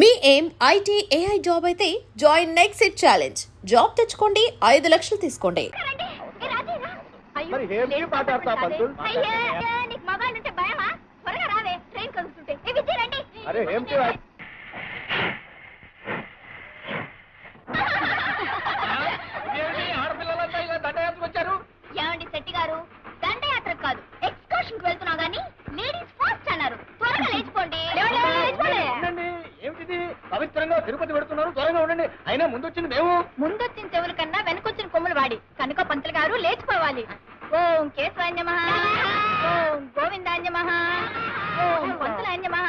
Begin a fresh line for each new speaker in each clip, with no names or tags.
మీ ఏం IT AI job అయితే join next it challenge. Job తెచ్చుకోండి, 5 లక్షలు తీసుకోండి.
మరి ఏం మాట్లాడతా పంతులు? అరే ఏమిటి ఆడపిల్లలంతా ఇలా దండయాత్రకు వచ్చారు?
ఏమండి శెట్టి గారు, దండయాత్ర కాదు ఎక్స్కర్షన్ కి వెళ్తున్నా గానీ లేడీస్ ఫస్ట్ అన్నారు. త్వరగా లేచిపోండి.
ఏమిటిది? పవిత్రంగా తిరుపతి పెడుతున్నారు, త్వరగా ఉండండి. అయినా ముందొచ్చింది మేము.
ముందొచ్చిన చెవుల కన్నా వెనకొచ్చిన కొమ్ములు వాడి కనుక పంతులు గారు లేచిపోవాలి. ఓం కేశవాన్యమః, ఓం గోవిందాన్యమః, ఓం పంతులాన్యమః.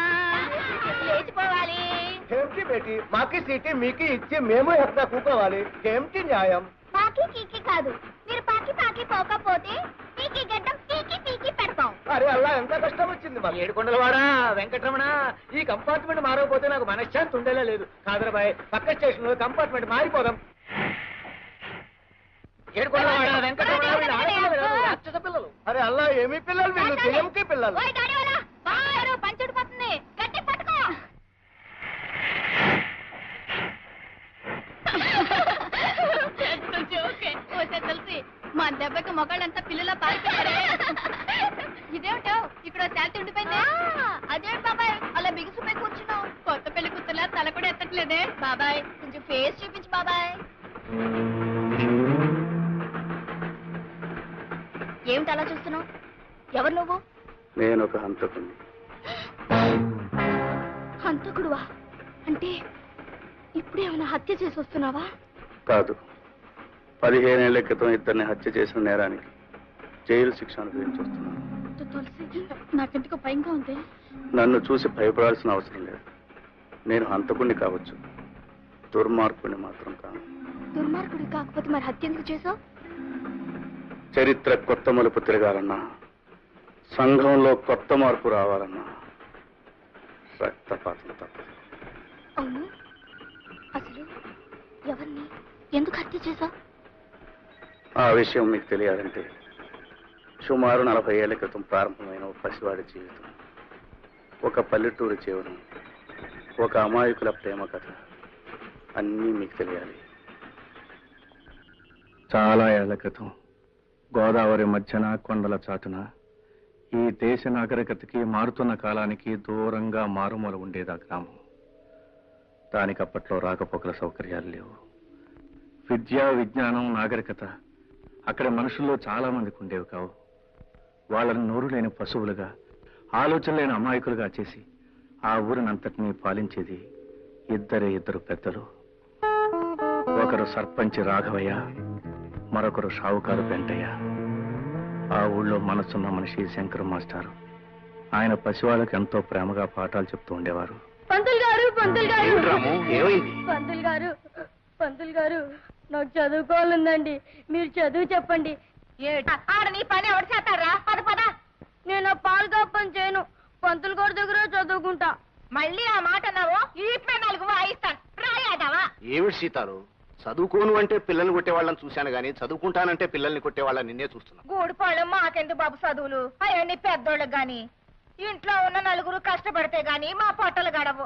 లేచిపోవాలి.
ఏమిటి బేటి, మాకి సీటీ మీకు ఇచ్చి మేము ఎక్కడ కూకోవాలి? ఏమిటి న్యాయం?
పాకి కీకి కాదు, మీరు పాకి పాకి పోకపోతే పీకి గడ్డం పీకి పీకి పెడతాం.
అరే అల్లా, ఎంత కష్టం వచ్చింది మాకు. ఏడుకొండలవాడా వెంకటరమణ, ఈ కంపార్ట్మెంట్ మారకపోతే నాకు మనశ్శాంతి ఉండేలా లేదు. కాదరబాయ్, పక్క స్టేషన్ లో కంపార్ట్మెంట్ మారిపోదాం. ఏడుకొండలవాడా వెంకటరమణ, వీళ్ళు ఆడపిల్లలు కాదు, రాక్షస పిల్లలు. అరే అల్లా, ఏమి పిల్లలు వీళ్ళు? దేంకి పిల్లలు?
పంచుడిపోతుంది, గట్టి పట్టుకో. తెలిసి మా దెబ్బకి మొగాళ్ళంతా పిల్లల పారిపోయారే. ఇదేమిటో ఇక్కడ శాంతి ఉండిపోయింది. అదేంటి బాబాయ్ అలా బిగుసిపోయి కూర్చున్నావు? కొత్త పెళ్లి కూతురులా తల కూడా ఎత్తట్లేదే. బాబాయ్ కొంచెం ఫేస్ చూపించు బాబాయ్. ఏమిటి అలా చూస్తున్నావు? ఎవరు నువ్వు?
నేను ఒక హంతకుడిని.
హంతకుడువా? అంటే ఇప్పుడేమైనా హత్య చేసి వస్తున్నావా?
కాదు, 15 ఏళ్ల క్రితం ఇద్దరిని హత్య చేసిన నేరానికి జైలు శిక్ష అనుభవించి వస్తున్నాను.
తులసి, నాకెందుకు భయంగా ఉంది.
నన్ను చూసి భయపడాల్సిన అవసరం లేదు. నేను హంతకుడిని కావచ్చు, దుర్మార్గుడిని మాత్రం కాను.
దుర్మార్గుడి కాకపోతే మరి హత్య ఎందుకు చేసావు?
చరిత్ర కొత్త మలుపు తిరగాలన్నా, సంఘంలో కొత్త మార్పు రావాలన్నా రక్తపాతం తప్పదు.
అవును, అసలు ఎవరిని ఎందుకు హత్య చేసావు?
ఆ విషయం మీకు తెలియాలంటే సుమారు 40 ఏళ్ల క్రితం ప్రారంభమైన ఒక పసివాడి జీవితం, ఒక పల్లెటూరు జీవనం, ఒక అమాయకుల ప్రేమ కథ అన్నీ మీకు తెలియాలి. చాలా ఏళ్ల క్రితం గోదావరి మధ్యన కొండల చాటున ఈ దేశ నాగరికతకి మారుతున్న కాలానికి దూరంగా మారుమూల ఉండేది ఆ గ్రామం. దానికి అప్పట్లో రాకపోకల సౌకర్యాలు లేవు. విద్యా విజ్ఞానం నాగరికత అక్కడ మనుషుల్లో చాలా మందికి ఉండేవి కావు. వాళ్ళని నోరు లేని పశువులుగా, ఆలోచన లేని అమాయకులుగా చేసి ఆ ఊరినంతటినీ పాలించేది ఇద్దరు పెద్దలు. ఒకరు సర్పంచ్ రాఘవయ్య, మరొకరు షావుకారు వెంటయ్య. ఆ ఊళ్ళో మనసున్న మనిషి శంకర్ మాస్టారు. ఆయన పసివాళ్ళకి ఎంతో ప్రేమగా పాఠాలు చెప్తూ ఉండేవారు.
పంతులు గారు, పంతులు గారు,
ఏమైంది?
పంతులు గారు, పంతులు గారు, నాకు చదువుకోవాలందండి. మీరు చదువు చెప్పండి. ఆడ నీ పని ఎవరు చేస్తారా? పద పద. నేను పాలు పని చేయను, పంతులు గారి దగ్గర చదువుకుంటా. మళ్ళీ ఆ మాట అన్నావు, ఈ 4 వాయిస్తాను. రాయాదావా?
ఏమిటి సీతారు, చదువుకోను అంటే పిల్లల్ని కొట్టేవాళ్ళని చూశాను గానీ చదువుకుంటానంటే పిల్లల్ని కొట్టేవాళ్ళని నిన్నే చూస్తున్నా.
గూడిపాళ్ళు మాకెందుకు బాబు చదువులు? అవన్నీ పెద్దోళ్ళకి గాని, ఇంట్లో ఉన్న 4 కష్టపడితే గాని మా పొట్టలు గడవు.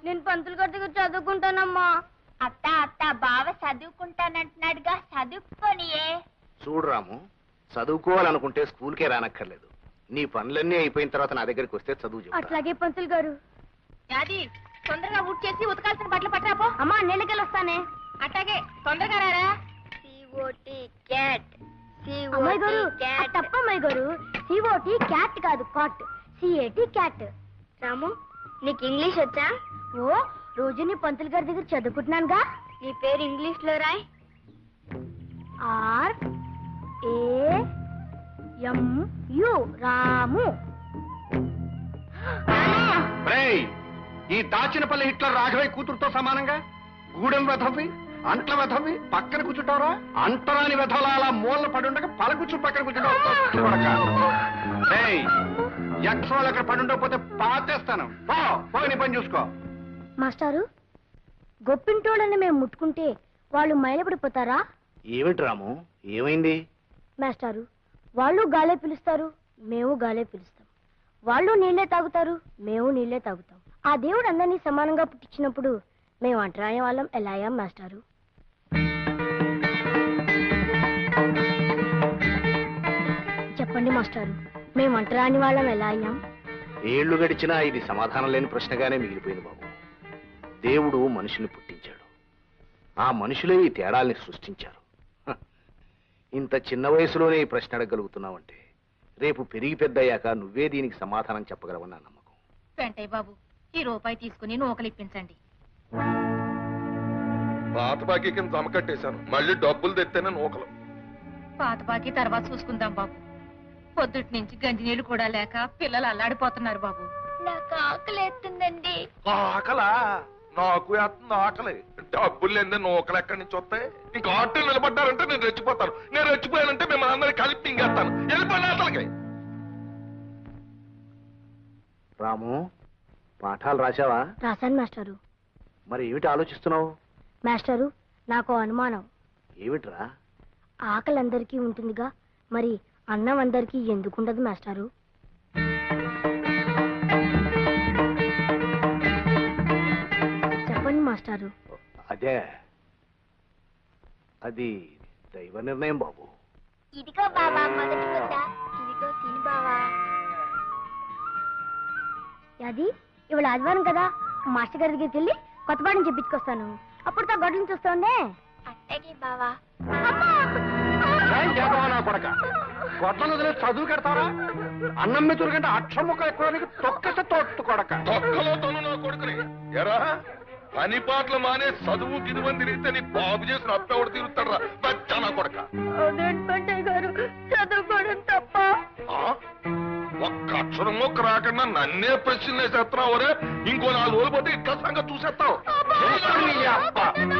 నేను పంతులు గారి దగ్గర చదువుకుంటానమ్మా. అత్త అత్త, బావ చదువుకుంటానంటున్నాడుగా, చదువుకోనియే.
చూడు రాము, చదువుకోవాలనుకుంటే స్కూల్కే రానక్కర్లేదు. నీ పనులన్నీ అయిపోయిన తర్వాత నా దగ్గరికి వస్తే చదువు చెప్తా.
అట్లాగే పంతులు గారు. అది తొందరగా ఊట్ చేసి ఉతకాల్సిన బట్టలు పట్టరాపో. అమ్మా నీళ్ళకెళ్ళి వస్తానే. అట్లాగే తొందరగా రారా. అమ్మాయి గారు, తప్పమ్మాయి గారు, COT క్యాట్ కాదు, కాట్. CAT cat. రాము, నీకు ఇంగ్లీష్ వచ్చా? ఓ, రోజు నీ పంతులు గారి దగ్గర చదువుకుంటున్నానుగా. నీ పేరు ఇంగ్లీష్ లో రాయ్. RAMU, రాము.
ఈ దాచినపల్లి హిట్లర్ రాఘవయ్య కూతురుతో సమానంగా గూడెం వెధవి, అంట్ల వెధవి పక్కన కూర్చుంటారా? అంటరాని వెధవల అలా మూలన పడుండగా పలకూర్చు పక్కన కూర్చుంటావు. యక్షవాళ్ళు అక్కడ పడుండకపోతే పాతేస్తాను. పోని పని చూసుకో.
మాస్టారు, గొప్పింటోళ్ళని మేము ముట్టుకుంటే వాళ్ళు మైలపడిపోతారా?
ఏమిటి రాము, ఏమైంది?
మాస్టారు, వాళ్ళు గాలే పిలుస్తారు, మేము గాలే పిలుస్తాం. వాళ్ళు నీళ్లే తాగుతారు, మేము నీళ్లే తాగుతాం. ఆ దేవుడు అందరినీ సమానంగా పుట్టించినప్పుడు మేము అంటరాని వాళ్ళం ఎలా అయ్యాం మాస్టారు? చెప్పండి మాస్టారు, మేము అంటరాని వాళ్ళం ఎలా అయ్యాం?
ఏళ్లు గడిచినా ఇది సమాధానం లేని ప్రశ్నగానే మిగిలిపోయింది బాబు. దేవుడు మనుషుల్ని పుట్టించాడు, ఆ మనుషులే ఈ తేడాల్ని సృష్టించారు. హ, ఇంత చిన్న వయసులోనే ఈ ప్రశ్న అడగగలుగుతున్నావంటే రేపు పెరిగి పెద్దయ్యాక నువ్వే దీనికి సమాధానం చెప్పగలవని నా నమ్మకం.
వెంటయ్య బాబు, ఈ రూపాయి తీసుకుని నూకలిప్పించండి.
పాత బాకీ కింద జమ కట్టేశాను, మళ్ళీ డబ్బులు తెత్తేనే నూకలు.
పాత బాకీ తర్వాత చూసుకుందాం బాబు. పొద్దుటి నుంచి గంజి నీళ్లు కూడా లేక పిల్లలు అల్లాడిపోతున్నారు బాబు.
నాకు ఆకలి ఎత్తుందండి.
ఆకలా? నాకు వేస్తుంది ఆకలి. డబ్బులు లేదే నూకలు ఎక్కడి నుంచి వస్తాయి? ఇంకా ఆటో నిలబడ్డారంటే నేను రెచ్చిపోతాను. నేను రెచ్చిపోయానంటే మిమ్మల్ని అందరినీ కలిపి తింగేస్తాను. వెళ్ళిపోయిన అసలుకి.
రాము, పాఠాలు రాశావా?
రాశాను మాస్టారు.
మరి ఏమిటి ఆలోచిస్తున్నావు?
మాస్టారు, నాకు అనుమానం.
ఏమిట్రా?
ఆకలి అందరికీ ఉంటుందిగా, మరి అన్నం అందరికీ ఎందుకుండదు మాస్టారు? చెప్పండి మాస్టారు.
అదే, అది దైవ నిర్ణయం బాబు.
ఇదిగో బావా మొదటి ముద్ద. ఇదిగో తిని బావా. అది ఇవాళ ఆదివారం కదా, మాస్టర్ గారి దగ్గరికి వెళ్ళి కొత్త పాఠం చెప్పించుకొస్తాను. అప్పుడు తా గొడ్లను చూస్తుండే. అట్టగే బావా.
కొడక గొడ్లను వదిలే చదువు కడతారా? అన్నం మెతురు కంటే అక్షరం ముక్క ఎక్కువ తొక్కస తోట్టు కొడక.
తొక్కలో తను నా కొడుకుని ఎరా పని పాటలు మానే చదువు గిదువని తిరిగితే నీ బాబు చేసిన అప్పెవడు తిరుగుతాడరా బచ్చా నా కొడక.
గారు చదువుకోవడం తప్ప.
ఒక్క అక్షరం మొక్క రాకుండా నన్నే ప్రశ్నలు వేసేస్తున్నావు రే. ఇంకో 4 రోజులు పోతే ఇట్లా సంగతి చూసేస్తావు.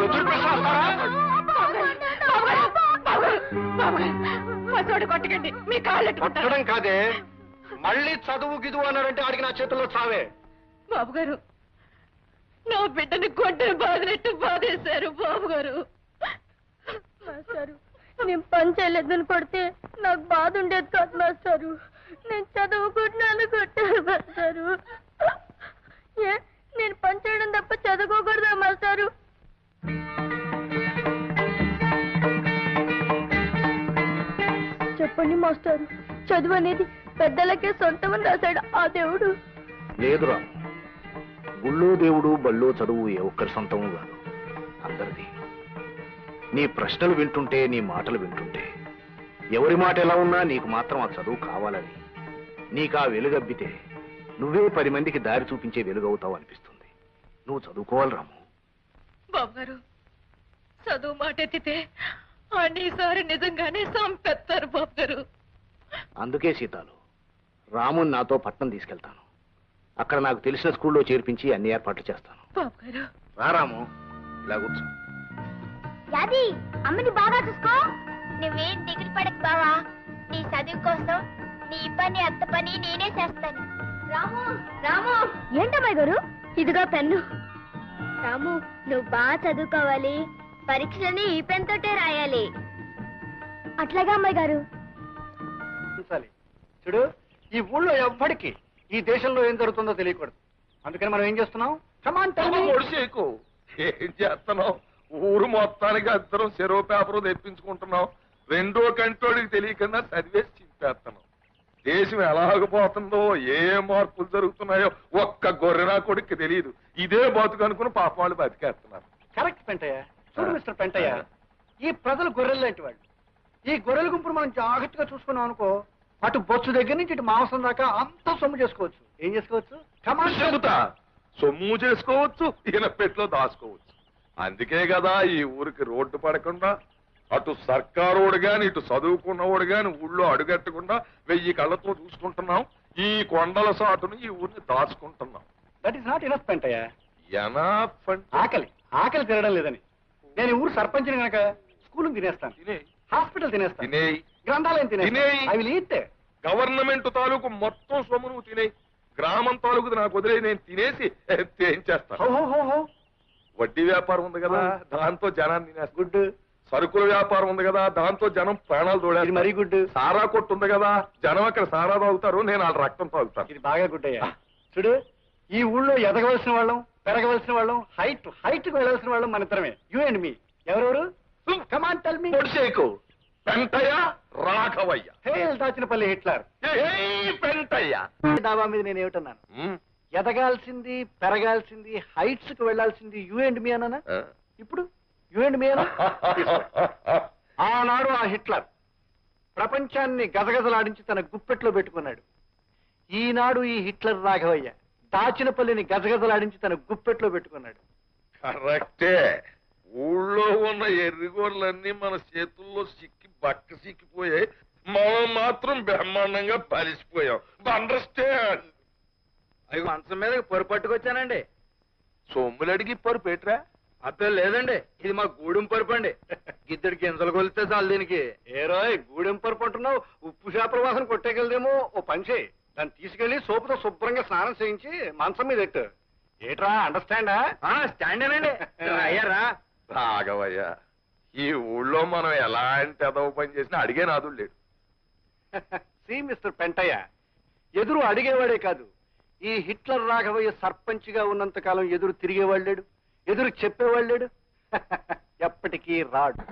ఎదురు ప్రశ్న వస్తారా?
కొట్టకండి, మీ కాళ్ళు
కొట్టడం కాదే, మళ్ళీ చదువు గిదువు అన్నారంటే ఆడికి నా చేతుల్లో చావే.
బాబు గారు, నా బిడ్డని గొడ్డని బాధినట్టు బాధేశారు బాబు గారు.
మాస్టారు, నేను పని చేయలేదని కొడితే నాకు బాధ ఉండేది కాదు మాస్టారు. నేను చదువుకుంటున్నాను కొట్టారు మాస్టారు. ఏ, నేను పని చేయడం తప్ప చదువుకోకూడదా మాస్టారు? చెప్పండి మాస్టారు, చదువు అనేది పెద్దలకే సొంతమని రాశాడు ఆ దేవుడు.
లేదురా, గుళ్ళో దేవుడు బళ్ళో చదువు ఏ ఒక్కరి సొంతము కాదు, అందరిది. నీ ప్రశ్నలు వింటుంటే, నీ మాటలు వింటుంటే ఎవరి మాట ఎలా ఉన్నా నీకు మాత్రం ఆ చదువు కావాలని, నీకు ఆ వెలుగబ్బితే నువ్వే 10 మందికి దారి చూపించే వెలుగవుతావు అనిపిస్తుంది. నువ్వు చదువుకోవాలి రాము.
బాబు గారు, చదువు మాట ఎత్తితే ఈసారి నిజంగానే సంపెత్తారు బాబు గారు.
అందుకే సీతాలు, రాముని నాతో పట్నం తీసుకెళ్తాను. అక్కడ నాకు తెలిసిన స్కూల్లో చేర్పించి అన్ని ఏర్పాట్లు చేస్తాను.
బాబు గారు,
రా రాము, ఇలా కూర్చో.
యాది, అమ్మని బాగా చూసుకో. నువ్వేం దిగులు పడకు బావా. నీ చదువు కోసం నీ పని అత్త పని నేనే చేస్తాను. రాము, రాము. ఏంటమ్మాయి గారు, ఇదిగో పెన్ను. రాము, నువ్వు బాగా చదువుకోవాలి. పరీక్షలని ఈ పెన్ తోటే రాయాలి. అట్లాగా అమ్మాయి గారు.
చూడు, ఈ ఊళ్ళో ఎవ్వడికి ఈ దేశంలో ఏం జరుగుతుందో తెలియకూడదు. అందుకని మనం ఏం చేస్తున్నాం?
ఒడిసేకు ఏం చేస్తున్నావు? ఊరు మొత్తానికి అందరం చెరువు పేపరు తెప్పించుకుంటున్నాం. 2వ కంటోడికి తెలియకుండా చదివేసి చింపేస్తున్నాం. దేశం ఎలాగపోతుందో, ఏ మార్పులు జరుగుతున్నాయో ఒక్క గొర్రెనా కొడుక్కి తెలియదు. ఇదే బతుకు అనుకుని పాప వాళ్ళు బతికేస్తున్నారు.
కరెక్ట్ పెంటయ్య. చూడు మిస్టర్ పెంటయ్య, ఈ ప్రజలు గొర్రెలు లాంటి వాళ్ళు. ఈ గొర్రెల గుంపును మనం జాగ్రత్తగా చూసుకున్నాం అనుకో, అటు బొచ్చు దగ్గర నుంచి ఇటు మాంసం దాకా అంతా సొమ్ము చేసుకోవచ్చు. ఏం చేసుకోవచ్చు?
చెబుతా, సొమ్ము చేసుకోవచ్చు, ఈయన పెట్లో దాచుకోవచ్చు. అందుకే కదా ఈ ఊరికి రోడ్డు పడకుండా అటు సర్కారోడు గాని ఇటు చదువుకున్నవాడు గాని ఊళ్ళో అడుగట్టకుండా 1000 కళ్ళతో చూసుకుంటున్నాం. ఈ కొండల సాటును ఈ ఊరిని దాచుకుంటున్నాం.
That is not enough Pentaiah.
Enough అంటే
ఆకలి తినడం లేదని నేను ఈ ఊరు సర్పంచిని కనుక స్కూల్ తినేస్తాను,
తినేయ్,
హాస్పిటల్ తినేస్తాను,
తినేయ్,
గ్రంథాలయం తినేస్తాను.
తినేయ్.
I will eat.
గవర్నమెంట్ తాలూకు మొత్తం సొమ్ము నువ్వు తినేయి. గ్రామం తాలూకు నాకు వదిలే, నేను తినేసి ఏం చేస్తాను? వడ్డీ వ్యాపారం ఉంది కదా, దాంతో జనాన్ని తినేస్తా.
గుడ్.
సరుకుల వ్యాపారం ఉంది కదా, దాంతో జనం ప్రాణాలు
ఇది
తోడేస్తారు.
మరీ గుడ్.
సారా కొట్టు ఉంది కదా, జనం అక్కడ సారా తాగుతారు, నేను వాళ్ళ రక్తం తాగుతాను.
ఇది బాగా గుడ్ అయ్యా. చూడు,
ఈ ఊళ్ళో ఎదగవలసిన వాళ్ళం, పెరగవలసిన వాళ్ళం, హైట్ కు వెళ్ళవలసిన వాళ్ళం మన ఇద్దరమే. You and me. ఎవరెవరు? Come on tell me.
పొడిసేకు పెంటయ్య రాఘవయ్య.
Hail Dachinapalli Hitler.
ఏయ్ పెంటయ్య.
దావా మీద నేను ఏమిటన్నాను?
ఉమ్,
ఎదగాల్సింది, పెరగాల్సింది, హైట్స్ కు వెళ్లాల్సింది యు అండ్ మీ అన్నానా?
ఆ.
ఇప్పుడు యు అండ్ మీ అన్నా? ఆనాడు ఆ హిట్లర్ ప్రపంచాన్ని గజగజలాడించి తన గుప్పెట్లో పెట్టుకున్నాడు. ఈనాడు ఈ హిట్లర్ రాఘవయ్య దాచినపల్లిని గజగజలాడించి తన గుప్పెట్లో పెట్టుకున్నాడు.
కరెక్టే. ఊళ్ళో ఉన్న ఎర్రిగోళ్ళన్నీ మన చేతుల్లో బక్క సిక్కిపోయాయి. మనం మాత్రం బ్రహ్మాండంగా పరిసిపోయాం. అండర్స్టాండ్.
అవి మంచం మీద పొరపట్టుకొచ్చానండి.
సొమ్ములు అడిగి పరుపేట్రా.
అర్థం లేదండి, ఇది మా గూడెం పరుపు అండి. గిద్దడి గింజలు కొలిస్తే చాలు దీనికి. ఏ రోయ్ గూడెం పరుపు అంటున్నావు? ఉప్పు చేపల వాసన కొట్టేకెళ్దేమో. ఓ పని చేయి, దాన్ని తీసుకెళ్లి సోపుతో శుభ్రంగా స్నానం చేయించి మంచం మీద ఎట్టు. ఏట్రా అండర్స్టాండా? స్టాండేనండి. అయ్యారా
రాఘవయ్య, ఈ ఊళ్ళో మనం ఎలాంటి అదవ పని చేసినా అడిగే నాదుడు లేడు.
సి మిస్టర్ పెంటయ్య, ఎదురు అడిగేవాడే కాదు, ఈ హిట్లర్ రాఘవయ్య సర్పంచ్ గా ఉన్నంత కాలం ఎదురు తిరిగేవాడు లేడు, ఎదురు చెప్పేవాడు లేడు. ఎప్పటికీ రాడు.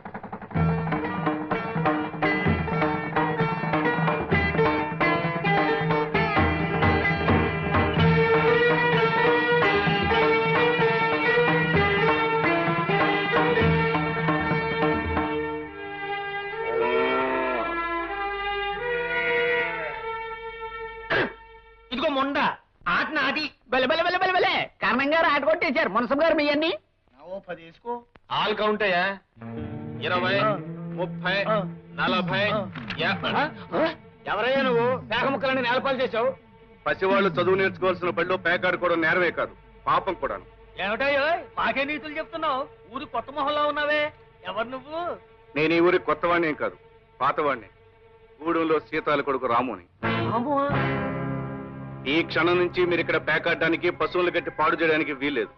ఇదిగో మొండ ఆట నాది బెల బెల బెల బెల బెలే కర్ణం గారు ఆట కొట్టేశారు. మునసం గారు మీ అన్ని
10 వేసుకో.
ఆల్ కౌంట్ అయ్యా 20 30 40
ఎవరయ్యా నువ్వు? పేక ముక్కలని నేలపాలు చేశావు.
పసివాళ్ళు చదువు నేర్చుకోవాల్సిన బడిలో పేకాడుకోవడం నేరమే కాదు, పాపం కూడాను.
ఏమిటయ్యో మాకే నీతులు చెప్తున్నావు? ఊరు కొత్త మొహంలో ఉన్నావే, ఎవరు నువ్వు?
నేను ఈ ఊరి కొత్తవాణ్ణేం కాదు, పాతవాణ్ణి. గూడెంలో సీతాల కొడుకు రాముని. ఈ క్షణం నుంచి మీరు ఇక్కడ పేకాడడానికి, పశువులు కట్టి పాడు చేయడానికి వీల్లేదు.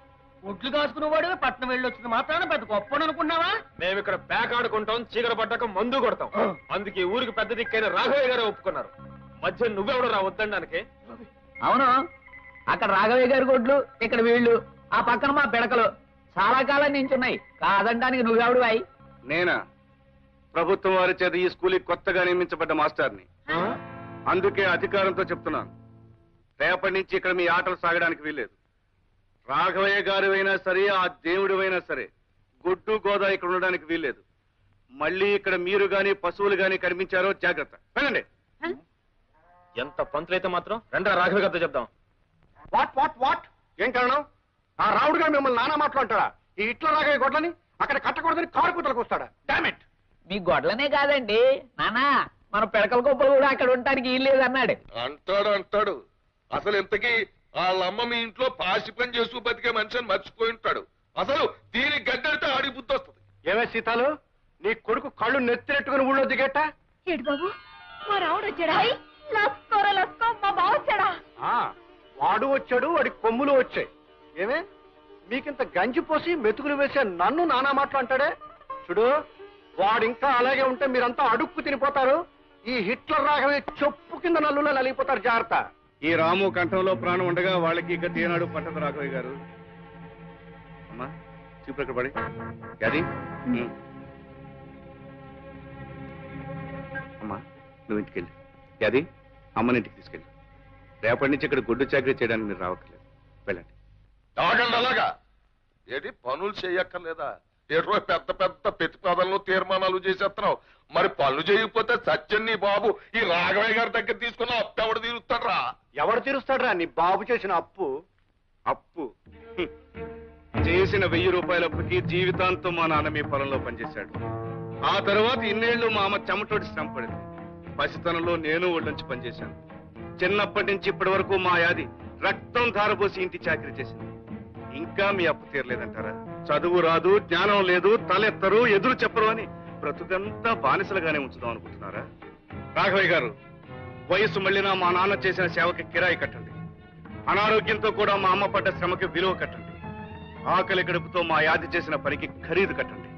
ఒడ్లు కాసుకునేవాడు పట్నం వెళ్ళి వచ్చింది మాత్రాన పెద్ద గొప్ప అనుకున్నావా?
మేము ఇక్కడ పేకాడుకుంటాం, చీకటి పడ్డాక మందు కొడతాం. అందుకే ఊరికి పెద్ద దిక్కైన రాఘవయ్య గారు ఒప్పుకున్నారు. మధ్య నువ్వెవడు రా వద్దడానికి?
అవును, అక్కడ రాఘవయ్య గారి గొడ్లు, ఇక్కడ వీళ్ళు, ఆ పక్కన మా పిడకలు చాలా కాలం నుంచి ఉన్నాయి. కాదనడానికి నువ్వెవడు అయి?
నేనా? ప్రభుత్వం వారి చేత ఈ స్కూల్కి కొత్తగా నియమించబడ్డ మాస్టర్ని. అందుకే అధికారంతో చెప్తున్నాను, రేపటి నుంచి ఇక్కడ మీ ఆటలు సాగడానికి వీల్లేదు. రాఘవయ్య గారు అయినా సరే, ఆ దేవుడు అయినా సరే, గుడ్డు గోదా ఇక్కడ ఉండడానికి వీల్లేదు. మళ్ళీ ఇక్కడ మీరు గాని పశువులు గాని కనిపించారో జాగ్రత్త. వెళ్ళండి.
ఎంత పంతులైతే మాత్రం రెండా రాఘవయ్య గారితో చెప్దాం.
What what what? ఏం కారణం? ఆ రావుడు గారు మిమ్మల్ని నానా మాట్లాడతాడా? ఈ హిట్లర్ రాఘవయ్య గొడ్లని అక్కడ కట్టకూడదని కారు కూతలకు వస్తాడా? డామిట్.
మీ గొడ్లనే కాదండి నానా, మన పిడకల గొప్పలు కూడా అక్కడ ఉండటానికి వీలు లేదు అన్నాడు.
అంటాడు. అసలు ఇంతకీ వాళ్ళమ్మ మీ ఇంట్లో పాసి పని చేస్తూ బతికే మనిషిని మర్చిపోయి ఉంటాడు. అసలు దీని గడ్డడితే ఆడి బుద్ధి వస్తుంది.
ఏమే సీతాలు, నీ కొడుకు కళ్ళు నెత్తినెట్టుకుని ఊళ్ళో దిగేట?
ఏడు బాబు, మా రావుడు వచ్చాడా? లస్కోరా లస్కో, మా బావ వచ్చాడా?
వాడు వచ్చాడు, వాడి కొమ్ములు వచ్చాయి. ఏమే మీకింత గంజి పోసి మెతుకులు వేసే నన్ను నానా మాటలు అంటాడే? చూడు, వాడింకా అలాగే ఉంటే మీరంతా అడుక్కు తినిపోతారు. ఈ హిట్లర్ రాఘవే చెప్పు కింద నల్లులో నలిగిపోతారు. జాగ్రత్త.
ఈ రాము కంఠంలో ప్రాణం ఉండగా వాళ్ళకి ఇక ఏనాడు పట్టదు రాఘవయ్య గారు. అమ్మా చూపు ఇక్కడ పడి అది. అమ్మా నువ్వు ఇంటికెళ్ళి అది అమ్మని ఇంటికి తీసుకెళ్ళి. రేపటి నుంచి ఇక్కడ గుడ్డు చాకరీ చేయడానికి మీరు రావట్లేదు. వెళ్ళండి.
తాగండి అలాగా. ఏంటి పనులు చేయక్కర్లేదా? ఏటో పెద్ద పెద్ద ప్రతిపాదనలు తీర్మానాలు చేసేస్తున్నావు. మరి పనులు చేయకపోతే సత్యం నీ బాబు ఈ రాఘవయ్య గారి దగ్గర తీసుకున్న అప్పు ఎవడు తీరుస్తాడ్రా?
ఎవడు తీరుస్తాడ్రా నీ బాబు చేసిన అప్పు?
అప్పు చేసిన 1000 రూపాయల అప్పుకి జీవితాంతం మా నాన్న మీ పొలంలో పనిచేశాడు. ఆ తర్వాత ఇన్నేళ్లు మా అమ్మ చెమటోటి శ్రమ పడింది. పసితనంలో నేను ఒళ్ళొంచి పనిచేశాను. చిన్నప్పటి నుంచి ఇప్పటి వరకు మా యాది రక్తం ధారపోసి ఇంటి చాకరీ చేసింది. ఇంకా మీ అప్పు తీరలేదంటారా? చదువు రాదు, జ్ఞానం లేదు, తలెత్తరు, ఎదురు చెప్పరు అని బ్రతుకంతా బానిసలుగానే ఉంచుదాం అనుకుంటున్నారా? రాఘవయ్య గారు, వయసు మళ్ళినా మా నాన్న చేసిన సేవకి కిరాయి కట్టండి. అనారోగ్యంతో కూడా మా అమ్మ పడ్డ శ్రమకి విలువ కట్టండి. ఆకలి గడుపుతో మా యాది చేసిన పనికి ఖరీదు కట్టండి.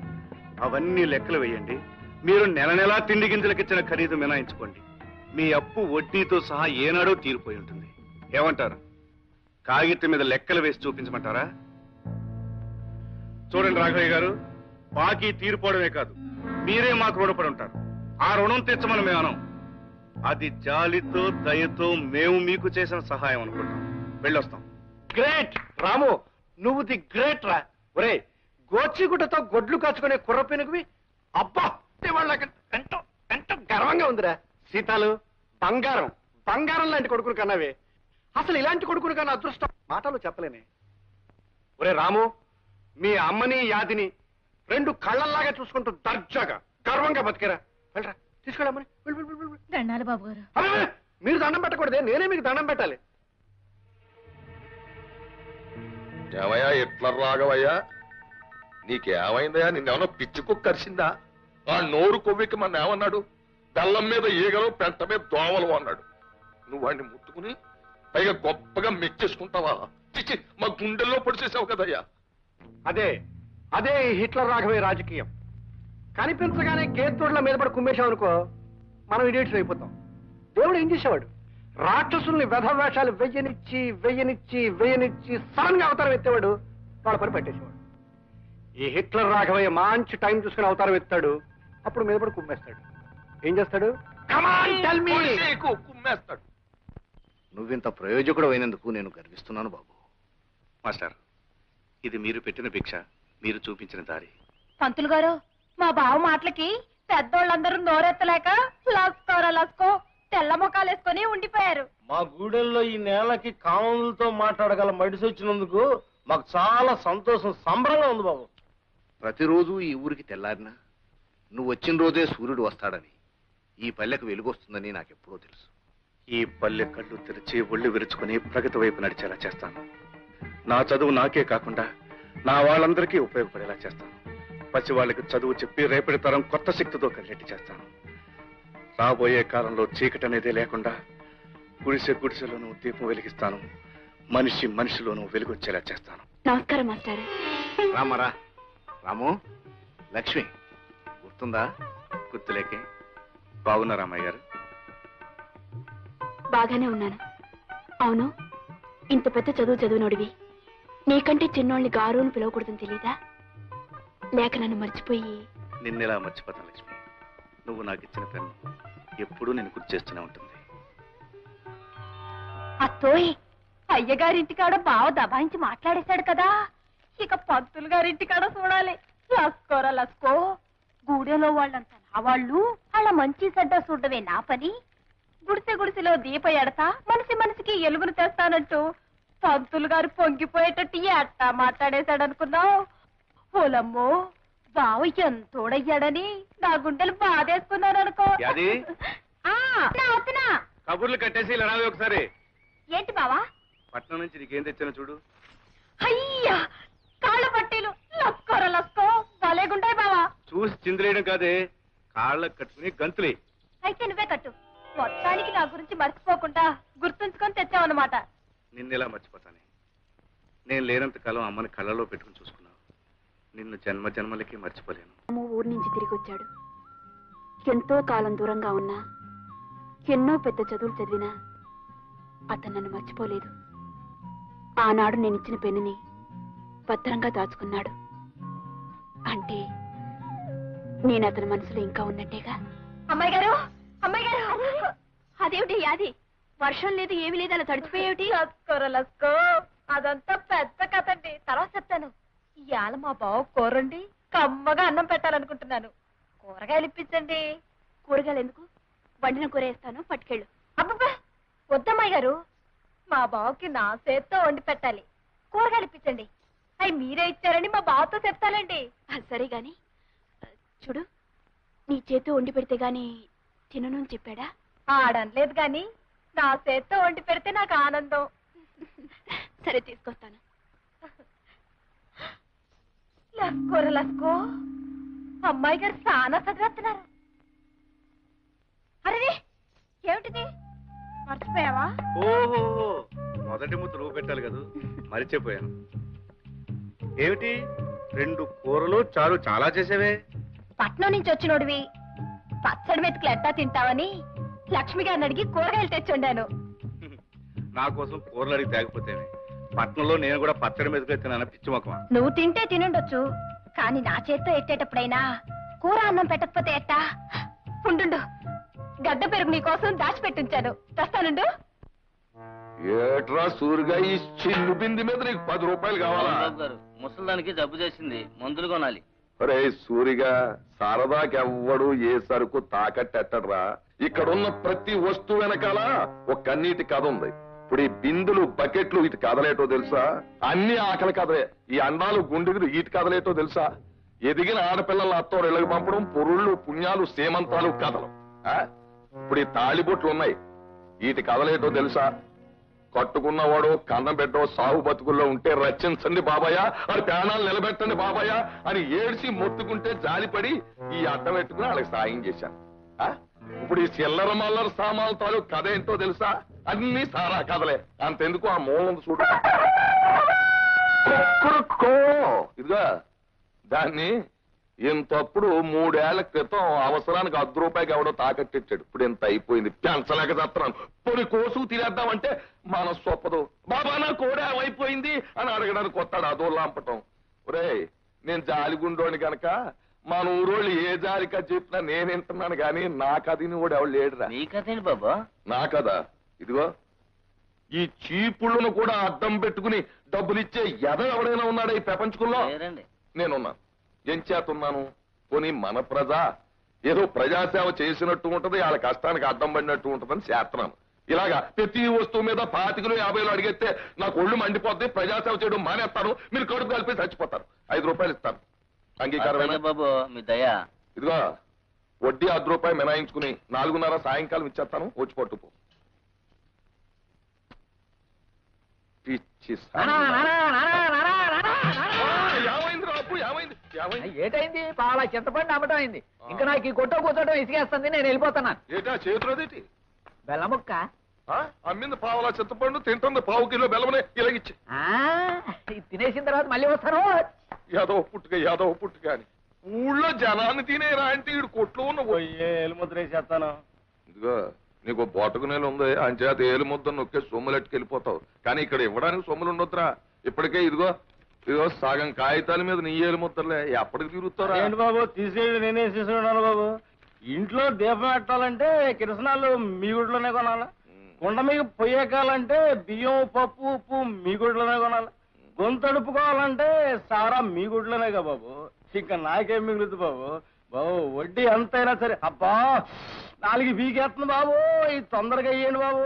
అవన్నీ లెక్కలు వేయండి. మీరు నెల నెలా తిండి గింజలకిచ్చిన ఖరీదు మినాయించుకోండి. మీ అప్పు వడ్డీతో సహా ఏనాడో తీరిపోయి ఉంటుంది. ఏమంటారు?
కాగితం మీద లెక్కలు వేసి చూపించమంటారా? చూడండి రాఘవయ్య గారు, బాకీ తీరిపోవడమే కాదు, మీరే మాకు రుణపడి ఉంటారు. ఆ రుణం తెచ్చమని మేము అనం. అది జాలితో దయతో మేము మీకు చేసిన సహాయం అనుకుంటాం. వెళ్ళొస్తాం.
గ్రేట్ రాము, నువ్వు ది గ్రేట్ రా. ఒరే, గోచిగుడ్డతో గొడ్లు కాచుకునే కుర్ర పెనుగువి. అబ్బా, వాళ్ళకి ఎంతో ఎంతో గర్వంగా ఉందిరా. సీతాలు, బంగారం బంగారం లాంటి కొడుకులు కన్నావే. అసలు ఇలాంటి కొడుకులు కన్నా అదృష్టం మాటలు చెప్పలేనే. ఒరే రాము, మీ అమ్మని యాదిని రెండు కళ్ళల్లాగా చూసుకుంటూ దర్జాగా గర్వంగా బతికేరా. వెళ్ళరా, తీసుకెళ్ళమని.
దండాలు బాబు గారు.
మీరు దండం పెట్టకూడదే, నేనే మీకు దండం పెట్టాలి.
ఏమయ్యా ఎట్లా రాఘవయ్యా, నీకేమైందయ్యా? నిన్నేమన్నా పిచ్చి కుక్క కరిసిందా? ఆ నోరు కొవ్వికి మన ఏమన్నాడు? బెల్లం మీద ఈగలు, పెంట మీద దోమలు అన్నాడు. నువ్వు వాడిని ముట్టుకుని పైగా గొప్పగా మెచ్చేసుకుంటావా? చిచ్చి, మా గుండెల్లో పొడిచేసావు కదయ్యా.
అదే అదే హిట్లర్ రాఘవయ్య రాజకీయం. కనిపించగానే కేతోడ్ల మీద పడి కుమ్మేశాం అనుకో, మనం ఇడియట్స్ అయిపోతాం. దేవుడు ఏం చేసేవాడు? రాక్షసుల్ని వేషాలు వెయ్యనిచ్చి వెయ్యనిచ్చి వెయ్యనిచ్చి సడన్ గా అవతారం ఎత్తేవాడు, వాళ్ళ పని పెట్టేసేవాడు. ఈ హిట్లర్ రాఘవయ్య మంచి టైం చూసుకుని అవతారం ఎత్తాడు, అప్పుడు మీద పడి కుమ్మేస్తాడు. ఏం చేస్తాడు?
పొడిచేయకు, కుమ్మేస్తాడు.
నువ్వింత ప్రయోజకుడు అయినందుకు నేను గర్విస్తున్నాను బాబు. మాస్టర్, ఇది మీరు పెట్టిన భిక్ష, మీరు చూపించిన దారి.
పంతులు గారు, మా బావ మాటలకి పెద్దోళ్ళందరూ నోరెత్తలేక లస్కోరా లస్కో తెల్ల ముఖాలు వేసుకొని ఉండిపోయారు.
మా గూడెల్లో ఈ నేలకి కామన్లతో మాట్లాడగల మడిసి వచ్చినందుకు మాకు చాలా సంతోషం, సంబరంగా ఉంది బాబు.
ప్రతిరోజు ఈ ఊరికి తెల్లారినా నువ్వు వచ్చిన రోజే సూర్యుడు వస్తాడని, ఈ పల్లెకు వెలుగొస్తుందని నాకెప్పుడో తెలుసు. ఈ పల్లె కళ్ళు తెరిచి ఒళ్ళు విరుచుకుని ప్రగతి వైపు నడిచేలా చేస్తాను. నా చదువు నాకే కాకుండా నా వాళ్ళందరికీ ఉపయోగపడేలా చేస్తాను. పసి వాళ్ళకి చదువు చెప్పి రేపటి తరం కొత్త శక్తితో కలిగేట్టు చేస్తాను. రాబోయే కాలంలో చీకటి అనేదే లేకుండా గుడిసె గుడిసెలోనూ దీపం వెలిగిస్తాను. మనిషి మనిషిలోనూ వెలుగొచ్చేలా చేస్తాను.
నమస్కారం మాస్టర్.
రామరా. రాము, లక్ష్మి గుర్తుందా? గుర్తులేకే. బాగున్నా రామయ్య గారు?
బాగానే ఉన్నాను. అవును, ఇంత పెద్ద చదువు చదువునోడివి, నీకంటే చిన్నోళ్ళని గారుని పిలవకూడదని తెలీదా? లేక నన్ను మర్చిపోయి?
నిన్నెలా మర్చిపోతాను లక్ష్మి. నువ్వు నాకు ఇచ్చిన పెన్ను ఎప్పుడూ నేను గుర్తు చేస్తూనే ఉంటుంది.
అత్తోయ్, అయ్యగారింటికాడ బావ దబాయించి మాట్లాడేశాడు కదా, ఇక పంతులు గారింటికాడ చూడాలి. లస్కోరా లస్కో, గూడెలో వాళ్ళంతా నా వాళ్ళు, అలా మంచి చెడ్డ చూడవే నా పని. గుడిసె గుడిసెలో దీప ఎడతా, మనిషి మనిషికి ఎలుగును తెస్తానంటూ పంతులు గారు పొంగిపోయేటట్టు అట్టా మాట్లాడేశాడు అనుకున్నావు. ఓలమ్మో, బావ ఎంతోడయ్యాడని నా గుండెలు బాధేసుకున్నాను అనుకో.
యాది?
అవుతున్నా.
కబుర్లు కట్టేసి ఇలా రావే ఒకసారి.
ఏంటి బావా?
పట్నం నుంచి నీకేం తెచ్చానో చూడు.
అయ్యా, కాళ్ళ పట్టీలు లస్కోరా లస్కో, భలేగుంటాయి బావా.
చూసి చిందులేయడం కాదే, కాళ్ళకు కట్టుకుని గంతులే.
అయితే నువ్వే కట్టు. మొత్తానికి నా గురించి మర్చిపోకుండా గుర్తుంచుకొని తెచ్చావన్నమాట.
నిన్నెలా మర్చిపోతానే? నేను లేనంత కాలం అమ్మని కళ్ళలో పెట్టుకుని చూసుకున్నావు. నిన్ను జన్మ జన్మలకి మర్చిపోలేను.
ఊరి నుంచి తిరిగి వచ్చాడు. ఎంతో కాలం దూరంగా ఉన్నా, ఎన్నో పెద్ద చదువులు చదివినా అతను నన్ను మర్చిపోలేదు. ఆనాడు నేను ఇచ్చిన పెన్నుని భద్రంగా దాచుకున్నాడు. అంటే నేను అతని మనసులో ఇంకా ఉన్నట్టేగా. అమ్మాయి గారు, అమ్మాయి గారు, అదేమిటి యాది? వర్షం లేదు, ఏమీ లేదు, అలా తడిచిపోయేమిటి? లస్కో, అదంతా పెద్ద కథండి, తర్వాత చెప్తాను. ఇవాళ మా బావ కూరండి కమ్మగా అన్నం పెట్టాలనుకుంటున్నాను. కూరగాయలు ఇప్పించండి. కూరగాయలు ఎందుకు? వండిన కూర వేస్తాను, పట్టుకెళ్ళు. అబ్బబ్బా, వద్దమ్మాయి గారు, మా బావకి నా చేత్తో వండి పెట్టాలి. కూరగాయలు ఇప్పించండి. అవి మీరే ఇచ్చారని మా బావతో చెప్తానండి. సరే గాని చూడు, నీ చేత్తో వండి పెడితే గాని తినను అని చెప్పాడా? ఆడనలేదు గాని నా చేత్తో వండి పెడితే నాకు ఆనందం. సరే, తీసుకొస్తాను. లస్కోర లస్కో, అమ్మాయి గారు చాలా చదివేస్తున్నారు. అరే, ఏమిటిది? మర్చిపోయావా?
ఓహో, మొదటి ముద్ద నువ్వు పెట్టాలి కదా, మరిచిపోయాను. ఏమిటి 2 కూరలు చారు చాలా చేసేవే?
పట్నం నుంచి వచ్చినోడివి, పచ్చడి మెతుకులు ఎట్టా తింటావని లక్ష్మి గారిని అడిగి కూరగాయలు తెచ్చుండాను.
నా కోసం కూరలు అడిగి తేకపోతేనే
పట్నంలో నేను కూడా పచ్చడి మీదకి తిన్నాను పిచ్చి మొక్కమా.
నువ్వు తింటే తినుండొచ్చు, కానీ నా చేత్తో ఎట్టేటప్పుడైనా కూర అన్నం పెట్టకపోతే ఎట్టా? ఉండు, గడ్డ పెరుగు నీకోసం దాచిపెట్టించాను, తెస్తానుండు.
ఏట్రా సూరిగా ఈ చిన్ను బింది మీద నీకు 10 రూపాయలు కావాలా?
ముసలిదానికి జబ్బు చేసింది, మందులు కొనాలి.
అరే సూరిగా, సరదాకెవ్వడు ఏ సరుకు తాకట్టెట్టడ్రా. ఇక్కడున్న ప్రతి వస్తువు వెనకాల ఒక కన్నీటి కథ ఉంది. ఇప్పుడు ఈ బిందులు బకెట్లు ఇటు కదలేటో తెలుసా? అన్ని ఆకలి కథలే. ఈ అండాలు గుండెలు ఇటు కదలేటో తెలుసా? ఎదిగిన ఆడపిల్లల అత్తోరు ఇళ్ళకి పంపడం, పొరుళ్ళు పుణ్యాలు సేమంతాలు కథలు. ఇప్పుడు ఈ తాళిబొట్లు ఉన్నాయి, వీటి కదలేటో తెలుసా? కట్టుకున్నవాడు కన్నం పెట్టో సాగు బతుకుల్లో ఉంటే రచించండి బాబాయ్, అది ప్రాణాలు నిలబెట్టండి బాబాయ్ అని ఏడ్చి మొత్తుకుంటే జాలిపడి ఈ అడ్డం పెట్టుకుని వాళ్ళకి సాయం చేశాను. ఇప్పుడు ఈ చిల్లర మల్లర సామాన్ల తాలూకు కథ ఏంటో తెలుసా? అన్ని సారా కథలే. అంతెందుకు ఆ మూలం చూడు, ఇదిగా దాన్ని ఇంతప్పుడు 3 ఏళ్ల క్రితం అవసరానికి 10 రూపాయకి ఎవడో తాకట్టిచ్చాడు. ఇప్పుడు ఇంత అయిపోయింది, పెంచలేక చేస్తున్నాను. పొడి కోసు తినేద్దామంటే మనసు ఒప్పదు. బాబా నా కోడే అయిపోయింది అని అడగడానికి వస్తాడు అదో లాంపటం. ఒరే నేను జాలిగుండోని గనక మన ఊరోళ్ళు ఏ జాలికా చెప్పినా నేను వింటున్నాను గాని నా కథని కూడా ఎవడు లేడురా.
నీ కథేంటి బాబా?
నా కదా ఇదిగో ఈ చీపుళ్ళను కూడా అడ్డం పెట్టుకుని డబ్బులిచ్చే ఎవడైనా ఉన్నాడా ఈ ప్రపంచంలో? నేనున్నాను. ఏం చేతున్నాను? పోనీ మన ప్రజ ఏదో ప్రజాసేవ చేసినట్టు ఉంటది, వాళ్ళ కష్టానికి అడ్డం పడినట్టు ఉంటదని చేస్తున్నాను. ఇలాగా ప్రతి వస్తువు మీద 25 50 అడిగితే నాకు ఒళ్ళు మండిపోద్ది, ప్రజాసేవ చేయడం మానేస్తాను, మీరు కడుపు కలిపి చచ్చిపోతారు. 5 రూపాయలు ఇస్తాను, అంగీకారమే
బాబు మీ దయ.
ఇదిగో వడ్డీ 10 రూపాయలు మినాయించుకుని 4:30 సాయంకాలం ఇచ్చేస్తాను, వచ్చి పట్టుపో. పిచ్చి
ఏటైంది? పాల చింతపండు అమ్మటం అయింది. ఇంకా నాకు ఈ కొట్ట కూర్చోటం ఇసుకేస్తుంది, నేను వెళ్ళిపోతున్నాను.
ఏటా చేతులదేటి?
బెల్లముక్క
అమ్మింది పావులా చింతపండు, తింటుంది 1/2 కిలో బెల్లమనే ఇలాగిచ్చి.
తినేసిన తర్వాత మళ్ళీ వస్తాను.
యాదవ పుట్టుక అని ఊళ్ళో జనాన్ని తినేరా అంటే ఈడు కొట్లో ఉన్న
ఏలుముద్రేసేస్తాను.
ఇదిగో నీకు బోటకు నేలు ఉంది, అంచేత ఏలు ముద్ద నొక్కే సొమ్ములెట్టుకు వెళ్ళిపోతావు. కానీ ఇక్కడ ఇవ్వడానికి సొమ్ములు ఉండొద్దురా. ఇప్పటికే ఇదిగో సగం కాగితాల మీద నీ ఏలు ముద్దలే, ఎప్పటికి తిరుగుతారా?
ఏంటి బాబు తీసుకెళ్ళి నేనే తీసుకున్నాను బాబు. ఇంట్లో దీపం పెట్టాలంటే కిరసనాలు మీ గుడిలోనే కొనాలి, కుండ మీద పొయ్యకాలంటే బియ్యం పప్పు ఉప్పు మీ గుడిలోనే కొనాలి, గొంతడుపుకోవాలంటే సారా మీ గుడిలోనేగా బాబు. ఇంకా నాకేం మిగులుతుంది బాబు? బాబు వడ్డీ ఎంతైనా సరే. అబ్బా 4 పీకేస్తుంది బాబు, ఇది తొందరగా అయ్యండి బాబు.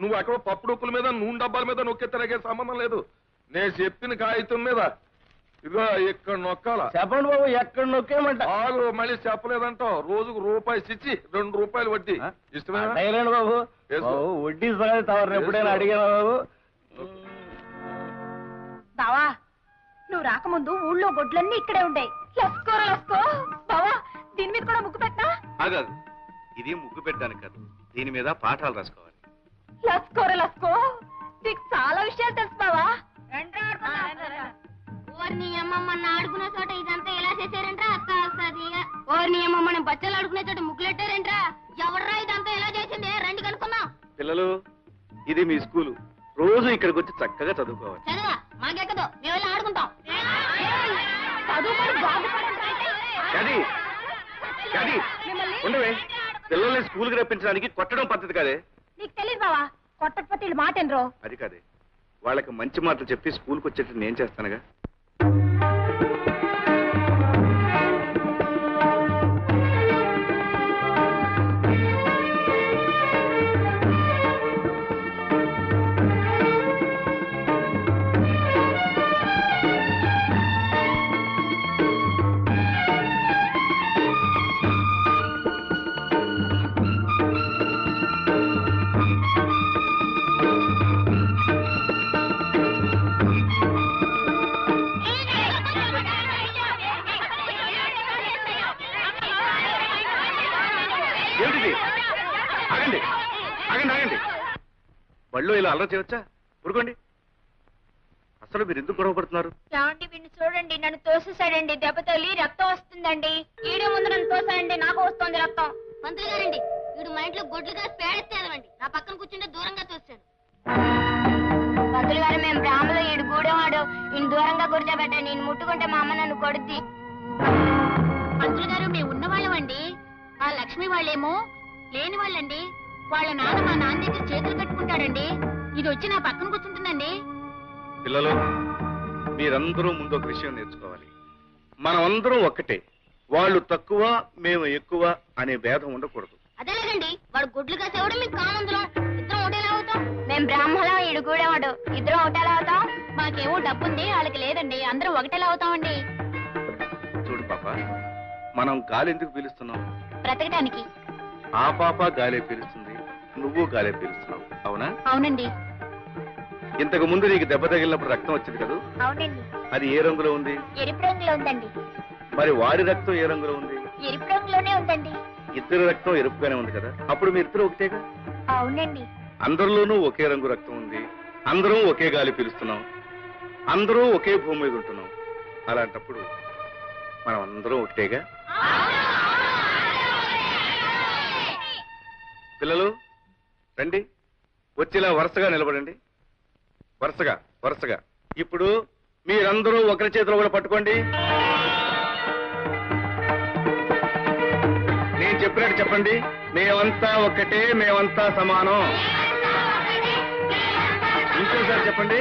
నువ్వు అక్కడ పప్పు డొక్కుల మీద నూనె డబ్బాల మీద నొక్కెత్తరాగే సంబంధం లేదు. నేను చెప్పిన కాగితం మీద ఇదిగో ఇక్కడ నొక్కాల.
చెప్పండి బాబు, ఎక్కడ నొక్కేమంట?
ఆగు, మళ్ళీ చెప్పలేదంటావు. రోజుకు రూపాయి ఇచ్చి 2 రూపాయలు వడ్డీ
ఇష్టమేనా బాబు? వడ్డీ తవరు ఎప్పుడైనా అడిగానా బాబు?
బావా నువ్వు రాకముందు ఊళ్ళో గొడ్లన్నీ ఇక్కడే ఉంటాయి. లస్కోరా లస్కో. బావా దీని మీద కూడా ముగ్గు పెట్టా?
కాదు, ఇది ముగ్గు పెట్టడానికి కాదు, దీని మీద పాఠాలు రాసుకోవాలి.
లస్కోరా లస్కో, నీకు చాలా విషయాలు తెలుసు బావా. ఓర్ని అమ్మమ్మ ఆడుకునే చోట ఇదంతా ఎలా చేశారంట్రా? అక్క వస్తుంది. ఓర్ని అమ్మమ్మ బచ్చలు ఆడుకునే చోట ముగ్గులెట్టారంట్రా? ఎవర్రా ఇదంతా ఎలా చేసింది? రండి కనుక్కున్నాం.
పిల్లలు ఇది మీ స్కూలు, రోజు ఇక్కడికి వచ్చి చక్కగా చదువుకోవాలి.
చదవా మాకెక్కదు, మేము వెళ్ళి ఆడుకుంటాం. చదువుకొని
ఉండవే, పిల్లల్ని స్కూల్కి రప్పించడానికి కొట్టడం పద్ధతి కాదే.
నీకు తెలియదు బావా, కొట్టకపోతే వీళ్ళు మాట ఎనరు.
అది కాదే, వాళ్ళకి మంచి మాటలు చెప్పి స్కూల్కి వచ్చేట్టు నేను చేస్తానుగా. ఆగండి ఆగండి ఆగండి, బళ్ళు ఇలా అల్లరి చేయవచ్చా? ఊరుకోండి. అసలు మీరు ఎందుకు గొడవ పడుతున్నారు?
ఏమండి వీడిని చూడండి, నన్ను తోసేసాడండి. దెబ్బ తగిలి రక్తం వస్తుందండి. ఈడే ముందు నన్ను తోసాడండి, నాకు వస్తుంది రక్తం. మంత్రులు గారండి, వీడు మా ఇంట్లో గొడ్లుగా పేడెత్తేదవండి. నా పక్కన కూర్చుంటే దూరంగా తోస్తాడు. పంతులు గారు మేము బ్రాహ్మలో ఈడు గూడేవాడు ఈయన దూరంగా కూర్చోబెట్టండి నేను ముట్టుకుంటే మా అమ్మ నన్ను కొడుద్ది. పంతులు గారు మేము ఉన్నవాళ్ళమండి. ఆ లక్ష్మి వాళ్ళేమో లేని వాళ్ళండి. వాళ్ళ నాన్న మా నాన్న దగ్గర చేతులు కట్టుకుంటాడండి. ఇది వచ్చి నా పక్కన కూర్చుంటుందండి.
పిల్లలు, మీరందరూ ముందు ఒక విషయం నేర్చుకోవాలి. మనం అందరం ఒక్కటే. వాళ్ళు తక్కువ, మేము ఎక్కువ అనే భేదం ఉండకూడదు.
అదేలేదండి, వాడు గుడ్లు కాసేవాడు మీకు కామందులం. ఇద్దరం ఒకటేలా అవుతాం. మేము బ్రాహ్మణం ఈడు గూడేవాడు ఇద్దరం ఒకటేలా అవుతాం. మాకేమో డబ్బుంది వాళ్ళకి లేదండి. అందరం ఒకటేలా అవుతామండి.
చూడు పాప, మనం గాలి ఎందుకు పీలుస్తున్నాం?
బ్రతకడానికి.
ఆ పాప గాలే పీలుస్తుంది, నువ్వు గాలే పీలుస్తున్నావు. అవునా?
అవునండి.
ఇంతకు ముందు నీకు దెబ్బ తగిలినప్పుడు రక్తం వచ్చింది కదా?
అవునండి.
అది ఏ రంగులో ఉంది?
ఎరుపు రంగులో ఉందండి.
మరి వాడి రక్తం ఏ రంగులో ఉంది?
ఎరుపు రంగులోనే ఉందండి.
ఇద్దరు రక్తం ఎరుపుగానే ఉంది కదా? అప్పుడు మీ ఇద్దరు ఒకటేగా?
అవునండి.
అందరిలోనూ ఒకే రంగు రక్తం ఉంది. అందరం ఒకే గాలి పీలుస్తున్నాం. అందరూ ఒకే భూమి మీద ఉంటున్నాం. అలాంటప్పుడు మనం అందరం ఒకటేగా? పిల్లలు రండి, వచ్చేలా వరుసగా నిలబడండి. వరుసగా వరుసగా. ఇప్పుడు మీరందరూ ఒకరి చేతిలో కూడా పట్టుకోండి. నేను చెప్పినట్టు చెప్పండి. మేమంతా ఒక్కటే, మేమంతా సమానం. ఇంకోసారి చెప్పండి.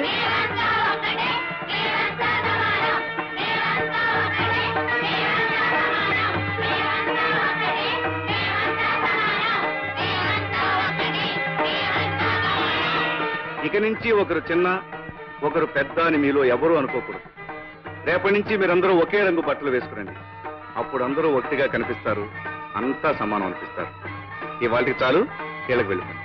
ఇక నుంచి ఒకరు చిన్న, ఒకరు పెద్ద అని మీలో ఎవరూ అనుకోకూడదు. రేపటి నుంచి మీరందరూ ఒకే రంగు బట్టలు వేసుకురండి. అప్పుడు అందరూ ఒకటిగా కనిపిస్తారు, అంతా సమానం అనిపిస్తారు. ఇవాళకి చాలు, కీళ్ళకి వెళ్ళిపోండి.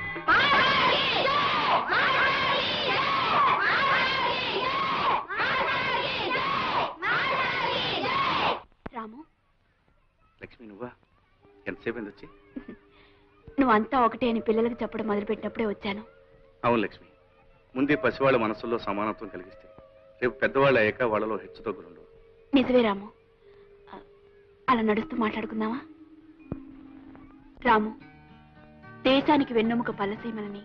రాము,
లక్ష్మి నువ్వా? ఎంతసేపు అయింది వచ్చి?
నువ్వంతా ఒకటే అని పిల్లలకు చెప్పడం మొదలుపెట్టినప్పుడే వచ్చాను.
అవును లక్ష్మి, ముందే పసివాళ్ళ మనసుల్లో సమానత్వం కలిగిస్తే రేపు పెద్దవాళ్ళు అయ్యాక వాళ్ళలో హెచ్చుతగ్గులుండవు.
నిజమే రాము. అలా నడుస్తూ మాట్లాడుకుందామా? రాము, దేశానికి వెన్నెముక పల్లసీమలని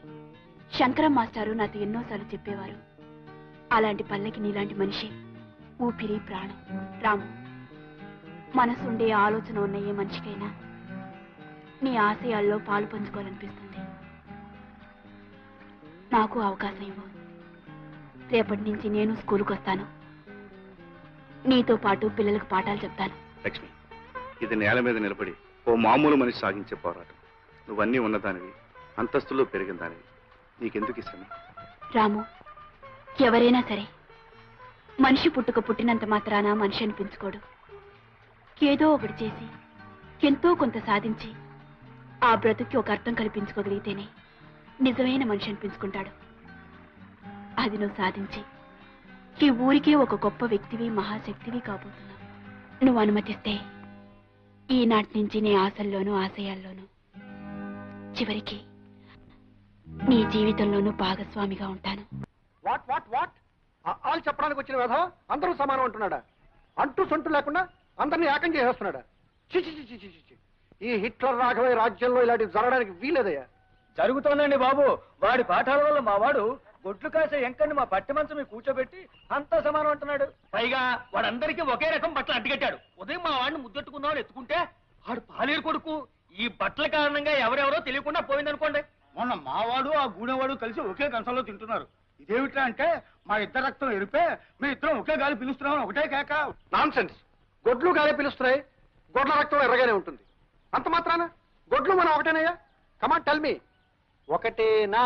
శంకరం మాస్టారు నాతో ఎన్నోసార్లు చెప్పేవారు. అలాంటి పల్లెకి నీలాంటి మనిషి ఊపిరి ప్రాణం. రాము, మనసుండే ఆలోచన ఉన్న ఏ మనిషికైనా నీ ఆశయాల్లో పాలు పంచుకోవాలనిపిస్తుంది. నాకు అవకాశం ఇవ్వు. రేపటి నుంచి నేను స్కూల్కి వస్తాను. నీతో పాటు పిల్లలకు పాఠాలు చెప్తాను.
లక్ష్మి, ఇది నేల మీద నిలబడి ఓ మామూలు మనిషి సాగించే పోరాటం. నువ్వన్నీ ఉన్నదానివి, అంతస్తులో పెరిగిన దానివి. నీకెందుకు ఇష్టం?
రాము, ఎవరైనా సరే మనిషి పుట్టినంత మాత్రాన మనిషి అనిపించుకోడు. ఏదో ఒకటి చేసి ఎంతో కొంత సాధించి ఆ బ్రతుకి ఒక అర్థం కల్పించుకోగలిగితేనే నిజమైన మనిషి అనిపించుకుంటాడు. అది నువ్వు సాధించి ఈ ఊరికే ఒక గొప్ప వ్యక్తివి, మహాశక్తివి కాబోతున్నావు. నువ్వు అనుమతిస్తే ఈనాటి నుంచి నీ ఆశల్లోనూ ఆశయాల్లోనూ చివరికి నీ జీవితంలోనూ భాగస్వామిగా ఉంటాను.
వాట్ వాట్ వాట్ ఆళ్ళు చెప్పడానికి వచ్చిన వ్యధ అందరూ సమానం అంటున్నాడా? అంటూ సొంటు లేకుండా అందరినీ ఏకం చేసేస్తున్నాడా? చిచి చిచి చిచి చి. ఈ హిట్లర్ రాఘవయ్య రాజ్యంలో ఇలాంటివి జరగడానికి వీలేదయ్యా.
జరుగుతోందండి బాబు. వాడి పాఠాల వల్ల మా వాడు గొడ్లు కాసే ఎంకని మా పట్టి మంచం మీద కూర్చోబెట్టి అంతా సమానం అంటున్నాడు. పైగా వాడందరికీ ఒకే రకం బట్టలు అంటికెట్టాడు. ఉదయం మా వాడిని ముద్దెట్టుకున్నాడు ఎత్తుకుంటే వాడు పాలేరు కొడుకు. ఈ బట్టల కారణంగా ఎవరెవరో తెలియకుండా పోయిందనుకోండి.
మొన్న మావాడు ఆ గూడెవాడు కలిసి ఒకే కంచంలో తింటున్నారు. ఇదేమిట్రా అంటే మా ఇద్దరు రక్తం ఎరిపే, మీ ఇద్దరం ఒకే గాలి పిలుస్తున్నామని ఒకటే కేక. Nonsense. గొడ్లు గాలి పిలుస్తున్నాయి, గొడ్ల రక్తం ఎర్రగానే ఉంటుంది. అంత మాత్రాన గొడ్లు మనం ఒకటేనయ్యా? కమాన్ టెల్ మీ, ఒకటేనా?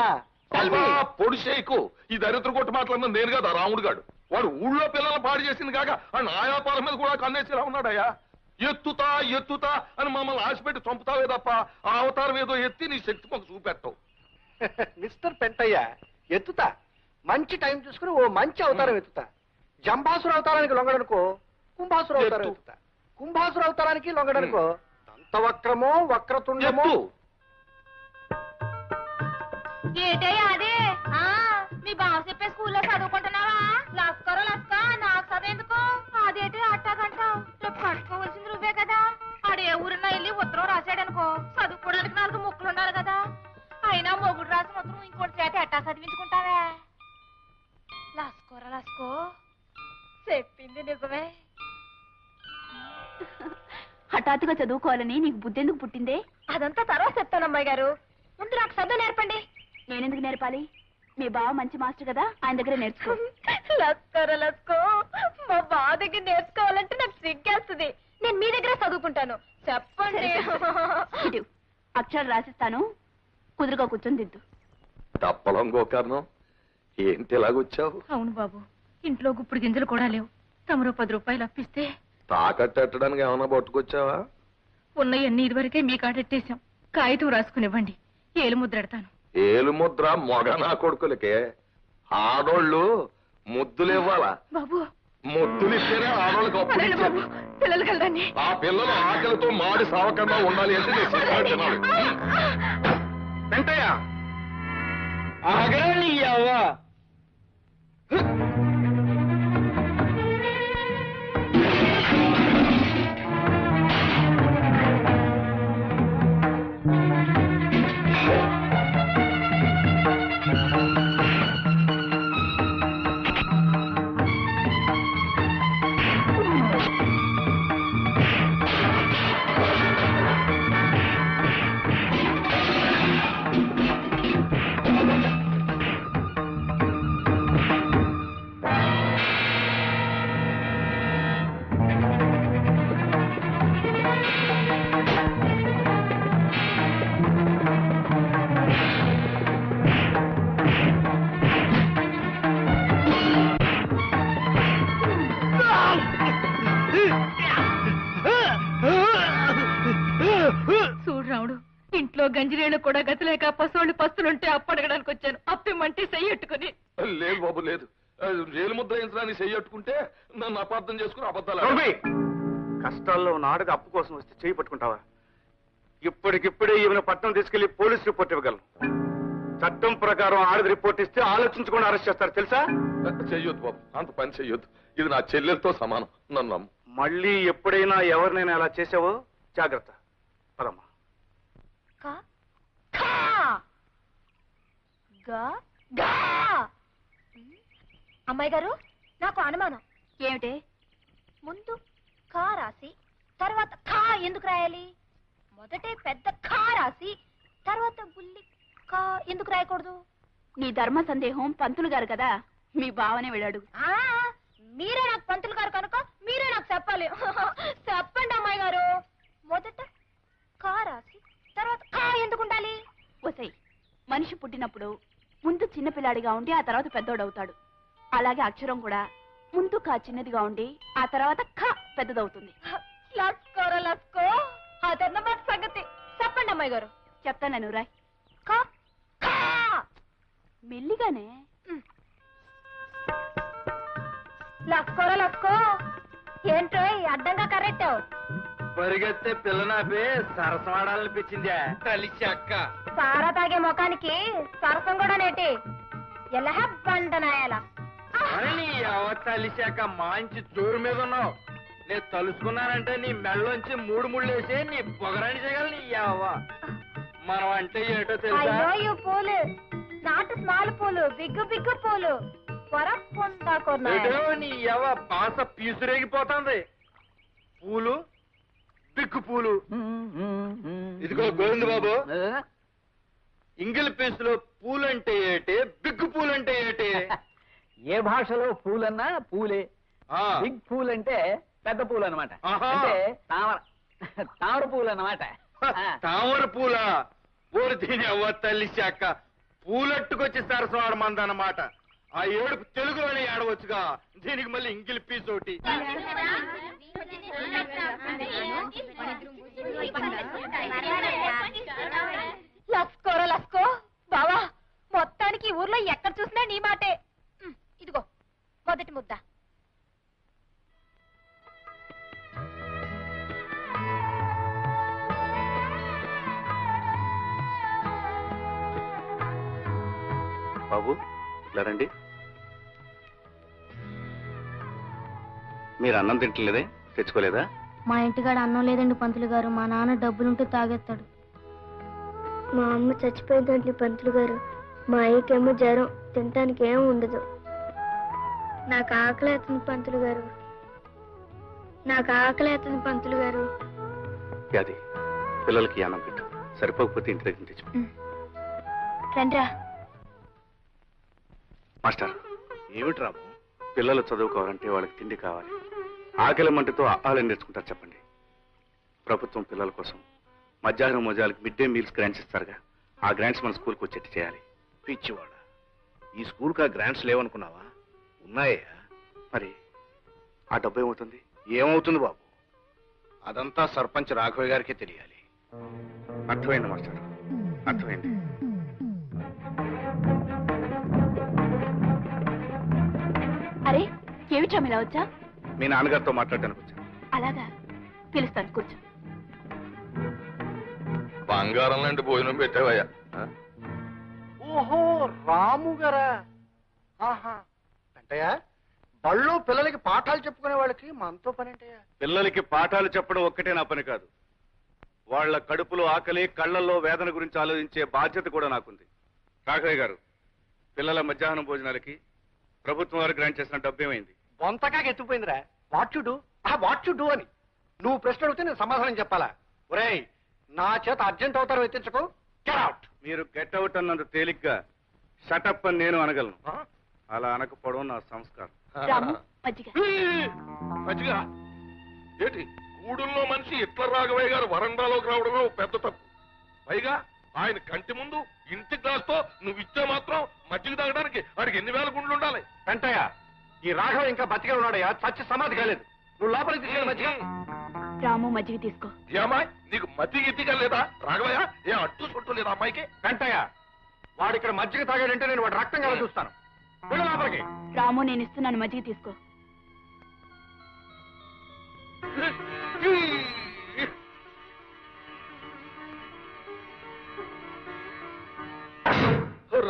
పొడిసేకు ఈ దరిద్ర కొట్టు మాటలన్నా నేను కదా రాముడు గాడు. వాడు ఊళ్ళో పిల్లలు పాడు చేసింది కాక ఆ నాయాపాల మీద కూడా కన్నేసేలా ఉన్నాడయ్యా. ఎత్తుతా ఎత్తుతా అని మమ్మల్ని ఆశపెట్టి చంపుతావే తప్ప ఆ అవతారం ఏదో ఎత్తి నీ శక్తి మాకు చూపెట్టవు.
మిస్టర్ పెంటయ్య, ఎత్తుతా. మంచి టైం చూసుకుని ఓ మంచి అవతారం ఎత్తుతా. జంబాసుర అవతారానికి లొంగడనుకో కుంభాసుర అవతారం ఎత్తుతా. కుంభాసుర అవతారానికి లొంగడనుకో దంతవక్రమో వక్రతుండమో.
ఏటయ్యా అదే? మీ బావ చెప్పే స్కూల్లో చదువుకుంటున్నావా? లస్కరో లస్క, నాకు చదువుఎందుకు? అదేంటి అట్టాగంటావు? రేపు కట్టుకోవాల్సింది నువ్వే కదా. ఆడు ఏ ఊరినా వెళ్ళి ఉత్తరం రాశాడనుకో, చదువుకోవడానికి 4 ముక్కలు ఉండాలి కదా. అయినా మొగుడు రాసిన ఉత్తరం ఇంకోటి చేత ఎట్టా చదివించుకుంటావే? చెప్పింది నిజమే.
హఠాత్తుగా చదువుకోవాలని నీకు బుద్ధెందుకు పుట్టిందే?
అదంతా తర్వాత చెప్తాను అమ్మాయి గారు. ముందు నాకు చదువు నేర్పండి.
నేనెందుకు నేర్పాలి? మీ బావ మంచి మాస్టర్ కదా, ఆయన దగ్గర నేర్చుకో.
లస్కో మా బావ దగ్గర నేర్చుకోవాలంటే నాకు సిగ్గేస్తుంది. నేను మీ దగ్గర చదువుకుంటాను. చెప్పండి.
ఇటు, అక్షరాలు రాసిస్తాను, కుదురుగా కూర్చొని దిద్దు.
తప్పలం గోకర్ణం ఏంటి ఇలాగొచ్చావు?
అవును బాబు, ఇంట్లో గుప్పుడు గింజలు కూడా లేవు. తమరో 10 రూపాయలు అప్పిస్తే
తాకట్టడానికి ఏమైనా పట్టుకొచ్చావా?
ఉన్నయన్నీ ఇదివరకే మీ కాడెట్టేశాం. కాగితం రాసుకునివ్వండి, ఏలు ముద్రెడతాను.
ఏలు ముద్ర మొగ నా కొడుకులకే. ఆడోళ్ళు ముద్దులు ఇవ్వాలా?
బాబు
ముద్దులు ఇస్తేనే ఆడోళ్ళకి అప్పుడు
పదండి బాబు,
ఇచ్చేది.
పిల్లలు కలదండి.
ఆ పిల్లలు ఆకలితో మాడి సావకుండా ఉండాలి అంటే నేను సినిమా తినాలి.
వెంటయ్య ఆగరా అవ్వా.
చూడు రాముడు, ఇంట్లో గంజిరేళ్ళు కూడా గతిలేక పసోళ్ళు పస్తులుంటే అప్పడగడానికి వచ్చాను. అప్పిమంటే చెయ్యట్టుకుని.
లేదు బాబు లేదు. రేలు ముద్ర యంత్రాన్ని చెయ్యట్టుకుంటే నన్ను అపార్థం చేసుకుని అబద్ధాలు
కష్టాల్లో ఉన్న ఆడది అప్పు కోసం వస్తే చేయి పట్టుకుంటావా? ఇప్పటికిప్పుడే ఈమెను పట్టణం తీసుకెళ్లి పోలీస్ రిపోర్ట్ ఇవ్వగలను. చట్టం ప్రకారం ఆడది రిపోర్ట్ ఇస్తే ఆలోచించకుండా అరెస్ట్ చేస్తారు తెలుసా?
చెయ్యొద్దు బాబు, అంత పని చెయ్యొద్దు. ఇది నా చెల్లెలతో సమానం, నన్ను నమ్ము.
మళ్ళీ ఎప్పుడైనా ఎవరినైనా అలా చేసావో జాగ్రత్త. పదమ్మా.
అమ్మాయి గారు, నాకు అనుమానం.
ఏమిటే?
ముందు కా రాసి తర్వాత ఖా ఎందుకు రాయాలి? మొదటే పెద్ద ఖా రాసి తర్వాత బుల్లి కా ఎందుకు రాయకూడదు?
నీ ధర్మ సందేహం పంతులు గారు కదా, మీ బావనే వెళ్ళాడు.
మీరే నాకు పంతులు గారు కనుక మీరే నాకు చెప్పాలి. చెప్పండి అమ్మాయి గారు. మొదట కా రాసి తర్వాత ఖా ఎందుకు ఉండాలి?
వసై, మనిషి పుట్టినప్పుడు ముందు చిన్నపిల్లాడిగా ఉండి ఆ తర్వాత పెద్దోడవుతాడు. అలాగే అక్షరం కూడా ముందు కా చిన్నదిగా ఉండి ఆ తర్వాత ఖ పెద్దదవుతుంది.
లస్కోర లస్కో, అదన్నమాట సంగతి. చెప్పండి అమ్మాయి గారు.
చెప్తాను రాయ్.
ఖా ఖా
మెల్లిగానే.
లస్కోర లస్కో, ఏంటో అడ్డంగా కరెక్టావు.
పరిగెత్తే పిల్లనాపే సరసమాడాలనిపించిందా? కలిసి అక్క
సారా తాగే ముఖానికి సరసం కూడా నేటి. ఎలా బండనాయాల
నీ అవతలిశాక మంచి జోరు మీద ఉన్నావు. నేను తలుసుకున్నానంటే నీ మెళ్ళలోంచి 3 ముళ్ళేసి నీ పొగరాని చేయగల నీ అవ్వ. మనం అంటే ఏంటో తెలుసా?
అయ్యో ఈ పూలు నాటు స్మాల్ పూలు, బిగ్గు బిగ్గు పూలు
ఏదో నీ అవ్వ పాస పీసురేగిపోతుంది. పూలు బిగ్గు పూలు. ఇదిగో గోవింద బాబు, ఇంగిల్ పీసులో పూలంటే ఏటి, బిగ్గు పూలంటే ఏటి? ఏ భాషలో పూలన్నా పూలే. బిగ్ పూల్ అంటే పెద్ద పూలు అనమాట. అంటే తామర పూలు అన్నమాట.
తామర పూల ఊరు దీని అవ్వ తల్లి శాఖ పూలట్టుకొచ్చి సరసవాడమందన్నమాట. ఆ ఏడుపు తెలుగులోనే ఆడవచ్చుగా, దీనికి మళ్ళీ ఇంగిల్ పీస్ ఒకటి.
లస్కోరా లస్కో బావా, మొత్తానికి ఊర్లో ఎక్కడ చూసినా నీ మాటే. ఇదిగో మొదటి ముద్ద.
బాబు ఇలా రండి. మీరు అన్నం తింటలేదే, తెచ్చుకోలేదా?
మా ఇంటికాడ అన్నం లేదండి పంతులు గారు. మా నాన్న డబ్బులుంటే తాగేస్తాడు.
మా అమ్మ చచ్చిపోయిందండి పంతులు గారు. మా అయ్యకేమో జ్వరం, తినటానికి ఏం ఉండదు.
నాకు ఆకలేతుంది పంతులు గారు. నాకు ఆకలేతుంది పంతులు గారు.
అది పిల్లలకి అన్నం పెట్టు, సరిపోకపోతే ఇంటి దగ్గర తెచ్చు.
రండ్రా.
మాస్టర్, ఏమిటి రాము? పిల్లలు చదువుకోవాలంటే వాళ్ళకి తిండి కావాలి. ఆకలి మంటతో ఆహారం నేర్చుకుంటారు చెప్పండి. ప్రభుత్వం పిల్లల కోసం మధ్యాహ్నం మోజాలకు మిడ్ డే మీల్స్ గ్రాంట్స్ ఇస్తారుగా, ఆ గ్రాంట్స్ మన స్కూల్కి వచ్చేట్టు చేయాలి.
పిచ్చివాడ, ఈ స్కూల్కి ఆ గ్రాంట్స్ లేవనుకున్నావా? ఉన్నాయా?
మరి ఆ డబ్బు ఏమవుతుంది?
ఏమవుతుంది బాబు, అదంతా సర్పంచ్ రాఘవయ్య గారికి తెలియాలి.
అర్థమైంది మాస్టర్, అర్థమైంది.
అరే ఏమిట్రా ఇలా వచ్చా?
మీ నాన్నగారితో మాట్లాడడానికి వచ్చాను.
అలాగా, పిలుస్తాను, కూర్చో.
బంగారం లాంటి భోజనం పెట్టావయ్యా.
ఓహో, రాము గారా? ఆహా, అంటయ్యా బళ్ళు పిల్లలకి పాఠాలు చెప్పుకునే వాళ్ళకి మనతో పని ఏంటయ్యా?
పిల్లలకి పాఠాలు చెప్పడం ఒక్కటే నా పని కాదు, వాళ్ళ కడుపులో ఆకలి, కళ్ళల్లో వేదన గురించి ఆలోచించే బాధ్యత కూడా నాకుంది. రాఘవయ్య గారు, పిల్లల మధ్యాహ్నం భోజనాలకి ప్రభుత్వం వారు గ్రాంట్ చేసిన డబ్బు ఏమైంది?
బొంతగా ఎత్తుపోయిందిరా. వాట్ యు డూ అని నువ్వు ప్రశ్న అడిగితే నేను సమాధానం చెప్పాలా? ఒరేయ్, నా చేత అర్జెంట్ అవుతారు ఎత్తించకు. Get out.
మీరు గెట్ అవుట్ అన్నంత తేలిగ్గా షటప్ అని నేను అనగలను. అలా అనకపోవడం నా సంస్కారం.
రాము, మజ్జిగ.
మంచిగా ఏంటి, గూడుల్లో మనిషి ఇట్ల రాఘవయ్య గారు వరండాలోకి రావడమే ఓ పెద్ద తప్పు. పైగా ఆయన కంటి ముందు ఇంటి గ్లాస్తో నువ్వు ఇచ్చే మాత్రం మజ్జిగ తాగడానికి వాడికి ఎన్ని వేల గుండ్లు ఉండాలి?
వెంటయ్య, ఈ రాఘవ ఇంకా బతికే ఉన్నాడయ్యా, చచ్చి సమాధి కాలేదు. నువ్వు లోపలికి తీసుకెళ్ళి మధ్య.
రాము, మజ్జిగ తీసుకో.
ఏమాయ్, నీకు మజ్జిగ ఇద్దిగా లేదా రాఘవయ్య? ఏ అట్టు సొట్టు లేదా అమ్మాయికి?
వెంటయ్య, వాడు ఇక్కడ మజ్జిగ తాగాడంటే నేను వాడు రక్తం కదా చూస్తాను. వెళ్ళు లోపలికి.
రాము, నేను ఇస్తున్నాను, మజ్జిగ తీసుకో.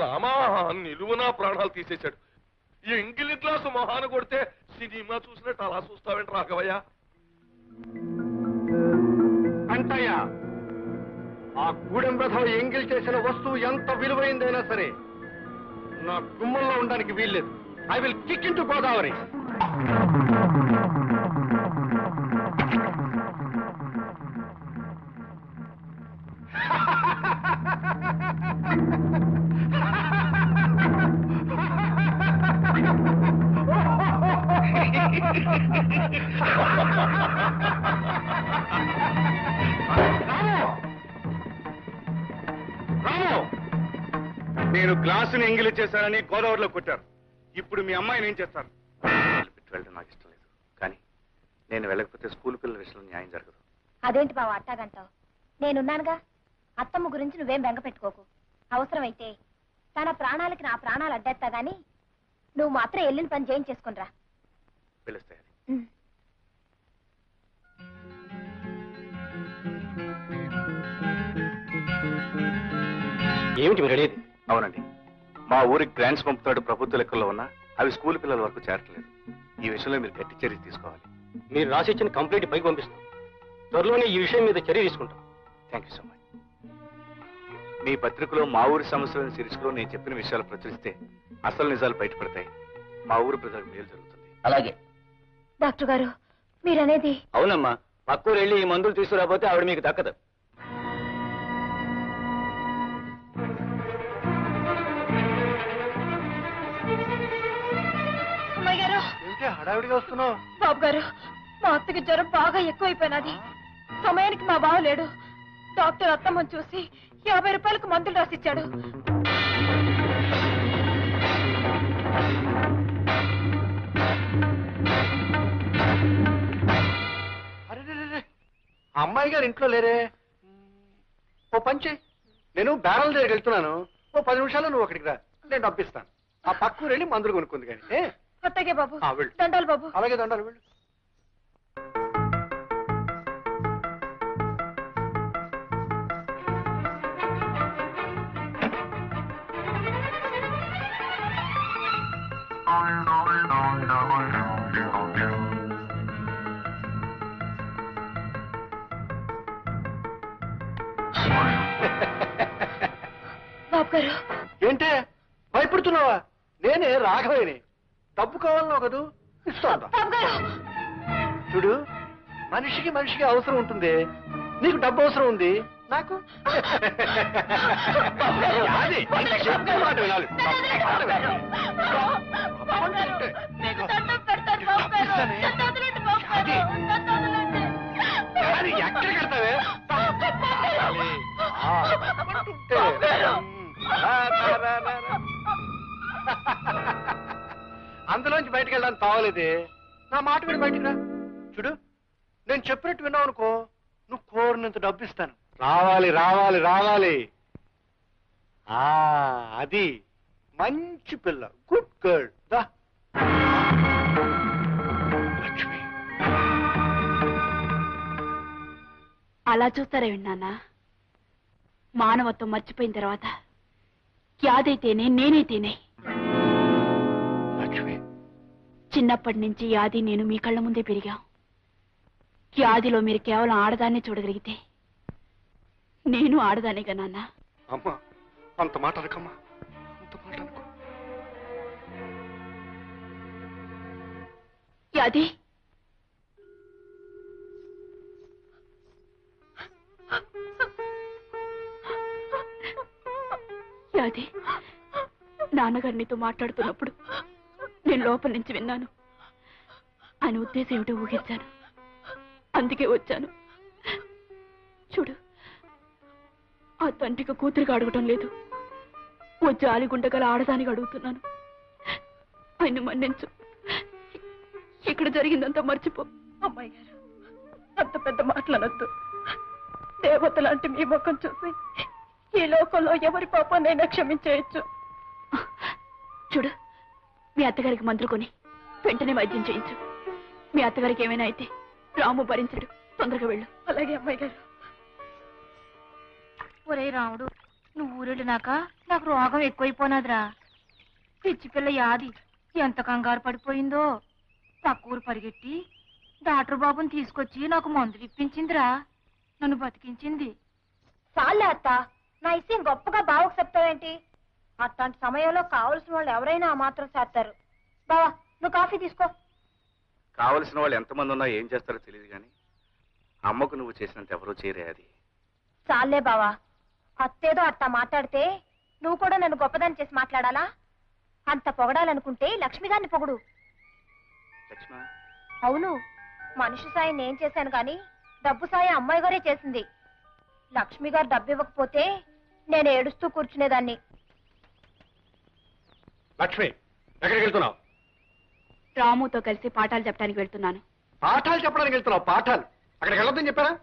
రామా, నిలువునా ప్రాణాలు తీసేశాడు. ఈ ఎంగిలి గ్లాసు మొహాన కొడితే సినిమా చూసినట్టు అలా చూస్తావేంటి రాఘవయ్య?
వెంటయ్య, ఆ గూడెం రథం ఎంగిల్ చేసిన వస్తువు ఎంత విలువైందైనా సరే నా గుమ్మంలో ఉండడానికి వీల్లేదు. I will kick in to Godavari.
నేను గ్లాసుని ఎంగిలి చేశానని గోదావరిలో కొట్టారు. ఇప్పుడు మీ అమ్మాయిని ఏం చేస్తారు? వెళ్ళడం నాకు ఇష్టం లేదు, కానీ నేను వెళ్ళకపోతే స్కూల్ పిల్లల విషయంలో న్యాయం జరగదు.
అదేంటి బావ అట్టాగంటావు? నేనున్నానుగా. అత్తమ్మ గురించి నువ్వేం బెంగ పెట్టుకోకు. అవసరమైతే తన ప్రాణాలకి నా ప్రాణాలు అడ్డేస్తా గాని నువ్వు మాత్రం వెళ్ళిన పని చేయించేసుకునిరా.
పిలుస్తాయి.
ఏమిటి మీరు అడిగేది?
అవునండి, మా ఊరికి గ్రాంట్స్ పంపుతాడు ప్రభుత్వ లెక్కల్లో ఉన్నా అవి స్కూల్ పిల్లల వరకు చేరట్లేదు. ఈ విషయంలో మీరు గట్టి చర్య తీసుకోవాలి.
మీరు రాసిచ్చిన కంప్లైంట్ పైకి పంపిస్తాం. త్వరలోనే ఈ విషయం మీద చర్య తీసుకుంటాం.
Thank you so much. మీ పత్రికలో మా ఊరి సమస్యలను సిరీస్లో నేను చెప్పిన విషయాలు ప్రచురిస్తే అసలు నిజాలు బయటపడతాయి. మా ఊరు ప్రజలకు మేలు జరుగుతుంది.
అలాగే
డాక్టర్ గారు, మీరనేది?
అవునమ్మా, పక్కూరు వెళ్ళి ఈ మందులు తీసుకురాకపోతే ఆవిడ మీకు దక్కదు.
అమ్మాయి గారు,
ఏంటి హడావిడిగా వస్తున్నావు?
బాబు గారు, మా అత్తకి జ్వరం బాగా ఎక్కువైపోయినది. సమయానికి మా బావ లేడు. డాక్టర్ అత్తమ్మని చూసి 50 రూపాయలకు మందులు రాసిచ్చాడు.
అరే, అమ్మాయి గారు ఇంట్లో లేరే? ఓ పంచి, నేను బ్యారల్ దగ్గరికి వెళ్తున్నాను. ఓ 10 నిమిషాలు నువ్వు అక్కడికి రా, నేను డబ్బిస్తాను. ఆ పక్కూరు వెళ్ళి మందులు కొనుక్కుంది కానీ.
అత్తగే బాబు.
వెళ్ళు.
దండాలు బాబు.
అలాగే దండాలు, వెళ్ళు.
బాబు గారు,
ఏంటే భయపడుతున్నావా? నేనే రాఘవయ్యని. డబ్బు కావాలన్నావు కదూ, ఇస్తాను. చూడు, మనిషికి అవసరం ఉంటుంది. నీకు డబ్బు అవసరం ఉంది, నాకు అది, చెప్పే మాట వినాలి. అది ఎక్కడికి వెళ్తావే? అందులోంచి బయటకు వెళ్ళడానికి తావలేదే. నా మాట విని బయటికి రా. చూడు, నేను చెప్పినట్టు విన్నావు అనుకో, నువ్వు కోరినంత డబ్బు ఇస్తాను. రావాలి రావాలి రావాలి. అది మంచి పిల్ల, గుడ్ గర్ల్. దా లక్ష్మి.
అలా చూస్తారేమిటి నాన్న? మానవత్వం మర్చిపోయిన తర్వాత యాదైతేనే నేనైతేనే.
లక్ష్మి,
చిన్నప్పటి నుంచి యాది నేను మీ కళ్ళ ముందే పెరిగాం. యాదిలో మీరు కేవలం ఆడదాన్నే చూడగలిగితే నేను ఆడదానేగా నాన్న.
అమ్మా, అంత మాట అనకమ్మా, అంత మాట అనుకో.
యాది, యాది, నాన్నగారు నీతో మాట్లాడుతున్నప్పుడు నేను లోపల నుంచి విన్నాను. ఆయన ఉద్దేశం ఏమిటో ఊహించాను, అందుకే వచ్చాను. చూడు, ఆ తండ్రికి కూతురికి అడగటం లేదు, ఓ జాలిగుండగల ఆడదానికి అడుగుతున్నాను. ఆయన మన్నించు, ఇక్కడ జరిగిందంతా మర్చిపో.
అమ్మాయి గారు, అంత పెద్ద మాటలనొద్దు. దేవత లాంటి మీ ముఖం చూసి ఈ లోకంలో ఎవరి పాపాన్నైనా క్షమించేయచ్చు.
చూడు, మీ అత్తగారికి మందులు కొని వెంటనే వైద్యం చేయించు. మీ అత్తగారికి ఏమైనా అయితే రాము భరించడు. తొందరగా వెళ్ళు.
అలాగే అమ్మాయి గారు.
ఒరే రాముడు, నువ్వు ఊరెళ్ళినాక నాకు రోగం ఎక్కువైపోనాదిరా. పిచ్చి పిల్ల యాది ఎంత కంగారు పడిపోయిందో. పక్క ఊరు పరిగెట్టి డాక్టర్ బాబుని తీసుకొచ్చి నాకు మందులు ఇప్పించిందిరా. నన్ను బతికించింది.
చాలే అత్త, నా ఇష్టం గొప్పగా బావకు చెప్తావేంటి? అట్లాంటి సమయంలో కావలసిన వాళ్ళు ఎవరైనా ఆ మాత్రం చేస్తారు. బావా, నువ్వు కాఫీ తీసుకో.
కావలసిన వాళ్ళు ఎంతమంది ఉన్నా ఏం చేస్తారో తెలియదు కానీ అమ్మకు నువ్వు చేసినంత ఎవరూ చేయరే. అది
చాలే బావా, అత్తేదో అట్ట మాట్లాడితే నువ్వు కూడా నన్ను గొప్పదాన్ని చేసి మాట్లాడాలా? అంత పొగడాలనుకుంటే లక్ష్మి గారిని పొగుడు.
లక్ష్మ,
అవును, మనిషి సాయం నేను చేశాను గాని డబ్బు సాయం అమ్మాయి గారే చేసింది. లక్ష్మి గారు డబ్బు ఇవ్వకపోతే నేను ఏడుస్తూ కూర్చునేదాన్ని.
లక్ష్మి, ఎక్కడికి వెళ్తున్నావు?
రాముతో కలిసి పాఠాలు చెప్పడానికి వెళ్తున్నాను.
పాఠాలు చెప్పడానికి వెళ్తున్నావు? పాఠాలు అక్కడికి వెళ్ళొద్దని చెప్పారా?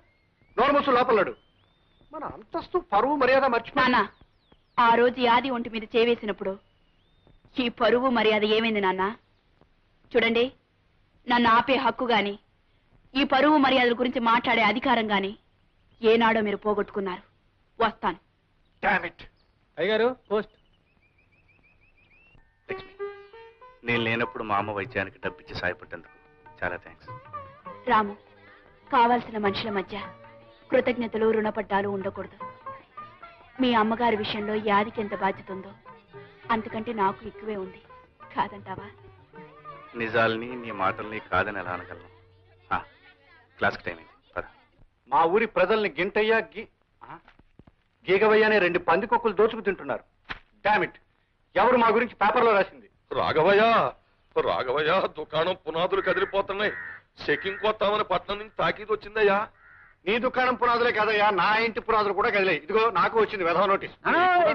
నోరు మూసు లోపలడు. మన అంతస్తు పరువు మర్యాద మర్చిపోయి.
నాన్న, ఆ రోజు యాది ఒంటి మీద చేవేసినప్పుడు ఈ పరువు మర్యాద ఏమైంది నాన్న? చూడండి, నన్ను ఆపే హక్కు గాని ఈ పరువు మర్యాదల గురించి మాట్లాడే అధికారం గాని ఏనాడో మీరు పోగొట్టుకున్నారు. వస్తాను.
అయ్యగారు, పోస్ట్.
లక్ష్మి, నేను లేనప్పుడు మా అమ్మ వైద్యానికి డబ్బిచ్చి సాయపడ్డందుకు చాలా థ్యాంక్స్.
రాము, కావాల్సిన మనుషుల మధ్య కృతజ్ఞతలు రుణపడ్డాలు ఉండకూడదు. మీ అమ్మగారి విషయంలో యాదికి ఎంత బాధ్యత ఉందో అంతకంటే నాకు ఎక్కువే ఉంది. కాదంటావా?
నిజాల్ని నీ మాటల్ని కాదని ఎలా అనగలను? క్లాస్కి టైం అయింది, పద.
మా ఊరి ప్రజల్ని గింటయ్యా గీగవయ్య అనే 2 పందికొక్కులు దోచుకు తింటున్నారు. డామిట్, ఎవరు మా గురించి పేపర్లో రాసింది?
రాఘవయ్య, దుకాణం పునాదులు కదిలిపోతున్నాయి. చెకింగ్ కొత్తామని పట్నం నుంచి తాకీదు వచ్చిందయ్యా.
నీ దుకాణం పునాదులే కాదయ్యా, నా ఇంటి పునాదులు కూడా కదిలాయి. ఇదిగో నాకు వచ్చింది వెధవ నోటీస్.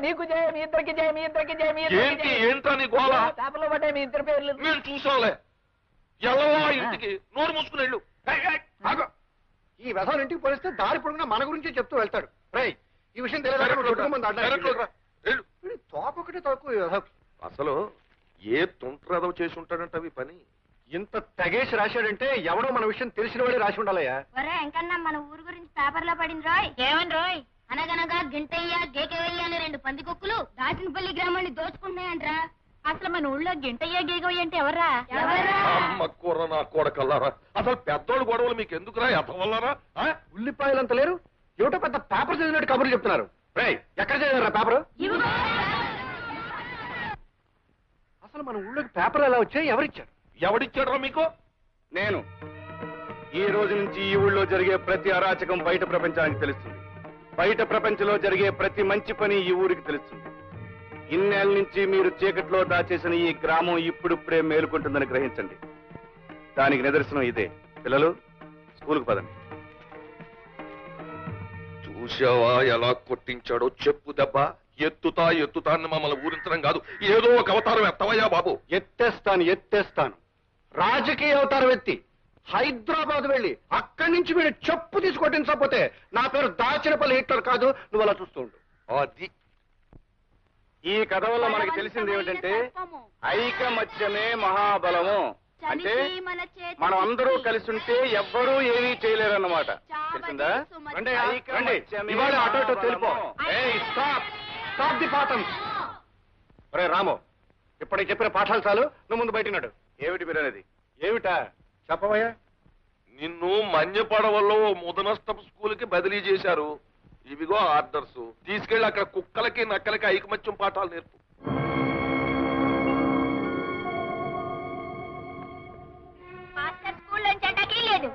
నీకు జయ, మీ ఇద్దరికి జయ, మీ ఇద్దరికి జయ, మీ
ఏంటి ఏంటా నీ గోళ?
పేపర్లో పడ్డాయి మీ ఇద్దరు పేర్లు.
మేము చూసాంలే. ఎల్లవా ఇంటికి, నోరు మూసుకుని వెళ్ళు.
ఈ వెధవ ఇంటికి పోలిస్తే దారి పొడుగునా మన గురించే చెప్తూ వెళ్తాడు. రేయ్, ఈ విషయం తెలియదు. తోకొకటి తక్కువ.
అసలు ఏ తుంట్రదవ చేసి ఉంటాడంట అవి పని.
ఇంత తెగేసి రాశాడంటే ఎవడో మన విషయం తెలిసిన వాడే రాసి ఉండాలయ్యా.
ఒరే ఎంకన్నా, మన ఊరు గురించి పేపర్లో పడింది రోయ్.
ఏమని రోయ్?
అనగనగా గింటయ్య గేకవయ్య అనే 2 పందికొక్కులు దాచినపల్లి గ్రామాన్ని దోచుకుంటున్నాయంట్రా.
అసలు మన ఊళ్ళో గింటయ్య గీగవయ్య అంటే ఎవర్రా?
అమ్మ కూర నా కొడకల్లారా. అసలు పెద్దోళ్ళు గొడవలు మీకు ఎందుకురా? ఎతవల్లారా?
ఉల్లిపాయలంత లేరు, ఏమిటో పెద్ద పేపర్ చదివినట్టు కబుర్లు చెప్తున్నారు. రేయ్, ఎక్కడ చదివారా పేపర్?
అసలు మన ఊళ్ళోకి పేపర్లు ఎలా వచ్చాయి? ఎవరిచ్చారు?
ఎవడిచ్చాడో మీకు?
నేను. ఈ రోజు నుంచి ఈ ఊళ్ళో జరిగే ప్రతి అరాచకం బయట ప్రపంచానికి తెలుస్తుంది. బయట ప్రపంచంలో జరిగే ప్రతి మంచి పని ఈ ఊరికి తెలుస్తుంది. ఇన్నేళ్ళ నుంచి మీరు చీకట్లో దాచేసిన ఈ గ్రామం ఇప్పుడిప్పుడే మేలుకుంటుందని గ్రహించండి. దానికి నిదర్శనం ఇదే. పిల్లలు, స్కూల్కి పదండి.
చూసావా ఎలా కొట్టించాడో? చెప్పు దెబ్బ. ఎత్తుతా అని మమ్మల్ని ఊరించడం కాదు, ఏదో ఒక అవతారం ఎత్తవయ్యా బాబు.
ఎత్తేస్తాను. రాజకీయ అవతారం ఎత్తి హైదరాబాద్ వెళ్ళి అక్కడి నుంచి మీరు చెప్పు తీసుకొట్టించకపోతే నా పేరు దాచినపల్లి హిట్లర్ కాదు. నువ్వు అలా చూస్తూ ఉండు.
అది
ఈ కథ వల్ల మనకి తెలిసింది ఏమిటంటే ఐకమత్యమే మహాబలము. అంటే మనం అందరూ కలిసి ఉంటే ఎవ్వరూ ఏమీ చేయలేరన్నమాట. తెలిసిందా?
రండి, ఇవాళ అటు ఇటు తెలిపో. స్టాప్ ది పాఠం. ఒరే రాము, ఇప్పటికి చెప్పిన పాఠాలు చాలు. నువ్వు ముందు బయటనాడు.
ఏమిటి మీరు అనేది?
ఏమిటా చెప్పవయ్యా?
నిన్ను మన్యపడవల్లో ముదనష్టపు స్కూల్కి బదిలీ చేశారు. ఇవిగో ఆర్డర్స్. తీసుకెళ్లి అక్కడ కుక్కలకి నక్కలకి ఐకమత్యం పాఠాలు నేర్పు.
స్కూల్ నుంచి అటాకీ లేదు.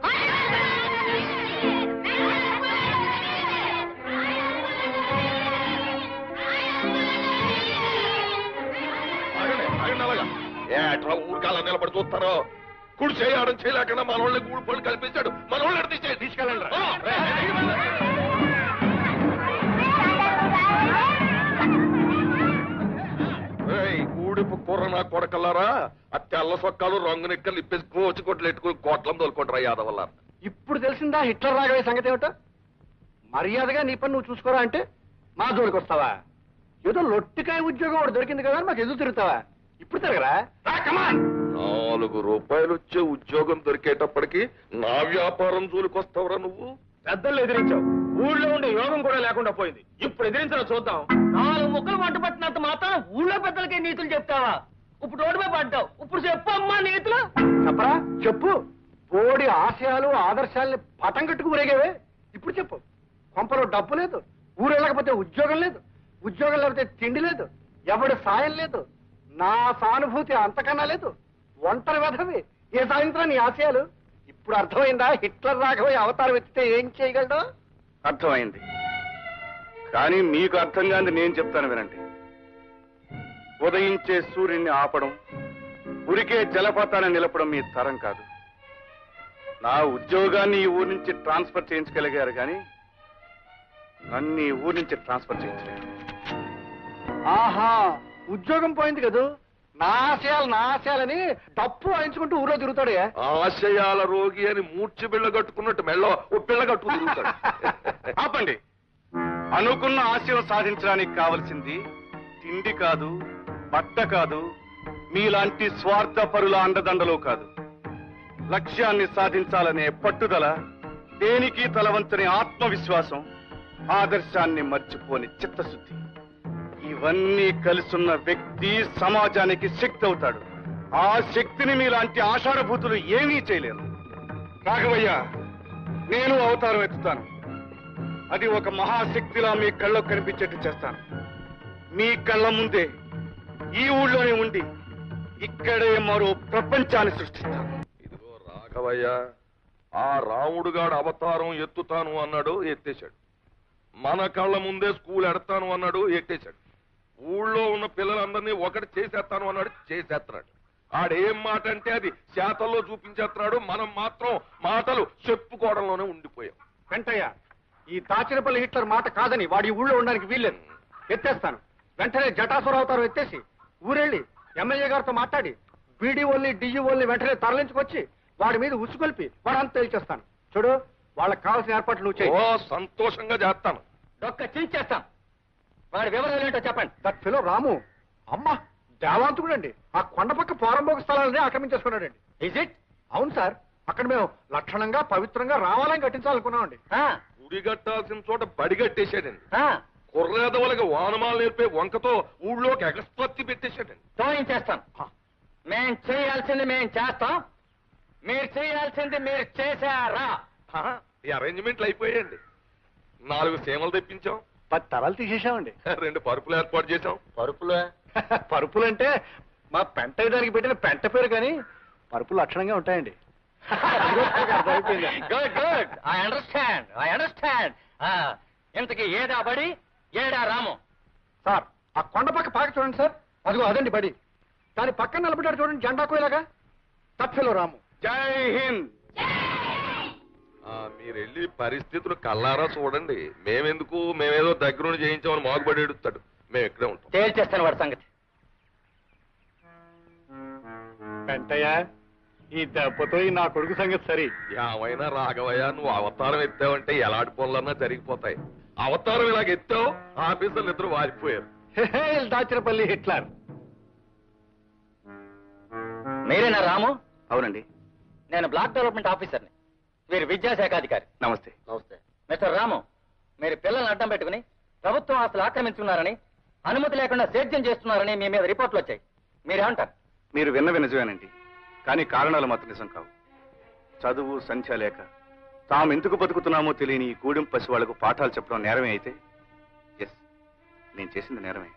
ఏట్రా ఊరికాల నిలబడి చూస్తారో? కుడి చేయడం చేయలేకుండా మన వాళ్ళని గూడు పళ్ళు కల్పించాడు. మన వాళ్ళు తీసుకెళ్ళండి. గూడిపు కూర నా కొడకల్లారా, ఆ తెల్ల సొక్కాలు రంగు నెక్కలు ఇప్పేసి కోచి కొట్లు ఎట్టుకుని కోట్లం తోలుకుంటారా యాదవల్ల.
ఇప్పుడు తెలిసిందా హిట్లర్ రాగవే సంగతి ఏమిటో? మర్యాదగా నీ పని నువ్వు చూసుకోరా అంటే మా జోలికి వస్తావా? ఏదో లొట్టికాయ ఉద్యోగం ఒకటి దొరికింది కదా అని మాకు ఎదురు తిరుగుతావా? ఇప్పుడు తిరగరా?
4 రూపాయలు వచ్చే ఉద్యోగం దొరికేటప్పటికి నా వ్యాపారం జోలికొస్తావురా నువ్వు?
పెద్దలు ఎదిరించావు, ఊళ్ళో ఉండే యోగం కూడా లేకుండా పోయింది. ఇప్పుడు ఎదిరించడం చూద్దాం. 4 ముక్కలు వంట పట్టినంత మాత్రం ఊళ్ళో పెద్దలకే నీతులు చెప్తావా? ఇప్పుడు రోడ్డుపై పడ్డావు, ఇప్పుడు చెప్పు అమ్మా నీతులు.
చెప్పరా? చెప్పు. బోడి ఆశయాలు ఆదర్శాలని పటం కట్టుకు ఊరేగేవే. ఇప్పుడు చెప్పు. కొంపలో డబ్బు లేదు, ఊరు వెళ్ళకపోతే ఉద్యోగం లేదు, ఉద్యోగం లేకపోతే తిండి లేదు, ఎవడి సాయం లేదు, నా సానుభూతి అంతకన్నా లేదు, ఒంటరి వెధవి. ఏ సాయంత్రం నీ ఆశయాలు? ఇప్పుడు అర్థమైందా హిట్లర్ రాఘవయ్య అవతారం ఎత్తితే ఏం చేయగలడు?
అర్థమైంది. కానీ మీకు అర్థం కాని నేను చెప్తాను వినండి. ఉదయించే సూర్యుడిని ఆపడం, ఉరికే జలపాతాన్ని నిలపడం మీ తరం కాదు. నా ఉద్యోగాన్ని ఈ ఊరి నుంచి ట్రాన్స్ఫర్ చేయించగలిగారు కానీ నన్ను ఈ ఊరి నుంచి ట్రాన్స్ఫర్ చేయించలేరు.
ఆహా, ఉద్యోగం పోయింది కదూ. నా ఆశయాలని డప్పు వాయించుకుంటూ ఊరో తిరుగుతాడు.
ఆశయాల రోగి అని మూర్చి బిళ్ళ కట్టుకున్నట్టు మెళ్ళో ఓ పిల్ల కట్టుకు తిరుగుతాడు.
ఆపండి. అనుకున్న ఆశయం సాధించడానికి కావలసింది తిండి కాదు, బట్ట కాదు, మీలాంటి స్వార్థపరుల అండదండలు కాదు. లక్ష్యాన్ని సాధించాలనే పట్టుదల, దేనికి తలవంచని ఆత్మవిశ్వాసం, ఆదర్శాన్ని మర్చిపోని చిత్తశుద్ధి, ఇవన్నీ కలిసున్న వ్యక్తి సమాజానికి శక్తి అవుతాడు. ఆ శక్తిని మీలాంటి ఆషాఢభూతులు ఏమీ చేయలేరు. రాఘవయ్య, నేను అవతారం ఎత్తుతాను. అది ఒక మహాశక్తిలా మీ కళ్ళకు కనిపించేట్టు చేస్తాను. మీ కళ్ళ ముందే ఈ ఊళ్ళోనే ఉండి ఇక్కడే మరో ప్రపంచాన్ని సృష్టిస్తాను.
ఇదిగో రాఘవయ్య, ఆ రాముడుగాడు అవతారం ఎత్తుతాను అన్నాడు, ఎత్తేశాడు. మన కళ్ళ ముందే స్కూల్ ఎడతాను అన్నాడు, ఎట్టేశాడు. ఊళ్ళో ఉన్న పిల్లలందరినీ ఒకటి చేసేస్తాను అన్నాడు, చేసేస్తున్నాడు. ఆడేం మాట అంటే అది శాతల్లో చూపించేస్తున్నాడు. మనం మాత్రం మాటలు చెప్పుకోవడంలోనే ఉండిపోయాం.
వెంటయ్య, ఈ దాచినపల్లి హిట్లర్ మాట కాదని వాడి ఊళ్ళో ఉండడానికి వీల్లేదు. ఎత్తేస్తాను. వెంటనే జటాసుర అవతారం ఎత్తేసి ఊరెళ్ళి ఎమ్మెల్యే గారితో మాట్లాడి బీడీఓల్ని డిఈఓల్ని వెంటనే తరలించుకొచ్చి వాడి మీద ఉసుకొల్పి వాడంతా తేల్చేస్తాను. చూడు, వాళ్ళకి కావాల్సిన ఏర్పాట్లు నువ్వు చేయి.
ఓ, సంతోషంగా చేస్తాను.
ఒక్క చేస్తాం. వాడి వివరాలు ఏంటో చెప్పండి.
దట్ ఫెలో రాము, అమ్మా దేవాంతుడండి. ఆ కొండపక్క పోరంబోకు స్థలాలని ఆక్రమించేసుకున్నాడండి.
Is it?
అవును సార్. అక్కడ మేము లక్షణంగా పవిత్రంగా రావాలని కట్టించాలనుకున్నామండి.
గుడి కట్టాల్సిన చోట బడి కట్టేశాడండి. కుర్రేదవులకి వానమాలు నేర్పే వంకతో ఊళ్ళోకి ఎగస్పత్తి పెట్టేశాడండి.
తోయించేస్తాం. మేం చేయాల్సింది మేం చేస్తాం, మీరు చేయాల్సింది మీరు చేశారా?
ఈ అరేంజ్మెంట్లు అయిపోయాయండి. 4 సీమలు తెప్పించాం,
10 తరాలు తీసేసామండి.
2 పరుపులు ఏర్పాటు చేశాం.
పరుపులు?
పరుపులంటే
మా పెంట దానికి పెట్టిన పెంట పేరు కానీ పరుపులు లక్షణంగా ఉంటాయండి.
Good good, I understand. ఇంతకి ఏడా బడి, ఏడా రాము?
సార్ ఆ కొండ పక్క పాక చూడండి సార్, అదిగో అదండి బడి. దాని పక్కన నిలబడ్డాడు చూడండి జెండా కోయలాగా, తప్పిలో రాము.
జై హింద్. మీరు వెళ్ళి పరిస్థితులు కల్లారా చూడండి. మేమేదో దగ్గరుండి చేయించామని మాగుబడి ఎడుతాడు. మేము ఇక్కడే ఉంటాం.
తేల్చేస్తాను వాడి సంగతి.
పెంటయ్య, ఈ దెబ్బతో ఈ నా కొడుకు సంగతి సరి.
ఏమైనా రాఘవయ్య, నువ్వు అవతారం ఎత్తావంటే ఎలాంటి పనులన్నా జరిగిపోతాయి. అవతారం ఇలాగ ఎత్తావు, ఆఫీసర్లు ఇద్దరు వారిపోయారు.
దాచినపల్లి హిట్లర్.
మీరేనా రాము?
అవునండి.
నేను బ్లాక్ డెవలప్మెంట్ ఆఫీసర్ని. వీరు విద్యాశాఖ అధికారి.
నమస్తే.
నమస్తే. మిస్టర్ రాము, మీరు పిల్లల్ని అడ్డం పెట్టుకుని ప్రభుత్వం ఆస్తులు ఆక్రమించుకున్నారని, అనుమతి లేకుండా సేద్యం చేస్తున్నారని మీ మీద రిపోర్ట్లు వచ్చాయి. మీరేమంటారు?
మీరు విన్నవి నిజమేనండి, కానీ కారణాలు మాత్రం నిజం కావు. చదువు సంఖ్య లేక తాము ఎందుకు బతుకుతున్నామో తెలియని ఈ గూడెం పసి వాళ్లకు పాఠాలు చెప్పడం నేరమే అయితే, ఎస్, నేను చేసింది నేరమే.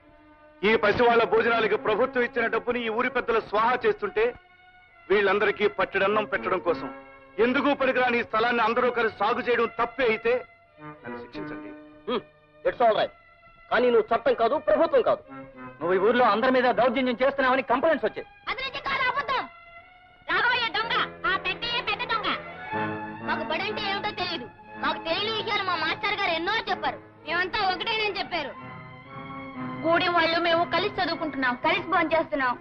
ఈ పసి వాళ్ల భోజనాలకి ప్రభుత్వం ఇచ్చిన డబ్బుని ఈ ఊరి పెద్దలు స్వాహా చేస్తుంటే వీళ్ళందరికీ పట్టెడన్నం పెట్టడం కోసం ఎందుకు పనికిరాని ఈ స్థలాన్ని అందరూ కలిసి సాగు చేయడం తప్పే అయితే నన్ను శిక్షించండి.
It's all right. కానీ నువ్వు చట్టం కాదు, ప్రభుత్వం కాదు. నువ్వు ఈ ఊర్లో అందరి మీద దౌర్జన్యం చేస్తున్నావని కంప్లైంట్స్ వచ్చాయి.
రాఘవయ్య దొంగ, ఆ పెద్దయ్య పెద్ద దొంగ. మాకు బడి అంటే ఏమిటో తెలియదు. మాకు తెలియని విషయాలు మా మాస్టర్ గారు ఎన్నో చెప్పారు. మేమంతా ఒకటేనని చెప్పారు.
గూడెం వాళ్ళు మేము కలిసి చదువుకుంటున్నాం, కలిసి భోంచేస్తున్నాం.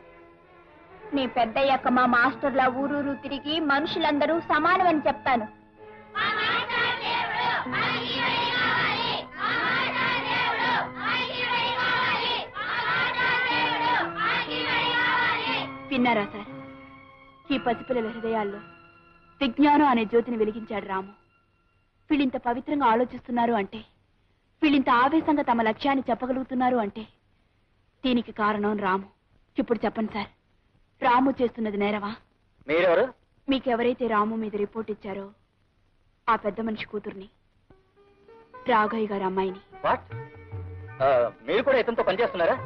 నీ పెద్దయ్యాక మా మాస్టర్లా ఊరూరు తిరిగి మనుషులందరూ సమానమని చెప్తాను.
విన్నారా సార్? ఈ పసిపిల్లల హృదయాల్లో విజ్ఞానం అనే జ్యోతిని వెలిగించాడు రాము. వీళ్ళింత పవిత్రంగా ఆలోచిస్తున్నారు అంటే, వీళ్ళింత ఆవేశంగా తమ లక్ష్యాన్ని చెప్పగలుగుతున్నారు అంటే దీనికి కారణం రాము. ఇప్పుడు చెప్పండి సార్, రాము చేస్తున్నది నేరవా?
మీరెవరు?
మీకెవరైతే రాము మీద రిపోర్ట్ ఇచ్చారో ఆ పెద్ద మనిషి కూతుర్ని, రాఘయ్య గారి అమ్మాయిని.
వాట్? మీరు కూడా ఇతనితో పనిచేస్తున్నారా?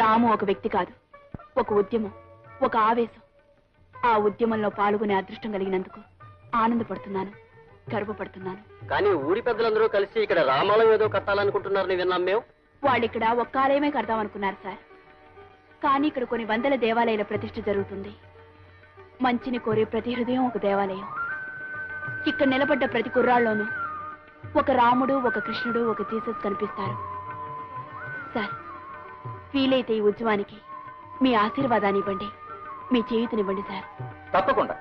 రాము ఒక వ్యక్తి కాదు, ఒక ఉద్యమం, ఒక ఆవేశం. ఆ ఉద్యమంలో పాల్గొనే అదృష్టం కలిగినందుకు ఆనందపడుతున్నాను, గర్వపడుతున్నాను.
కానీ ఊరి పెద్దలందరూ కలిసి ఇక్కడ రామాలయం ఏదో కట్టాలనుకుంటున్నారని విన్నాం మేము.
వాళ్ళిక్కడ ఒక్క ఆలయమే కడదామనుకున్నారు సార్. కానీ ఇక్కడ కొన్ని వందల దేవాలయాల ప్రతిష్ఠ జరుగుతుంది. మంచిని కోరే ప్రతి హృదయం ఒక దేవాలయం. ఇక్కడ నిలబడ్డ ప్రతి కుర్రాళ్ళలోనూ ఒక రాముడు, ఒక కృష్ణుడు, ఒక జీసస్ కనిపిస్తారు. సార్, వీలైతే ఈ ఉద్యమానికి మీ ఆశీర్వాదాన్ని ఇవ్వండి, మీ చేయూతనివ్వండి సార్.
తప్పకుండా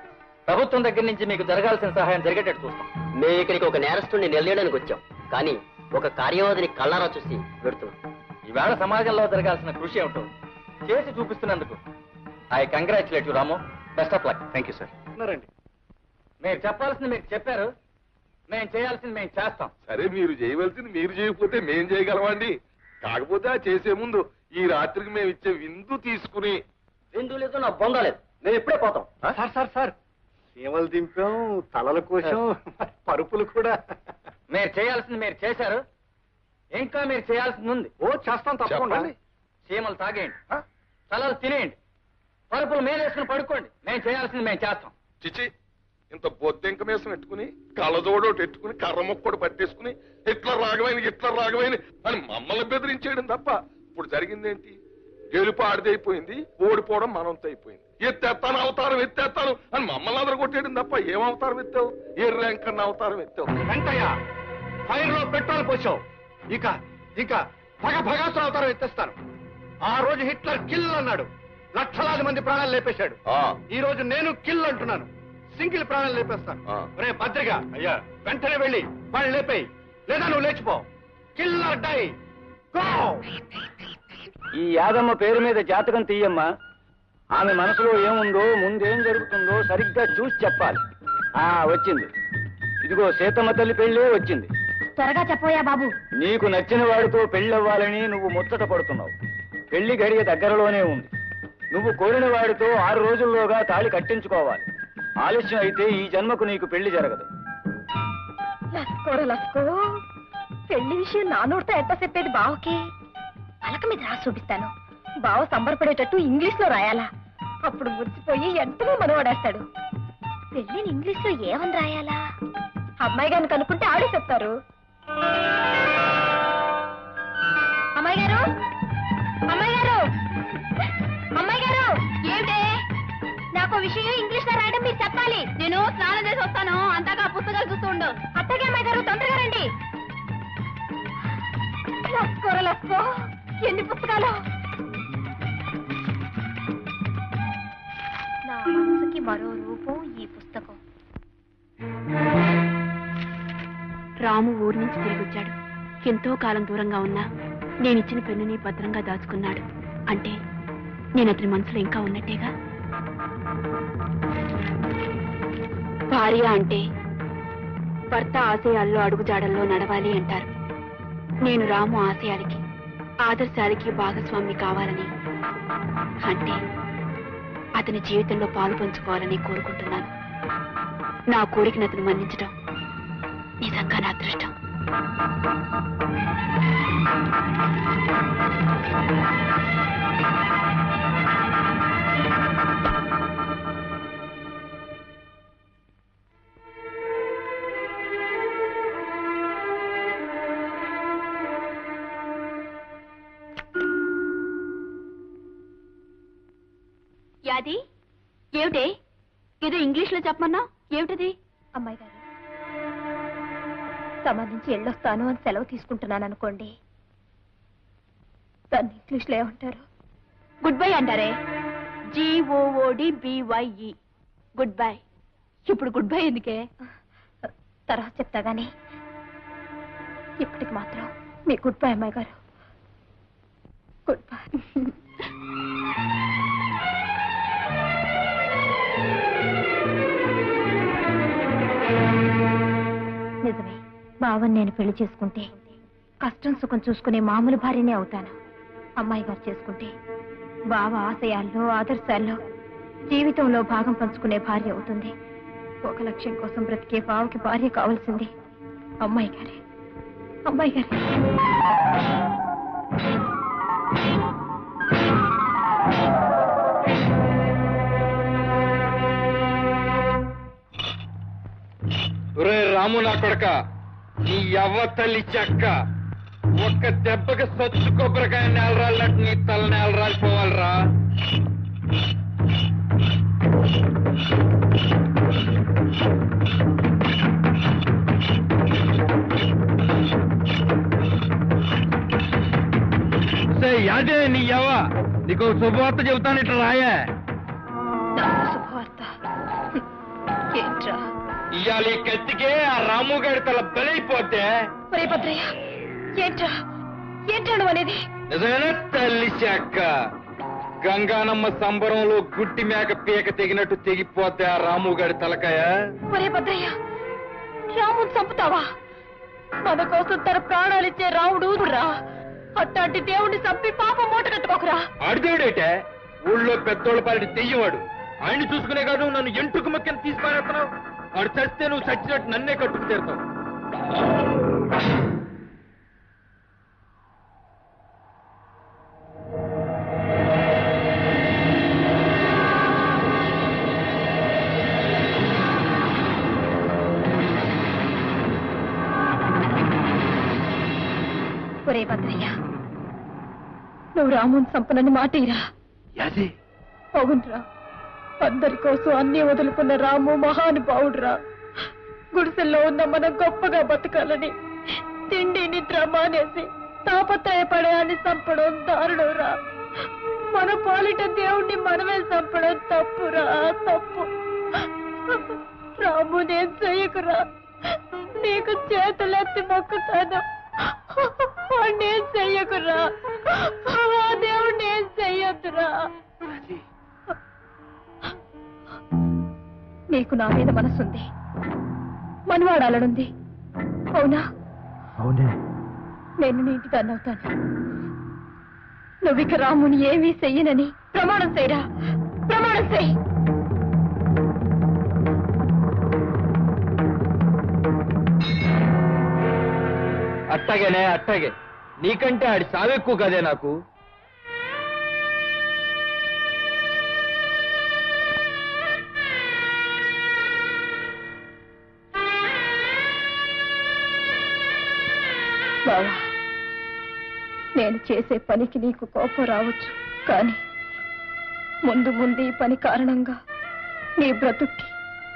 ప్రభుత్వం దగ్గర నుంచి మీకు జరగాల్సిన సహాయం జరిగేటట్టు చూస్తాం. మేము ఇక్కడికి ఒక నేరస్తుడిని నిలయడానికి వచ్చాం, కానీ ఒక కార్యవాదిని కళ్ళారా చూసి పెడుతున్నాం. ఈవేళ సమాజంలో జరగాల్సిన కృషి ఏమిటో చేసి చూపిస్తున్నందుకు I congratulate you Ramu. Best of luck.
Thank you sir.
ఉన్నారండి.
మీరు చెప్పాల్సింది మీరు చెప్పారు, మేము చేయాల్సింది మేము చేస్తాం.
సరే, మీరు చేయవలసింది మీరు చేయకపోతే మేం చేయగలమండి. కాకపోతే ఆ చేసే ముందు ఈ రాత్రికి మేము ఇచ్చే విందు తీసుకుని.
విందు లేదు, నా బొంద లేదు, మేము ఇప్పుడే పోతాం.
సార్ సీమలు దింపాం, తలల కోసం పరుపులు కూడా.
మీరు చేయాల్సింది మీరు చేశారు, ఇంకా మీరు చేయాల్సింది ఉంది.
ఓ చేస్తాం తప్పకుండా.
చెప్పండి.
చీమలు తాగేయండి, తలలు తినేయండి, పరుపులు మేలేసుకుని పడుకోండి. మేము చేయాల్సింది మేము చేస్తాం.
చిచి, ఇంత బొద్దెంక మీసం పెట్టుకుని కళ్ళజోడోటి పెట్టుకుని కర్ర మొక్కడు పట్టేసుకుని ఇట్లా రాగమైన అని మమ్మల్ని బెదిరించేయడం తప్ప ఇప్పుడు జరిగిందేంటి? గెలుపు ఆడిదైపోయింది, ఓడిపోవడం మనంతో అయిపోయింది. ఎత్తేస్తాను అవతారం ఎత్తేస్తాను అని మమ్మల్ని అందరూ కొట్టేయడం తప్ప ఏం అవతారం ఎత్తావు? ఏ ర్యాంక్ అన్న అవతారం ఎత్తావు?
వెంటయ్య, ఫైర్ లో పెట్రోల్ పోసావు. ఇక భగాసులు అవతారం ఎత్తేస్తాను. ఆ రోజు హిట్లర్ కిల్ అన్నాడు, లక్షలాది మంది ప్రాణాలు లేపేశాడు. ఈ రోజు నేను కిల్ అంటున్నాను, సింగిల్ ప్రాణాలు లేపేస్తాను. రే భద్రిగా, అయ్యా వెంటనే వెళ్ళి వాళ్ళు లేపేయి, లేదా నువ్వు లేచిపో. Killer die, go.
ఈ యాదమ్మ పేరు మీద జాతకం తీయమ్మా. ఆమె మనసులో ఏముందో, ముందేం జరుగుతుందో సరిగ్గా చూసి చెప్పాలి. వచ్చింది, ఇదిగో సీతమ్మ తల్లి పెళ్ళే వచ్చింది.
త్వరగా చెప్పోయా బాబు.
నీకు నచ్చిన వాడితో పెళ్ళవ్వాలని నువ్వు ముచ్చట పడుతున్నావు. పెళ్లి గడియ దగ్గరలోనే ఉంది. నువ్వు కోరిన వాడితో 6 రోజుల్లోగా తాళి కట్టించుకోవాలి. ఆలస్యం అయితే ఈ జన్మకు నీకు పెళ్లి జరగదు.
లస్కో పెళ్లి విషయం నా నోటితో ఎట్ట చెప్పేది బావకి? పలక మీద రాసి చూపిస్తాను. బావ సంబరపడేటట్టు ఇంగ్లీష్ లో రాయాలా?
అప్పుడు మురిసిపోయి ఎంతలో మనవాడేస్తాడు. పెళ్ళిని ఇంగ్లీష్ లో ఏమని రాయాలా? అమ్మాయి గారిని కనుక్కుంటే ఆడే చెప్తారు. అమ్మాయి గారు, అమ్మాయి గారు, అమ్మాయి గారు, ఏమిటే? నాకు విషయం ఇంగ్లీష్ లో రాయడం మీరు చెప్పాలి.
నేను స్నానం చేసి వస్తాను, అంతగా పుస్తకాలు చూస్తూ ఉండు.
అత్తగా అమ్మాయి గారు తొందరగా రండి. లస్కోరా లస్కో, ఎన్ని పుస్తకాలు! నా మనసుకి మరో రూపం ఈ పుస్తకం.
రాము ఊరి నుంచి తిరిగి వచ్చాడు. ఎంతో కాలం దూరంగా ఉన్నా నేనిచ్చిన పెన్నుని భద్రంగా దాచుకున్నాడు. అంటే నేను అతని మనసులో ఇంకా ఉన్నట్టేగా. భార్య అంటే భర్త ఆశయాల్లో అడుగుజాడల్లో నడవాలి అంటారు. నేను రాము ఆశయాలకి ఆదర్శాలకి భాగస్వామి కావాలని, అంటే అతని జీవితంలో పాలు పంచుకోవాలని కోరుకుంటున్నాను. నా కోరికను అతను మన్నించడం నిజంగా నా అదృష్టం. యాది, ఏమిటే ఏదో ఇంగ్లీష్ లో చెప్పమన్నా? ఏమిటది?
అమ్మాయి గారు, సంబంధించి వెళ్ళొస్తాను అని సెలవు తీసుకుంటున్నాను అనుకోండి, దాన్ని ఇంగ్లీష్ లో ఏమంటారు?
గుడ్ బై అంటారే. GOODBYE, good bye. ఇప్పుడు గుడ్ బై ఎందుకే?
తర్వాత చెప్తా గానీ ఇప్పటికి మాత్రం మీ గుడ్ బై అమ్మాయి గారు. Good bye. నిజమే, బావని నేను పెళ్లి చేసుకుంటే కష్టం సుఖం చూసుకునే మామూలు భార్యనే అవుతాను. అమ్మాయి గారు చేసుకుంటే బావ ఆశయాల్లో ఆదర్శాల్లో జీవితంలో భాగం పంచుకునే భార్య అవుతుంది. ఒక లక్ష్యం కోసం బ్రతికే బావకి భార్య కావాల్సింది అమ్మాయి గారే. అమ్మాయి గారే.
రాము నా కొడక, నీ యవ్వ తల్లి చెక్క, ఒక్క దెబ్బకి సొచ్చు కొబ్బరికాయ నేలరాలినట్టు నీ తల నేలరాలిపోవాలరా. యాదే నీ యవ్వ, నీకు శుభవార్త చెబుతాను, ఇట్లా రాయే.
శుభవార్త ఏంట్రా?
ఇవాళ ఈ కత్తికే ఆ రాము గారి తల బలైపోతే.
భద్రయ్య, ఏంట్రా ఏంట్రాడు అనేది?
నిజమేనా తల్లి చెక్క? గంగానమ్మ సంబరంలో గుట్టి మేక పీక తెగినట్టు తెగిపోతే ఆ రాము గారి తలకాయ.
ఒరే భద్రయ్య, రాముని చంపుతావా? మన కోసం తన ప్రాణాలిచ్చే రాముడు రా. అట్లాంటి దేవుడిని చంపి పాపం మూట కట్టుకోకురా.
ఆడిదేవుడేటే ఊళ్ళో పెద్దోళ్ళ పాలిటి తెయ్యవాడు. ఆయన్ని చూసుకునే కాదు నన్ను ఎంటుకు మొక్కని తీసి పారేస్తున్నావు. ఆడు చస్తే నువ్వు చచ్చినట్టు నన్నే కట్టుకు తీరుతావు.
ఒరే భద్రయ్య, నువ్వు రాముని చంపనని మాటేరా. అవునరా, అందరి కోసం అన్ని వదులుకున్న రాము మహానుభావుడురా. గుడిసెల్లో ఉన్న మనం గొప్పగా బతకాలని తిండి నిద్ర మానేసి తాపత్రయపడేయాన్ని చంపడం దారుణంరా. మన పాలిట దేవుణ్ణి మనమే చంపడం తప్పురా, తప్పు. రాము, నేను చెయ్యకురా. నీకు చేతులెత్తి మొక్కుతాను. నేను చెయ్యకురా. దేవుడు నేను చెయ్యొద్దురా. నీకు నా మీద మనసుంది, మనవాడాలనుంది, అవునా?
అవునే.
నేను నీ ఇంటి దాన్ని అవుతాను. నువ్విక రాముని ఏమీ చెయ్యనని ప్రమాణం చేయరా. ప్రమాణం చెయ్యి.
అట్టగేనే, అట్టగే. నీకంటే ఆడి సావెక్కువ కదే నాకు.
బావా, నేను చేసే పనికి నీకు కోపం రావచ్చు, కానీ ముందు ముందు ఈ పని కారణంగా నీ బ్రతుక్కి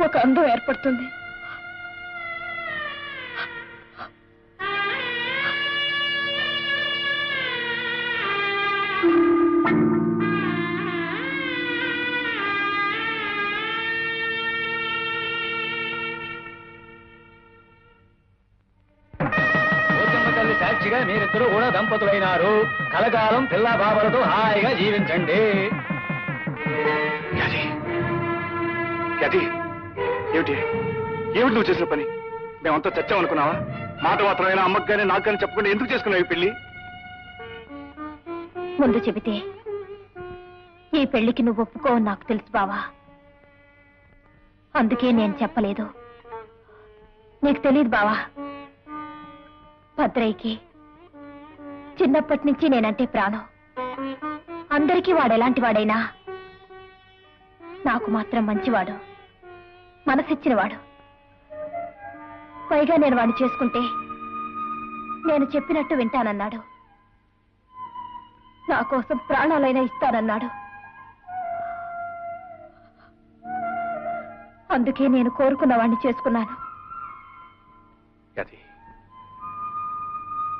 ఒక అందం ఏర్పడుతుంది.
సాక్షిగా మీరిద్దరూ కూడా దంపతులైనారు. కలకాలం పిల్ల బాబలతో హాయిగా జీవించండి.
ఏమిటి ఏమిటి నువ్వు చేసిన పని? మేమంతా చచ్చామనుకున్నావా? మాట మాత్రమైనా అమ్మకు కానీ నాకు కానీ చెప్పకుండా ఎందుకు చేసుకున్నావు ఈ పెళ్లి?
ముందు చెబితే ఈ పెళ్లికి నువ్వు ఒప్పుకోవు నాకు తెలుసు బావా. అందుకే నేను చెప్పలేదు. నీకు తెలియదు బావా, భద్రయ్యకి చిన్నప్పటి నుంచి నేనంటే ప్రాణం. అందరికీ వాడు ఎలాంటి వాడైనా నాకు మాత్రం మంచివాడు, మనసిచ్చినవాడు. పైగా నేను వాడిని చేసుకుంటే నేను చెప్పినట్టు వింటానన్నాడు. నా కోసం ప్రాణాలైనా ఇస్తానన్నాడు. అందుకే నేను కోరుకున్న వాడిని చేసుకున్నాను.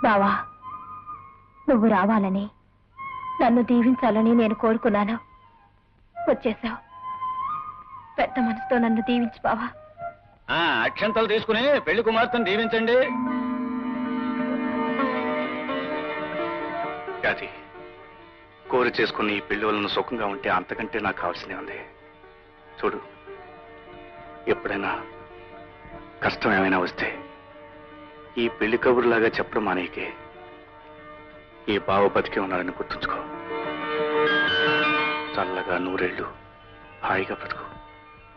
బావా, నువ్వు రావాలని, నన్ను దీవించాలని నేను కోరుకున్నాను. వచ్చేసావు. పెద్ద మనసుతో నన్ను దీవించు బావా.
అక్షంతలు తీసుకుని పెళ్లి కుమార్తెను దీవించండి.
కోరి చేసుకుని ఈ పెళ్లి వాళ్ళను సుఖంగా ఉంటే అంతకంటే నాకు కావాల్సిందే ఉంది. చూడు, ఎప్పుడైనా కష్టం ఏమైనా వస్తే ఈ పెళ్లి కబురులాగా చెప్పడం మానేకే. ఈ బావ బతికే ఉన్నాడని గుర్తుంచుకో. చల్లగా నూరేళ్లు హాయిగా బ్రతుకు.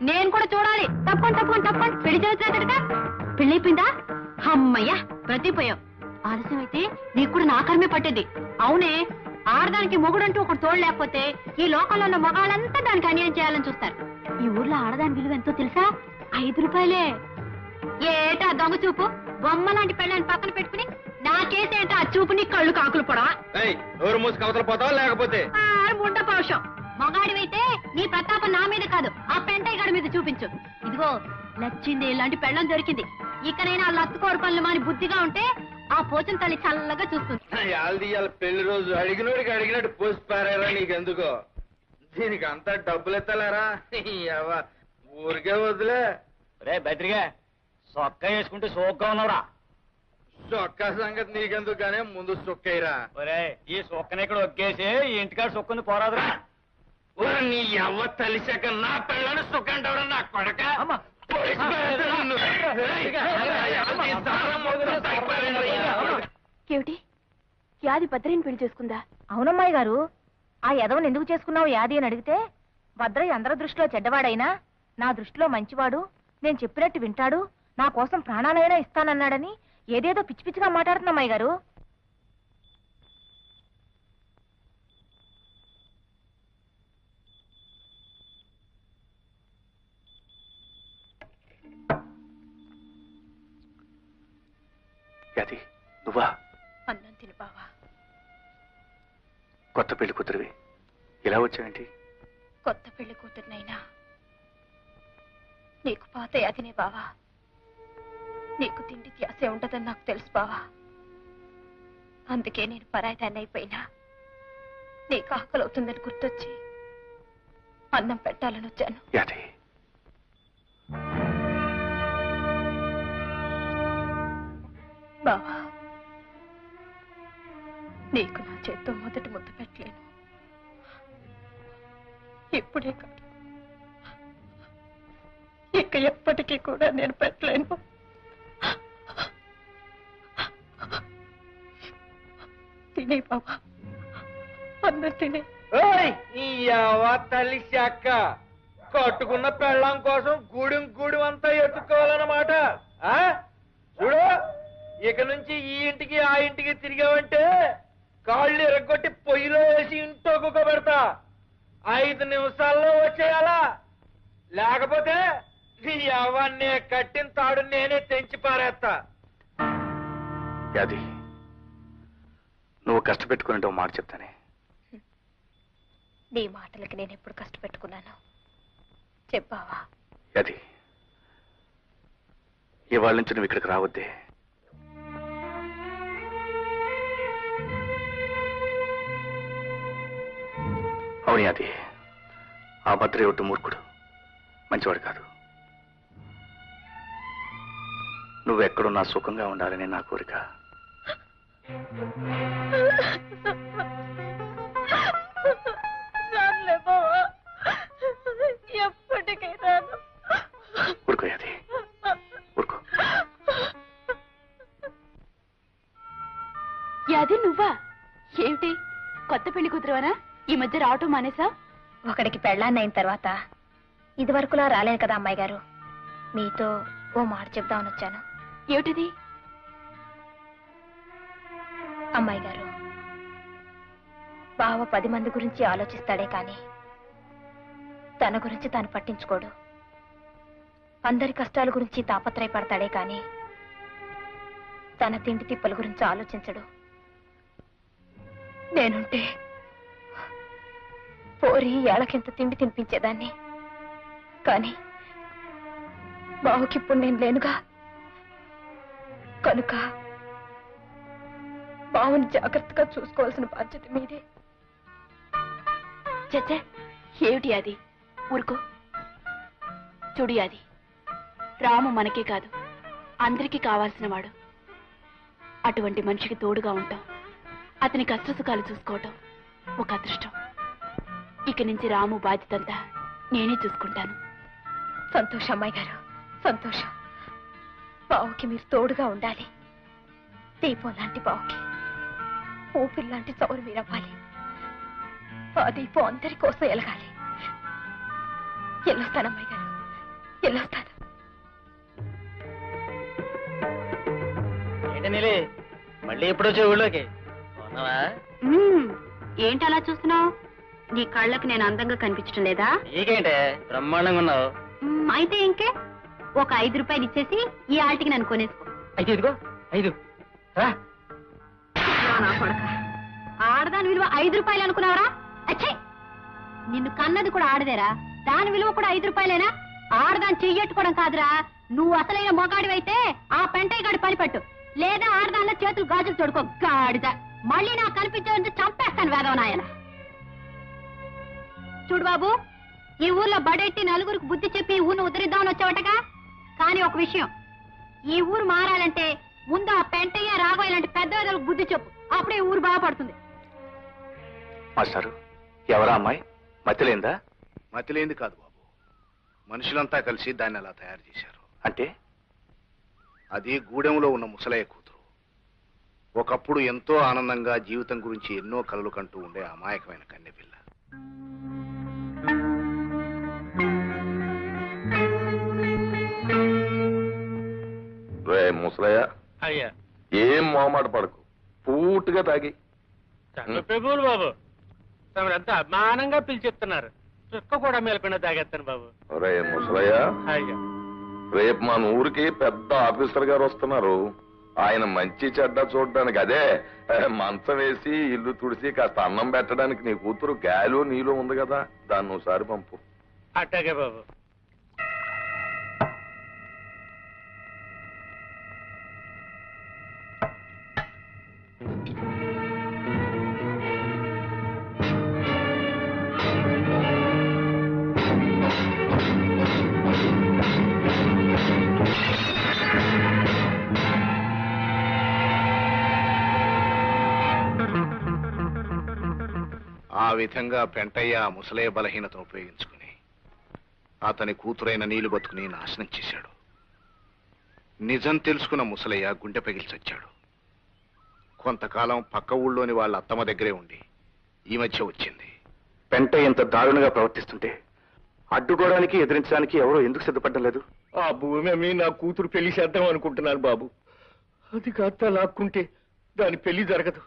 నేను కూడా చూడాలి. తప్పకుండా పెళ్లి చేసేటట్టుగా. పెళ్ళైపోయిందా? అమ్మయ్యా, బ్రతిపోయావు. ఆలస్యం అయితే నీకు కూడా నా కర్మే పట్టేది. అవునే, ఆడదానికి మొగుడంటూ ఒకటి తోడు లేకపోతే ఈ లోకంలో ఉన్న మగాళ్ళంతా దానికి అన్యాయం చేయాలని చూస్తారు. ఈ ఊర్లో ఆడదాని విలువ ఎంతో తెలుసా? 5 రూపాయలే. ఏటా దొంగ చూపు? బొమ్మ లాంటి పెళ్ళని పక్కన పెట్టుకుని నా కేసేంట ఆ చూపుని కళ్ళు కాకులు పొడా.
నోరు మూసి కవతలు పోతావా లేకపోతే?
ముండ పౌషం. మగాడివైతే నీ ప్రతాపం నా మీద కాదు, ఆ పెంటయ్య గాడి మీద చూపించు. ఇదిగో నచ్చింది, ఇలాంటి పెళ్ళం దొరికింది. ఇకనైనా ఆ లత్తుకోరు పనులు మాని బుద్ధిగా ఉంటే ఆ పోచన తల్లి చల్లగా చూస్తుంది.
పెళ్లి రోజు అడిగినోడికి అడిగినట్టు పోసి పారారా నీకెందుకో? దీనికి అంతా డబ్బులు ఎత్తలేరా? ఊరికే వదిలే.
రే బెదిరిగా, సొక్క వేసుకుంటే సోగ్గా ఉన్నావురా.
సొక్క సంగతి నీకెందుకు గానే ముందు సొక్కయ్యరా.
ఒరే, ఈ సొక్కని ఇక్కడ ఒక్కేసి ఈ ఇంటికాడ సొక్కుంది పోరాదురా.
నీ ఎవ్వ తలిసాక నా పిల్లని సుఖంటవరా నా కొడక.
ఏమిటి, యాది భద్రయ్యని పెళ్లి చేసుకుందా? అవునమ్మాయి గారు, ఆ యదవని ఎందుకు చేసుకున్నావు యాది అని అడిగితే, భద్రయ్య అందరి దృష్టిలో చెడ్డవాడైనా నా దృష్టిలో మంచివాడు, నేను చెప్పినట్టు వింటాడు, నా కోసం ప్రాణాలైనా ఇస్తానన్నాడని ఏదేదో పిచ్చి పిచ్చిగా మాట్లాడుతున్నా అమ్మాయి గారు.
నువ్వా?
అన్నం తిను బావా.
కొత్త పెళ్లి కూతురివి, ఇలా వచ్చావేంటి?
కొత్త పెళ్లి కూతురునైనా నీకు పాత యాదినే బావా. నీకు తిండి త్యాసే ఉండదని నాకు తెలుసు బావా. అందుకే నేను పరాయిదాన్ని అయిపోయినా నీకు ఆకలి అవుతుందని గుర్తొచ్చి అన్నం పెట్టాలని వచ్చాను. బావా, నీకు నా చేత్తో మొదటి ముద్ద పెట్టలేను. ఇప్పుడే కాదు, ఇక ఎప్పటికీ కూడా నేను పెట్టలేను. తినే బాబా, అన్నం తినే.
తల్లి శాఖ కట్టుకున్న పెళ్ళం కోసం గూడెం అంతా ఎత్తుకోవాలన్నమాట. చూడు, ఇక నుంచి ఈ ఇంటికి ఆ ఇంటికి తిరిగావంటే కాళ్ళు ఎరగొట్టి పొయ్యిలో వేసి ఇంట్లో కుక్క పెడతా. 5 నిమిషాల్లో వచ్చేయాలా, లేకపోతే నీ అవన్నీ కట్టిన తాడు నేనే తెంచి పారేస్తా.
అది నువ్వు కష్టపెట్టుకుని మాట చెప్తానే.
నీ మాటలకి నేను ఎప్పుడు కష్టపెట్టుకున్నాను చెప్పావా?
అది ఇవాళ నుంచి నువ్వు ఇక్కడికి రావద్దే. అవుని, అది ఆ భద్ర ఒట్టు మూర్ఖుడు, మంచివాడు కాదు. నువ్వెక్కడున్నా సుఖంగా ఉండాలని నా కోరిక.
ఎప్పటికైనా
ఊరుకో అది, ఊరుకో.
యాది నువ్వా? ఏమిటి కొత్త పెళ్లి కూతురువనా? ఈ మధ్య రావటం మానేసా?
ఒకడికి పెళ్ళాన్నైన తర్వాత ఇదివరకులా రాలేను కదా అమ్మాయి గారు. మీతో ఓ మాట చెప్దామని వచ్చాను.
ఏమిటిది?
అమ్మాయి గారు, బావ 10 మంది గురించి ఆలోచిస్తాడే కాని తన గురించి తాను పట్టించుకోడు. అందరి కష్టాల గురించి తాపత్రయపడతాడే కాని తన తిండి తిప్పల గురించి ఆలోచించడు. నేనుంటే పోరి ఏళ్ళకింత తిండి తినిపించేదాన్ని. కానీ బావుకిప్పుడు నేను లేనుగా, కనుక బావుని జాగ్రత్తగా చూసుకోవాల్సిన బాధ్యత మీదే.
చచ్చే, ఏమిటి అది? ఊరుకో. చూడు అది, రాము మనకే కాదు అందరికీ కావాల్సిన వాడు. అటువంటి మనిషికి తోడుగా ఉంటాం, అతని కష్టసుఖాలు చూసుకోవటం ఒక అదృష్టం. ఇక నుంచి రాము బాధ్యతంతా నేనే చూసుకుంటాను.
సంతోషం అమ్మాయి గారు, సంతోషం. బావుకి మీరు తోడుగా ఉండాలి. దీపం లాంటి బావుకి ఊపిరి లాంటి చౌరు మీరవ్వాలి. ఆ దీపం అందరి కోసం ఎలగాలి. వెళ్ళొస్తాను అమ్మాయి గారు, వెళ్ళొస్తాను.
ఏంటనిలే మళ్ళీ ఎప్పుడు వచ్చే ఊళ్ళోకి?
ఏంటి అలా చూస్తున్నావు? నీ కళ్ళకి నేను అందంగా కనిపించడం లేదా?
నీకేంటే బ్రహ్మాండంగా ఉన్నావు.
అయితే ఇంకే ఒక 5 రూపాయలు ఇచ్చేసి ఈ ఆల్టికి నన్ను కొనేసుకో.
అయితే ఇదిగో 5 రా.
నా కొడక, ఆడదాని విలువ 5 రూపాయలు అనుకున్నావరా? అచ్చే, నిన్ను కన్నది కూడా ఆడదేరా, దాని విలువ కూడా 5 రూపాయలేనా? ఆడదాన్ని చెయ్యట్టుకోవడం కాదురా. నువ్వు అసలైన మొగాడివైతే ఆ పెంటయ్య గాడి పని పట్టు, లేదా ఆడదానిలో చేతులు గాజులు తోడుకో. గాడిద మళ్ళీ నాకు కనిపించే చంపేస్తాను వేదవనాయన. చూడు బాబు, ఈ ఊర్లో బడెట్టి నలుగురికి బుద్ధి చెప్పి ఈ ఊరిని ఉద్ధరిద్దామని వచ్చావటగా. కానీ ఒక విషయం, ఈ ఊరు మారాలంటే ముందు ఆ పెంటయ్య రాఘవయ్య లాంటి పెద్దవాళ్ళకు బుద్ధి చెప్పు. అప్పుడే ఈ ఊరు బాగుపడుతుంది.
మాస్టారు, ఎవరా అమ్మాయి? మతిలేందా?
మతిలేంది కాదు బాబు, మనుషులంతా కలిసి దాన్ని అలా తయారు చేశారు.
అంటే
అది గూడెంలో ఉన్న ముసలయ్య కూతురు. ఒకప్పుడు ఎంతో ఆనందంగా జీవితం గురించి ఎన్నో కలలు కంటూ ఉండే అమాయకమైన కన్నెపిల్ల.
రే ముసలయ్య,
అయ్యా
ఏం మొహమాట పడకు, పూర్తిగా తాగి.
ప్రభువులు బాబు, తమరంతా అభిమానంగా పిలిచెప్తున్నారు. చుక్క కూడా మేలకుండా తాగేస్తాను బాబు.
రే ముసలయ్య,
అయ్యా
రేపు మన ఊరికి పెద్ద ఆఫీసర్ గారు వస్తున్నారు. ఆయన మంచి చెడ్డ చూడడానికి, అదే మంచం వేసి ఇల్లు తుడిసి కాస్త అన్నం పెట్టడానికి నీ కూతురు గాలో నీలో ఉంది కదా, దాన్ని ఒకసారి పంపు.
అట్టాగే బాబు.
ఆ విధంగా పెంటయ్య ముసలయ్య బలహీనతను ఉపయోగించుకుని అతని కూతురైన నీళ్లు బతుకుని నాశనం చేశాడు. నిజం తెలుసుకున్న ముసలయ్య గుండె పగిల్చొచ్చాడు. కొంతకాలం పక్క ఊళ్ళోని వాళ్ళ అత్తమ్మ దగ్గరే ఉండి ఈ మధ్య వచ్చింది.
పెంట ఎంత దారుణంగా ప్రవర్తిస్తుంటే అడ్డుకోవడానికి ఎదిరించడానికి ఎవరో ఎందుకు సిద్ధపడ్డం లేదు?
ఆ భూమి అమ్మి నా కూతురు పెళ్లి చేద్దాం అనుకుంటున్నాను బాబు. అది కాస్త లాక్కుంటే దాని పెళ్లి జరగదు,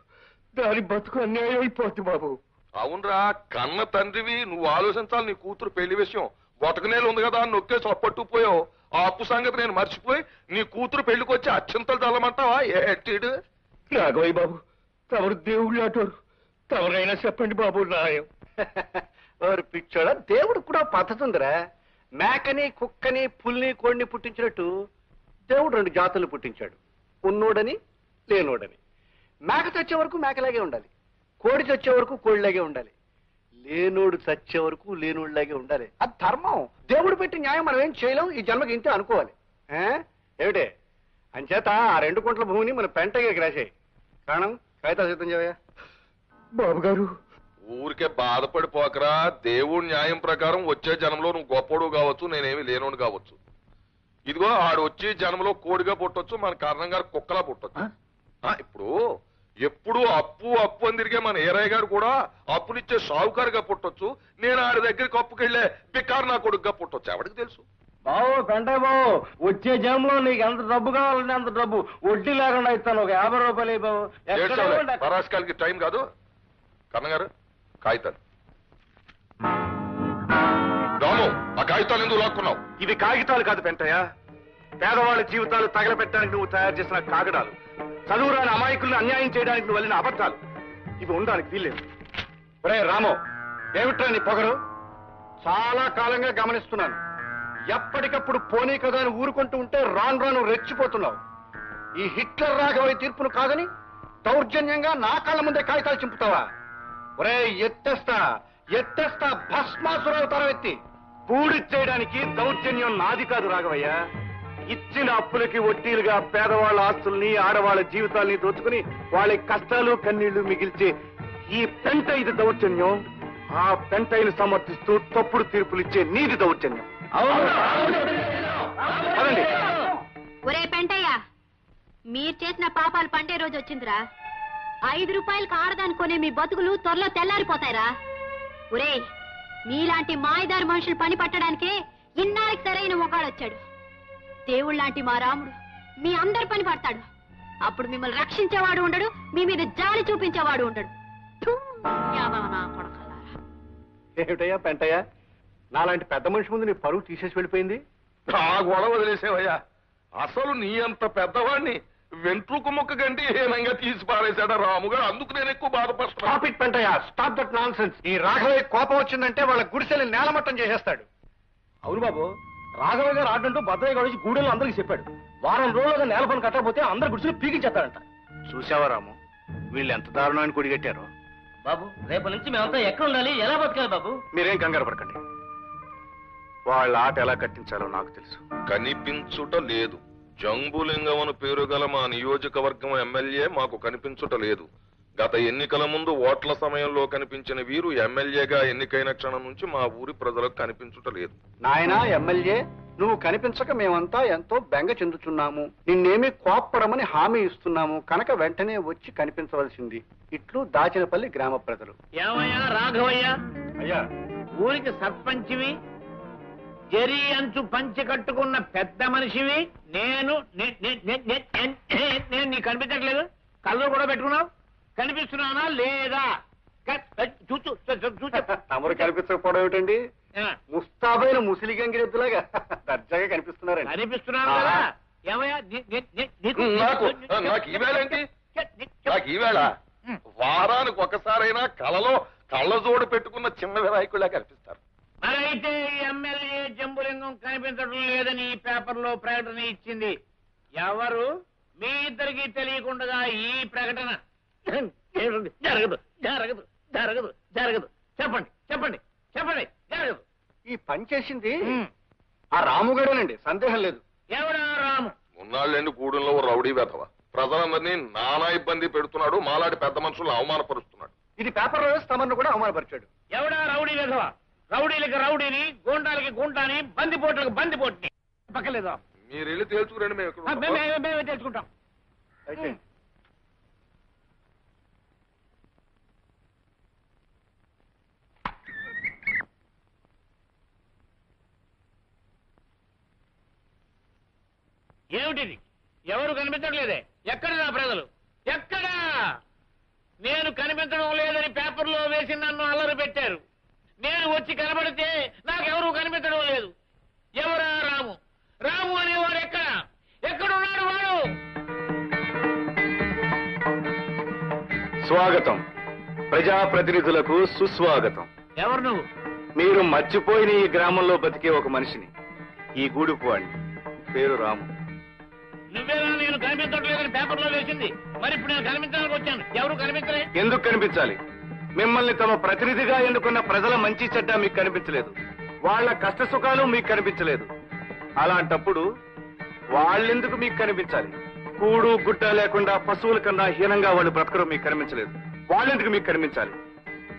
దాని బతుకు అన్యాయం అయిపోద్ది బాబు.
అవునరా, కన్న తండ్రివి, నువ్వు ఆలోచించాలి. నీ కూతురు పెళ్లి విషయం బొటకనేలు ఉంది కదా అని నొక్కేసి అప్పట్టుకుపోయావు. ఆ అప్పు సంగతి నేను మర్చిపోయి నీ కూతురు పెళ్లికి వచ్చి అత్యంతలు చల్లమంటావా? ఏటీడు
రాఘవయ్య బాబు, తమరు దేవుళ్ళు అటోరు తమరైనా చెప్పండి బాబు న్యాయం.
వారు పిచ్చోడా, దేవుడు కూడా పద్ధతి ఉందిరా. మేకని కుక్కని పుల్ని కోడిని పుట్టించినట్టు దేవుడు 2 జాతులు పుట్టించాడు, ఉన్నోడని లేనోడని. మేక చచ్చే వరకు మేకలాగే ఉండాలి, కోడి చచ్చే వరకు కోడిలాగే ఉండాలి, లేనోడు చచ్చే వరకు లేనోడిలాగే ఉండాలి. అది ధర్మం. దేవుడు పెట్టి న్యాయం మనం ఏం చేయలేం, ఈ జన్మకి ఇంతే అనుకోవాలి. ఏమిటే అంచేత ఆ 2 గుంటల భూమిని మన పెంటగిరికి రాసేయి. కారణం కాగితాలు సిద్ధం చేయవయ్యా.
బాబు గారు
ఊరికే బాధపడిపోకరా. దేవుడి న్యాయం ప్రకారం వచ్చే జనంలో నువ్వు గొప్పోడు కావచ్చు, నేనేమి లేనోడు కావచ్చు. ఇదిగో ఆడు వచ్చి జనంలో కోడిగా పుట్టొచ్చు, మన కారణం గారు కుక్కలా పుట్టొచ్చు. ఇప్పుడు ఎప్పుడు అప్పు అప్పు అని తిరిగే మన ఏరయ్య గారు కూడా అప్పునిచ్చే షావుకారుగా పుట్టొచ్చు. నేను ఆడి దగ్గరికి అప్పుకెళ్లే బికారు నా కొడుకుగా పుట్టొచ్చు. ఎవరికి తెలుసు?
బాబు పెంటయ్య బాబు, వచ్చే జనంలో నీకు ఎంత డబ్బు కావాలంటే అంత డబ్బు వడ్డీ లేకుండా ఇస్తాను. ఒక 50 రూపాయలు బాబు.
పరాశకాలకి టైం కాదు. కన్నగారు కాగితాలు. రాము, ఆ కాగితాలు ఎందుకు లాక్కున్నావు?
ఇవి కాగితాలు కాదు పెంటయ్య, పేదవాళ్ళ జీవితాలు తగలబెట్టడానికి నువ్వు తయారు చేసిన కాగడాలు, చదువురాని అమాయకులను అన్యాయం చేయడానికి నువ్వు వెళ్ళిన అబద్ధాలు. ఇవి ఉండడానికి వీల్లేదు. ఒరే రామో, ఏమిట్రా నీ పొగరు? చాలా కాలంగా గమనిస్తున్నాను. ఎప్పటికప్పుడు పోనీ కదా అని ఊరుకుంటూ ఉంటే రాను రాను రెచ్చిపోతున్నావు. ఈ హిట్లర్ రాఘవయ్య తీర్పును కాదని దౌర్జన్యంగా నా కళ్ళ ముందే కాగితాలు చింపుతావా? ఒరే ఎత్తేస్తా ఎత్తేస్తా, భస్మాసురవుతారా ఎత్తి. పూడి చేయడానికి దౌర్జన్యం నాది కాదు రాఘవయ్య. ఇచ్చిన అప్పులకి వడ్డీలుగా పేదవాళ్ళ ఆస్తుల్ని ఆడవాళ్ళ జీవితాల్ని దోచుకుని వాళ్ళ కష్టాలు కన్నీళ్లు మిగిల్చే ఈ పెంట ఇది దౌర్జన్యం. ఆ పెంటైని సమర్థిస్తూ తప్పుడు తీర్పులు ఇచ్చే నీది దౌర్జన్యం. అదండి.
ఒరే పెంటయ్య, మీరు చేసిన పాపాలు పండే రోజు వచ్చిందిరా. 5 రూపాయలకు ఆడదానుకునే మీ బతుకులు త్వరలో తెల్లారిపోతాయిరా. ఒరే, మీలాంటి మాయదారి మనుషులు పని పట్టడానికే ఇన్నాళ్ళకి సరైన మొగాడొచ్చాడు. దేవుళ్ళలాంటి మా రాముడు మీ అందరి పని పడతాడు. అప్పుడు మిమ్మల్ని రక్షించేవాడు ఉండడు, మీ మీద జాలి చూపించేవాడు ఉండడు. థూ, యాదవ నా కొడకల్లారా.
ఏమిటయ్యా పెంటయ్య, నాలాంటి పెద్ద మనిషి ముందు నీ పరువు తీసేసి వెళ్ళిపోయింది.
ఆ గొడవ వదిలేసేవయ్యా. అసలు నీ అంత పెద్దవాడిని వెంట్రుకు మొక్క గంటి హీనంగా తీసి పారేశాడా రాముగారు. అందుకు నేను ఎక్కువ బాధపడుతున్నా.
Stop it Pentayya, stop that nonsense. ఈ రాఘవయ్య కోపం వచ్చిందంటే వాళ్ళ గుడిసెల్ని నేలమట్టం చేసేస్తాడు.
అవును బాబు, రాఘవ గారు ఆడంటూ భద్రయ్య గారు వచ్చి గూడెల్లో అందరికి చెప్పాడు. వారం రోజులుగా నేల పని కట్టకపోతే అందరు గుడిసెలు పీకించేస్తాడంట.
చూసావా రాము, వీళ్ళు ఎంత దారుణాన్ని కొడిగట్టారో.
బాబు, రేపటి నుంచి మేమంతా ఎక్కడ ఉండాలి, ఎలా బతకాలి బాబు?
మీరేం కంగారు పడకండి, వాళ్ళ ఆట ఎలా కట్టించాలో నాకు తెలుసు.
కనిపించుట లేదు. జంబులింగం అని పేరు గల మా నియోజకవర్గం ఎమ్మెల్యే మాకు కనిపించుట లేదు. గత ఎన్నికల ముందు ఓట్ల సమయంలో కనిపించిన వీరు ఎమ్మెల్యేగా ఎన్నికైన క్షణం నుంచి మా ఊరి ప్రజలకు కనిపించుట లేదు.
నాయనా ఎమ్మెల్యే, నువ్వు కనిపించక మేమంతా ఎంతో బెంగ చెందుతున్నాము. నిన్నేమీ కోప్పడమని హామీ ఇస్తున్నాము కనుక వెంటనే వచ్చి కనిపించవలసింది. ఇట్లు దాచినపల్లి గ్రామ ప్రజలు.
ఏమయ్యా రాఘవయ్య,
అయ్యా
ఊరికి సర్పంచివి, జరి అంచు పంచి కట్టుకున్న పెద్ద మనిషివి. నేను నేను నీకు కనిపించట్లేదు? కళ్ళు కూడా పెట్టుకున్నావు, కనిపిస్తున్నానా లేదా?
తమరు కనిపించకపోవడం ఏమిటండి? ముస్తాబైన ముసిలి గంగిరెద్దులాగా దర్జాగా కనిపిస్తున్నారండి.
కనిపిస్తున్నాను కదా. ఏమయ్యా
నాకు ఈవేళ ఏంటి? నాకు ఈవేళ వారానికి ఒకసారైనా కలలో కళ్ళజోడు పెట్టుకున్న చిన్న వినాయకుడిలా కనిపిస్తారు.
మరైతే ఎమ్మెల్యే జంబులింగం కనిపించడం లేదని ఈ పేపర్లో ప్రకటన ఇచ్చింది ఎవరు? మీ ఇద్దరికి తెలియకుండా ఈ ప్రకటన జరగదు జరగదు జరగదు జరగదు. చెప్పండి చెప్పండి చెప్పండి. జరగదు.
ఈ పని చేసింది ఆ రాముగాడేనండి, సందేహం లేదు.
ఎవడా రాము?
ఉన్నాళ్ళండి గూడెంలో రౌడీ వెధవ ప్రజలందరినీ నానా ఇబ్బంది పెడుతున్నాడు. మాలాంటి పెద్ద మనుషులను అవమానపరుస్తున్నాడు.
ఇది పేపర్లో వేసి తమను కూడా అవమానపరిచాడు.
ఎవడా రౌడీ వెధవ? రౌడీలకి రౌడీని, గూండాలకి గుంటాని, బందిపోట్లకు బందిపోట్ని. పక్కలేదా?
మీరు వెళ్ళి తేల్చుకురండి.
మేమే తెలుసుకుంటాం.
అయితే
ఏమిటిది? ఎవరు కనిపించట్లేదే? ఎక్కడ నా ప్రజలు? ఎక్కడా? నేను కనిపించడం లేదని పేపర్లో వేసి నన్ను అల్లరి పెట్టారు. నేను వచ్చి కనబడితే నాకెవరూ కనిపించడం లేదు. ఎవరా రాము? రాము అనేవాడు ఎక్కడ? ఎక్కడున్నాడు వాడు?
స్వాగతం. ప్రజాప్రతినిధులకు సుస్వాగతం.
ఎవరు నువ్వు?
మీరు మర్చిపోయిన ఈ గ్రామంలో బతికే ఒక మనిషిని, ఈ గూడుపు వాడిని. పేరు రాము.
నువ్వేనా నేను కనిపించట్లేదని పేపర్లో వేసింది? మరి ఇప్పుడు నేను కనిపించడానికి వచ్చాను. ఎవరు కనిపించలే?
ఎందుకు కనిపించాలి? మిమ్మల్ని తమ ప్రతినిధిగా ఎన్నుకున్న ప్రజల మంచి చెడ్డ మీకు కనిపించలేదు, వాళ్ళ కష్ట సుఖాలు మీకు కనిపించలేదు. అలాంటప్పుడు వాళ్ళెందుకు మీకు కనిపించాలి? కూడు గుడ్డ లేకుండా పశువుల కన్నా హీనంగా వాళ్ళు బ్రతకడం మీకు కనిపించలేదు, వాళ్ళెందుకు మీకు కనిపించాలి?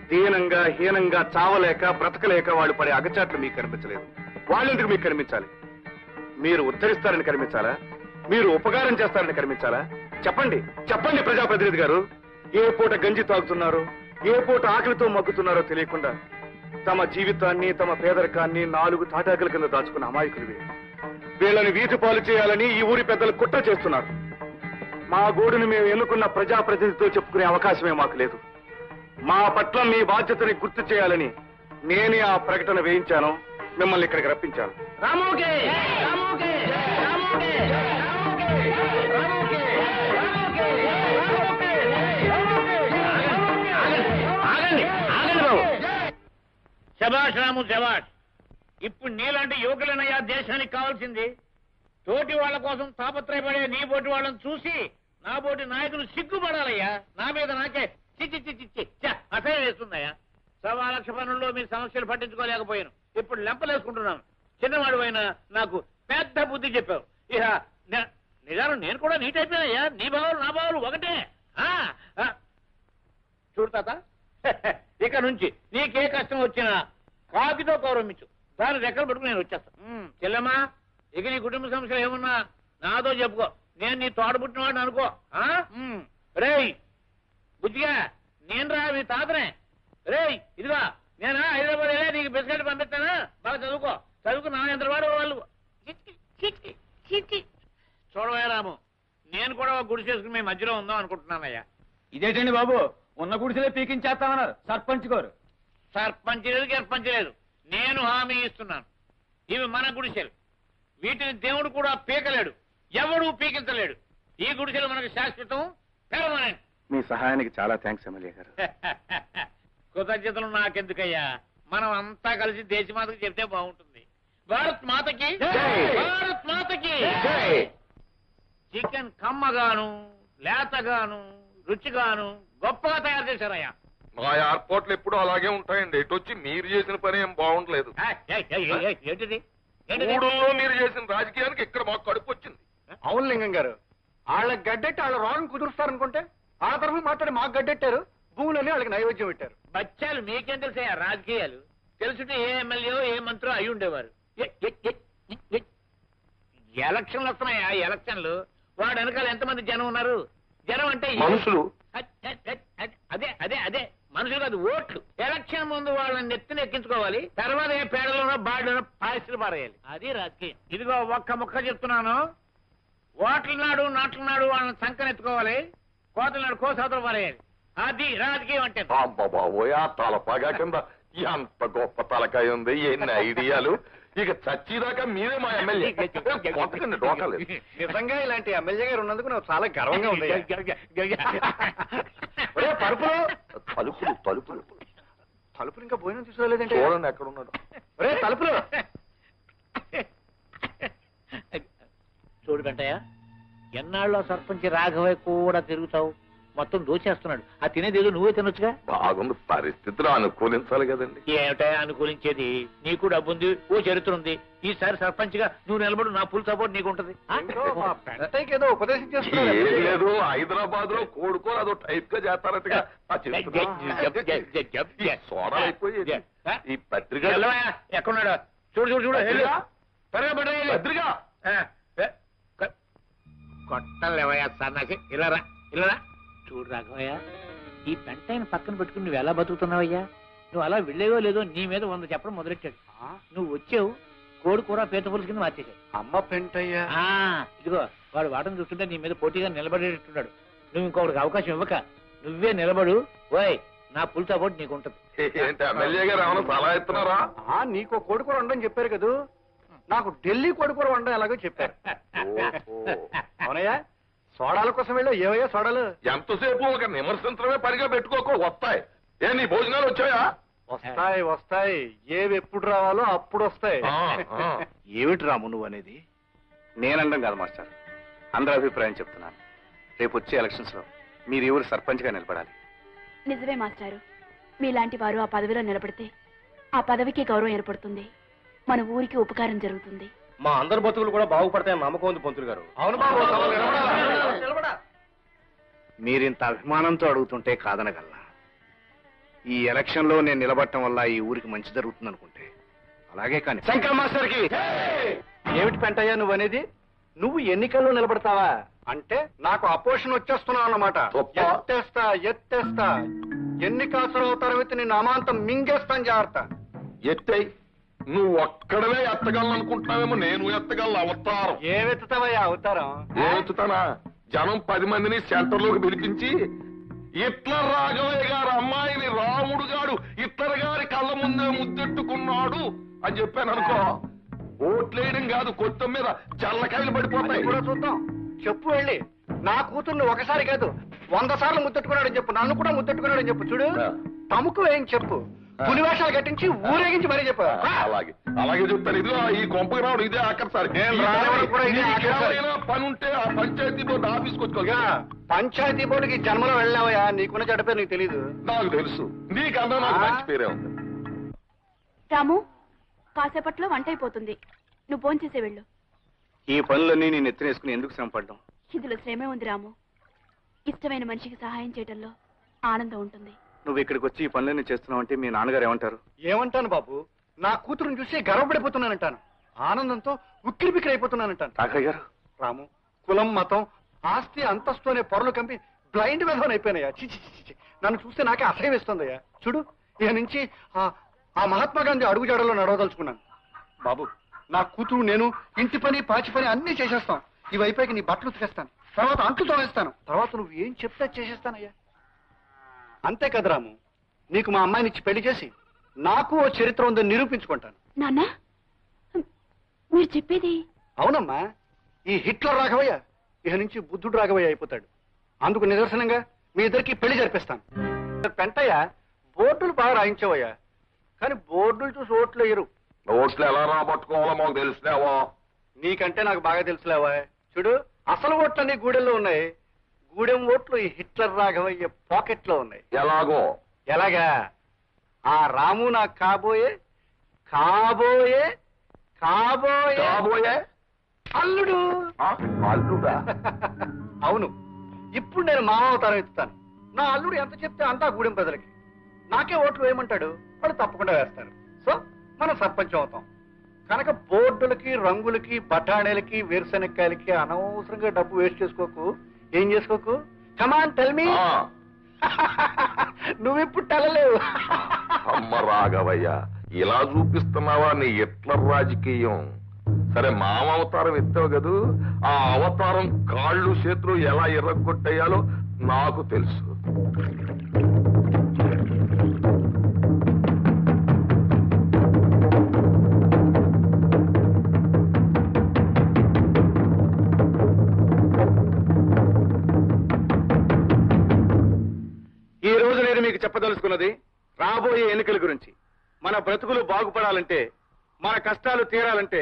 దీనంగా హీనంగా చావలేక బ్రతకలేక వాళ్ళు పడే అగచాట్లు మీకు కనిపించలేదు, వాళ్ళెందుకు మీకు కనిపించాలి? మీరు ఉద్ధరిస్తారని కనిపించాలా? మీరు ఉపకారం చేస్తారని కనిపించాలా? చెప్పండి, చెప్పండి ప్రజాప్రతినిధి గారు. ఏ పూట గంజి తాగుతున్నారో, ఏ పూట ఆకలితో మగ్గుతున్నారో తెలియకుండా తమ జీవితాన్ని, తమ పేదరికాన్ని 4 తాటాకుల కింద దాచుకున్న అమాయకులు వీళ్ళని వీధి పాలు చేయాలని ఈ ఊరి పెద్దలు కుట్ర చేస్తున్నారు. మా గోడును మేము ఎన్నుకున్న ప్రజాప్రతినిధితో చెప్పుకునే అవకాశమే మాకు లేదు. మా పట్ల మీ బాధ్యతని గుర్తు చేయాలని నేనే ఆ ప్రకటన వేయించాను, మిమ్మల్ని ఇక్కడికి రప్పించాను.
శబాష్ రాము, శబాష్. ఇప్పుడు నీలాంటి యువకులనయ్యా దేశానికి కావాల్సింది. తోటి వాళ్ళ కోసం తాపత్రయపడే నీ బోటి వాళ్ళని చూసి నా బోటి నాయకులు సిగ్గుపడాలయ్యా. నా మీద నాకే చిచ్చి చిచ్చి చిచ్చి అసహ్యం వేస్తుందయ్యా. 1,00,000 పనుల్లో మీ సమస్యలు పట్టించుకోలేకపోయాను. ఇప్పుడు లెంపలేసుకుంటున్నాను. చిన్నవాడు అయినా నాకు పెద్ద బుద్ధి చెప్పావు. ఇక నిజాను నేను కూడా నీ టైపేనయ్యా. నీ బావులు నా బావులు ఒకటే. చూడు తాత, ఇక నుంచి నీకే కష్టం వచ్చినా కాకితో గౌరవించు. దాని రెక్కలు పట్టుకుని నేను వచ్చేస్తాను. చెల్లెమ్మా, ఇక నీ కుటుంబ సమస్యలు ఏమన్నా నాతో చెప్పుకో. నేను నీ తోడ పుట్టినవాడిని అనుకో. రేయ్ బుద్ధిగా, నేను రా మీ తాతనే. రేయ్ ఇదిగా, నేను హైదరాబాద్ వెళ్ళే నీకు బిస్కెట్ పంపిస్తానా? బాగా చదువుకో. చదువుకు నా ఎంత వాడు వాళ్ళు. చూడవే రాము, నేను కూడా ఒక గుడి చేసుకుని మీ మధ్యలో ఉందాం అనుకుంటున్నానయ్యా.
ఇదేటండి బాబు, ఉన్న గుడిసెలే పీకించేస్తామన్నారు సర్పంచ్ గారు.
సర్పంచ్ లేదు, గర్పంచ్ లేదు. నేను హామీ ఇస్తున్నాను. ఇవి మన గుడిసెలు. వీటిని దేవుడు కూడా పీకలేడు, ఎవడూ పీకించలేడు. ఈ గుడిసెలు మనకు శాశ్వతం, పెర్మనెంట్.
మీ సహాయానికి చాలా థ్యాంక్స్ ఎమ్మెల్యే గారు.
కృతజ్ఞతలు నాకెందుకయ్యా? మనం అంతా కలిసి దేశమాతకి చెప్తే బాగుంటుంది. భారత్ మాతకి, భారత్ మాతకి. చికెన్ కమ్మగాను, లేతగాను, రుచిగాను గొప్పగా తయారు చేశారయ్యా.
మా ఎయిర్పోర్ట్లు ఎప్పుడు అలాగే ఉంటాయండి. ఎటు వచ్చి మీరు చేసిన పని ఏం బాగుండలేదు.
ఏంటిది?
మూడులో మీరు చేసిన రాజకీయానికి ఇక్కడ మాకు కడుపు వచ్చింది.
అవును లింగం గారు, వాళ్ళ గడ్డెట్టి వాళ్ళ రోగం కుదురుస్తారనుకుంటే ఆ తరఫు మాట్లాడి మాకు గడ్డెట్టారు, భూములని వాళ్ళకి నైవేద్యం పెట్టారు.
బచ్చాలు మీకేం తెలుసా రాజకీయాలు? తెలుసుంటే ఏ ఎమ్మెల్యే ఏ మంత్రో అయి ఉండేవారు. ఎలక్షన్లు వస్తున్నాయా? ఎలక్షన్లు వాడు వెనకాల ఎంతమంది జనం ఉన్నారు? జనం అంటే
మనుషులు.
అదే అదే అదే మనుషులు కాదు, ఓట్లు. ఎలక్షన్ ముందు వాళ్ళని నెత్తిని ఎక్కించుకోవాలి, తర్వాత ఏ పేడలోనో బాడలోనో పాయసులు పారేయాలి. అది రాజకీయం. ఇదిగో ఒక్క ముక్క చెప్తున్నాను. ఓట్ల నాడు నాట్ల నాడు వాళ్ళని సంకనెత్తుకోవాలి, కోతల నాడు కోసాతలు పారేయాలి. అది రాజకీయం అంటే.
బాబోయ్, ఆ తలపాగా కింద ఎంత గొప్ప తలకాయ ఉంది, ఎన్ని ఐడియాలు. ఇక చచ్చిదాకా మీరే మా ఎమ్మెల్యే. డోకలేదు.
నిజంగా ఇలాంటి ఎమ్మెల్యే గారు ఉన్నందుకు నాకు చాలా గర్వంగా ఉంది. పరుపులు
తలుపులు తలుపులు
తలుపులు ఇంకా భోజనం తీసుకోలేదంటే.
చూడండి ఎక్కడ ఉన్నాడు.
ఒరే తలుపులు.
చూడు వెంటయ్య, ఎన్నాళ్ళలో సర్పంచ్ రాఘవయ్య కూడా తిరుగుతావు. మొత్తం దోచేస్తున్నాడు. ఆ తినేదేదో నువ్వే తినొచ్చుగా.
బాగుంది, పరిస్థితులు అనుకూలించాలి కదండి.
ఏమిటా అనుకూలించేది? నీకు డబ్బుంది, ఓ చరిత్ర ఉంది. ఈసారి సర్పంచ్ గా నువ్వు నిలబడు, నా ఫుల్ సపోర్ట్ నీకు ఉంటది.
ఏదో ఉపదేశం చేస్తున్నారు.
ఏం లేదు, హైదరాబాద్ లో కోడుకో అదో టైప్ గా చేస్తారట్టుగా. సోడా అయిపోయి ఈ పత్రిక
ఎక్కడున్నాడు? చూడు చూడు చూడు, త్వరగా
పత్రిక
కొట్టలేవయ్యా సన్నాసి. ఇలా ఇలా చూడు రాఘవయ్య, ఈ పెంటైన పక్కన పెట్టుకుని నువ్వు ఎలా బతుకుతున్నావయ్యా? నువ్వు అలా వెళ్ళేవో లేదో నీ మీద 100 చెప్పడం మొదలెట్టాడు. నువ్వు వచ్చావు, కోడి కూర పీత పులుసు కింద మార్చేశాడు.
అమ్మ పెంటయ్యా.
ఇదిగో వాడు వాటం చూస్తుంటే నీ మీద పోటీగా నిలబడేటట్టున్నాడు. నువ్వు ఇంకొకటికి అవకాశం ఇవ్వక నువ్వే నిలబడు. ఓయ్, నా ఫుల్ సపోర్ట్ నీకు ఉంటుంది.
ఏంటి ఎమ్మెల్యే గారు ఏమైనా సలహా ఇస్తున్నారా?
నీకు కోడికూర వండని చెప్పారు కదా, నాకు ఢిల్లీ కోడికూర వండడం ఎలాగో చెప్పారు. అవునయ్యా, సోడాల కోసం వెళ్ళా ఏవయ్యా సోడాలు?
ఎంతసేపు ఒక విమర్శించడమే పనిగా పెట్టుకోకు, వస్తాయి. ఏ నీ భోజనాలు వచ్చాయా?
వస్తాయి వస్తాయి, ఏవి ఎప్పుడు రావాలో అప్పుడు వస్తాయి.
ఏమిటి రాము నువ్వు అనేది? నేనండం కాదు మాస్టర్, అందరి అభిప్రాయం చెప్తున్నాను. రేపు వచ్చే ఎలక్షన్స్ లో మీరు ఎవరు సర్పంచ్ గా నిలబడాలి.
నిజమే మాస్టారు, మీలాంటి వారు ఆ పదవిలో నిలబడితే ఆ పదవికి గౌరవం ఏర్పడుతుంది, మన ఊరికి ఉపకారం జరుగుతుంది.
మా అందరి బతుకులు కూడా బాగుపడతాయని నమ్మకం ఉంది పంతులు గారు.
అవును బాబు,
మీరింత అభిమానంతో అడుగుతుంటే కాదనగలనా? ఈ ఎలక్షన్ లో నేను నిలబడటం వల్ల ఈ ఊరికి మంచి జరుగుతుంది అనుకుంటే అలాగే. కానీ
శంకర్ మాస్టర్ కి ఏమిటి పెంటయ్యా నువ్వు అనేది? నువ్వు ఎన్నికల్లో నిలబడతావా అంటే నాకు అపోజిషన్ వచ్చేస్తున్నావు అన్నమాట. ఎత్తేస్తా ఎత్తేస్తా, ఎన్ని కాసులు అవుతారో నిన్ను అమాంతం మింగేస్తాను, జాగ్రత్త.
ఎత్తై నువ్వు ఒక్కడవే ఎత్తగలనుకుంటున్నావేమో, నేను ఎత్తగలను అవతారం.
ఏమెత్తుతావయ్యా అవతారం?
ఏమెత్తుతానా? జనం 10 మందిని సెంటర్లోకి పిలిపించి హిట్లర్ రాఘవయ్య గారు అమ్మాయిని రాముడు గారు హిట్లర్ గారి కళ్ళ ముందే ముద్దెట్టుకున్నాడు అని చెప్పాను అనుకో, ఓట్లేయడం కాదు, కొత్త మీద జల్లకాయలు పడిపోతాయి.
కూడా చూద్దాం, చెప్పు వెళ్ళి. నా కూతుర్ని ఒకసారి కాదు 100 సార్లు ముద్దెట్టుకున్నాడని చెప్పు, నన్ను కూడా ముద్దెట్టుకున్నాడని చెప్పు. చూడు తమకు ఏం చెప్పు, పులివేషాలు కట్టించి ఊరేగించి మరీ చెప్పు.
అలాగే అలాగే చెప్తాను. ఇదిగో ఈ కొంపకి రావడం ఇదే ఆఖరిసారి. పని ఉంటే ఆ పంచాయతీ బోర్డు ఆఫీస్కి వచ్చుకోగా.
పంచాయతీ బోర్డుకి జన్మలో వెళ్ళావయ్యా, నీకున్న చెడ్డ పేరు నీకు తెలీదు.
నాకు తెలుసు, నీకన్నా నాకు మంచి పేరే ఉంది.
రాము, కాసేపట్లో వంట అయిపోతుంది, నువ్వు భోంచేసే వెళ్ళు.
ఈ పనులన్నీ నేను ఎత్తినేసుకుని ఎందుకు శ్రమ పడ్డాం?
ఇందులో శ్రమే ఉంది రాము, ఇష్టమైన మనిషికి సహాయం చేయడంలో ఆనందం ఉంటుంది.
నువ్వు ఇక్కడికి వచ్చి ఈ పనులన్నీ చేస్తున్నావు అంటే మీ నాన్నగారు ఏమంటారు?
ఏమంటాను బాబు, నా కూతురుని చూసి గర్వపడిపోతున్నానంటాను, ఆనందంతో ఉక్కిరి బిక్కిరి అయిపోతున్నానంటాను.
రాఘయ్య గారు,
రాము, కులం మతం ఆస్తి అంతస్తు అనే పొరలు కంపి బ్లైండ్ విధవన్ అయిపోయినాయా. చిచి చిచి, నన్ను చూస్తే నాకే అసహ్యం వేస్తుందయ్యా. చూడు, ఇక నుంచి ఆ మహాత్మా గాంధీ అడుగుజాడలో నడవదలుచుకున్నాను. బాబు, నా కూతురు నేను ఇంటి పని పాచి పని అన్ని చేసేస్తాం. ఇవి అయిపోయి నీ బట్టలు ఉతికేస్తాను, తర్వాత అంట్లు తోనేస్తాను, తర్వాత నువ్వు ఏం చెప్తే చేసేస్తానయ్యా. అంతే కదా రాము, నీకు మా అమ్మాయిని ఇచ్చి పెళ్లి చేసి నాకు ఓ చరిత్ర ఉందని నిరూపించుకుంటాను.
నాన్న, మీరు చెప్పేది?
అవునమ్మా, ఈ హిట్లర్ రాఘవయ్య ఇక నుంచి బుద్ధుడు రాఘవయ్య అయిపోతాడు. అందుకు నిదర్శనంగా మీ ఇద్దరికి పెళ్లి జరిపిస్తాను. పెంటయ్య, బోర్డులు బాగా రాయించావయ్యా, కానీ బోర్డులు చూసి ఓట్లు వేయరు.
ఓట్లు ఎలా రాబట్టుకోవాలో మాకు తెలుసులేవా?
నీకంటే నాకు బాగా తెలుసులేవా. చూడు, అసలు ఓట్లన్నీ గూడెల్లో ఉన్నాయి, గూడెం ఓట్లు ఈ హిట్లర్ రాఘవయ్య పాకెట్ లో ఉన్నాయి.
ఎలాగో?
ఎలాగా? ఆ రాము నాకు కాబోయే కాబోయే కాబోయే
కాబోయే
అల్లుడు.
అల్లుడా?
అవును, ఇప్పుడు నేను మామ అవతారం ఎత్తుతాను. నా అల్లుడు ఎంత చెప్తే అంతా గూడెం ప్రజలకి. నాకే ఓట్లు వేయమంటాడు, వాళ్ళు తప్పకుండా వేస్తారు. సో మనం సర్పంచం అవుతాం. కనుక బోర్డులకి రంగులకి బఠాణీలకి వేరుశెనక్కాయలకి అనవసరంగా డబ్బు వేస్ట్ చేసుకోకు. ఏం చేసుకోకు? Come on tell me. నువ్విప్పుడు తెలలేవు.
అమ్మ రాఘవయ్య, ఇలా చూపిస్తున్నావా నీ హిట్లర్ రాజకీయం? సరే, మామ అవతారం ఎత్తావు కదూ, ఆ అవతారం కాళ్ళు చేతులు ఎలా ఎర్రగొట్టేయాలో నాకు తెలుసు.
ఈ రోజు నేను మీకు చెప్పదలుచుకున్నది రాబోయే ఎన్నికల గురించి. మన బ్రతుకులు బాగుపడాలంటే, మన కష్టాలు తీరాలంటే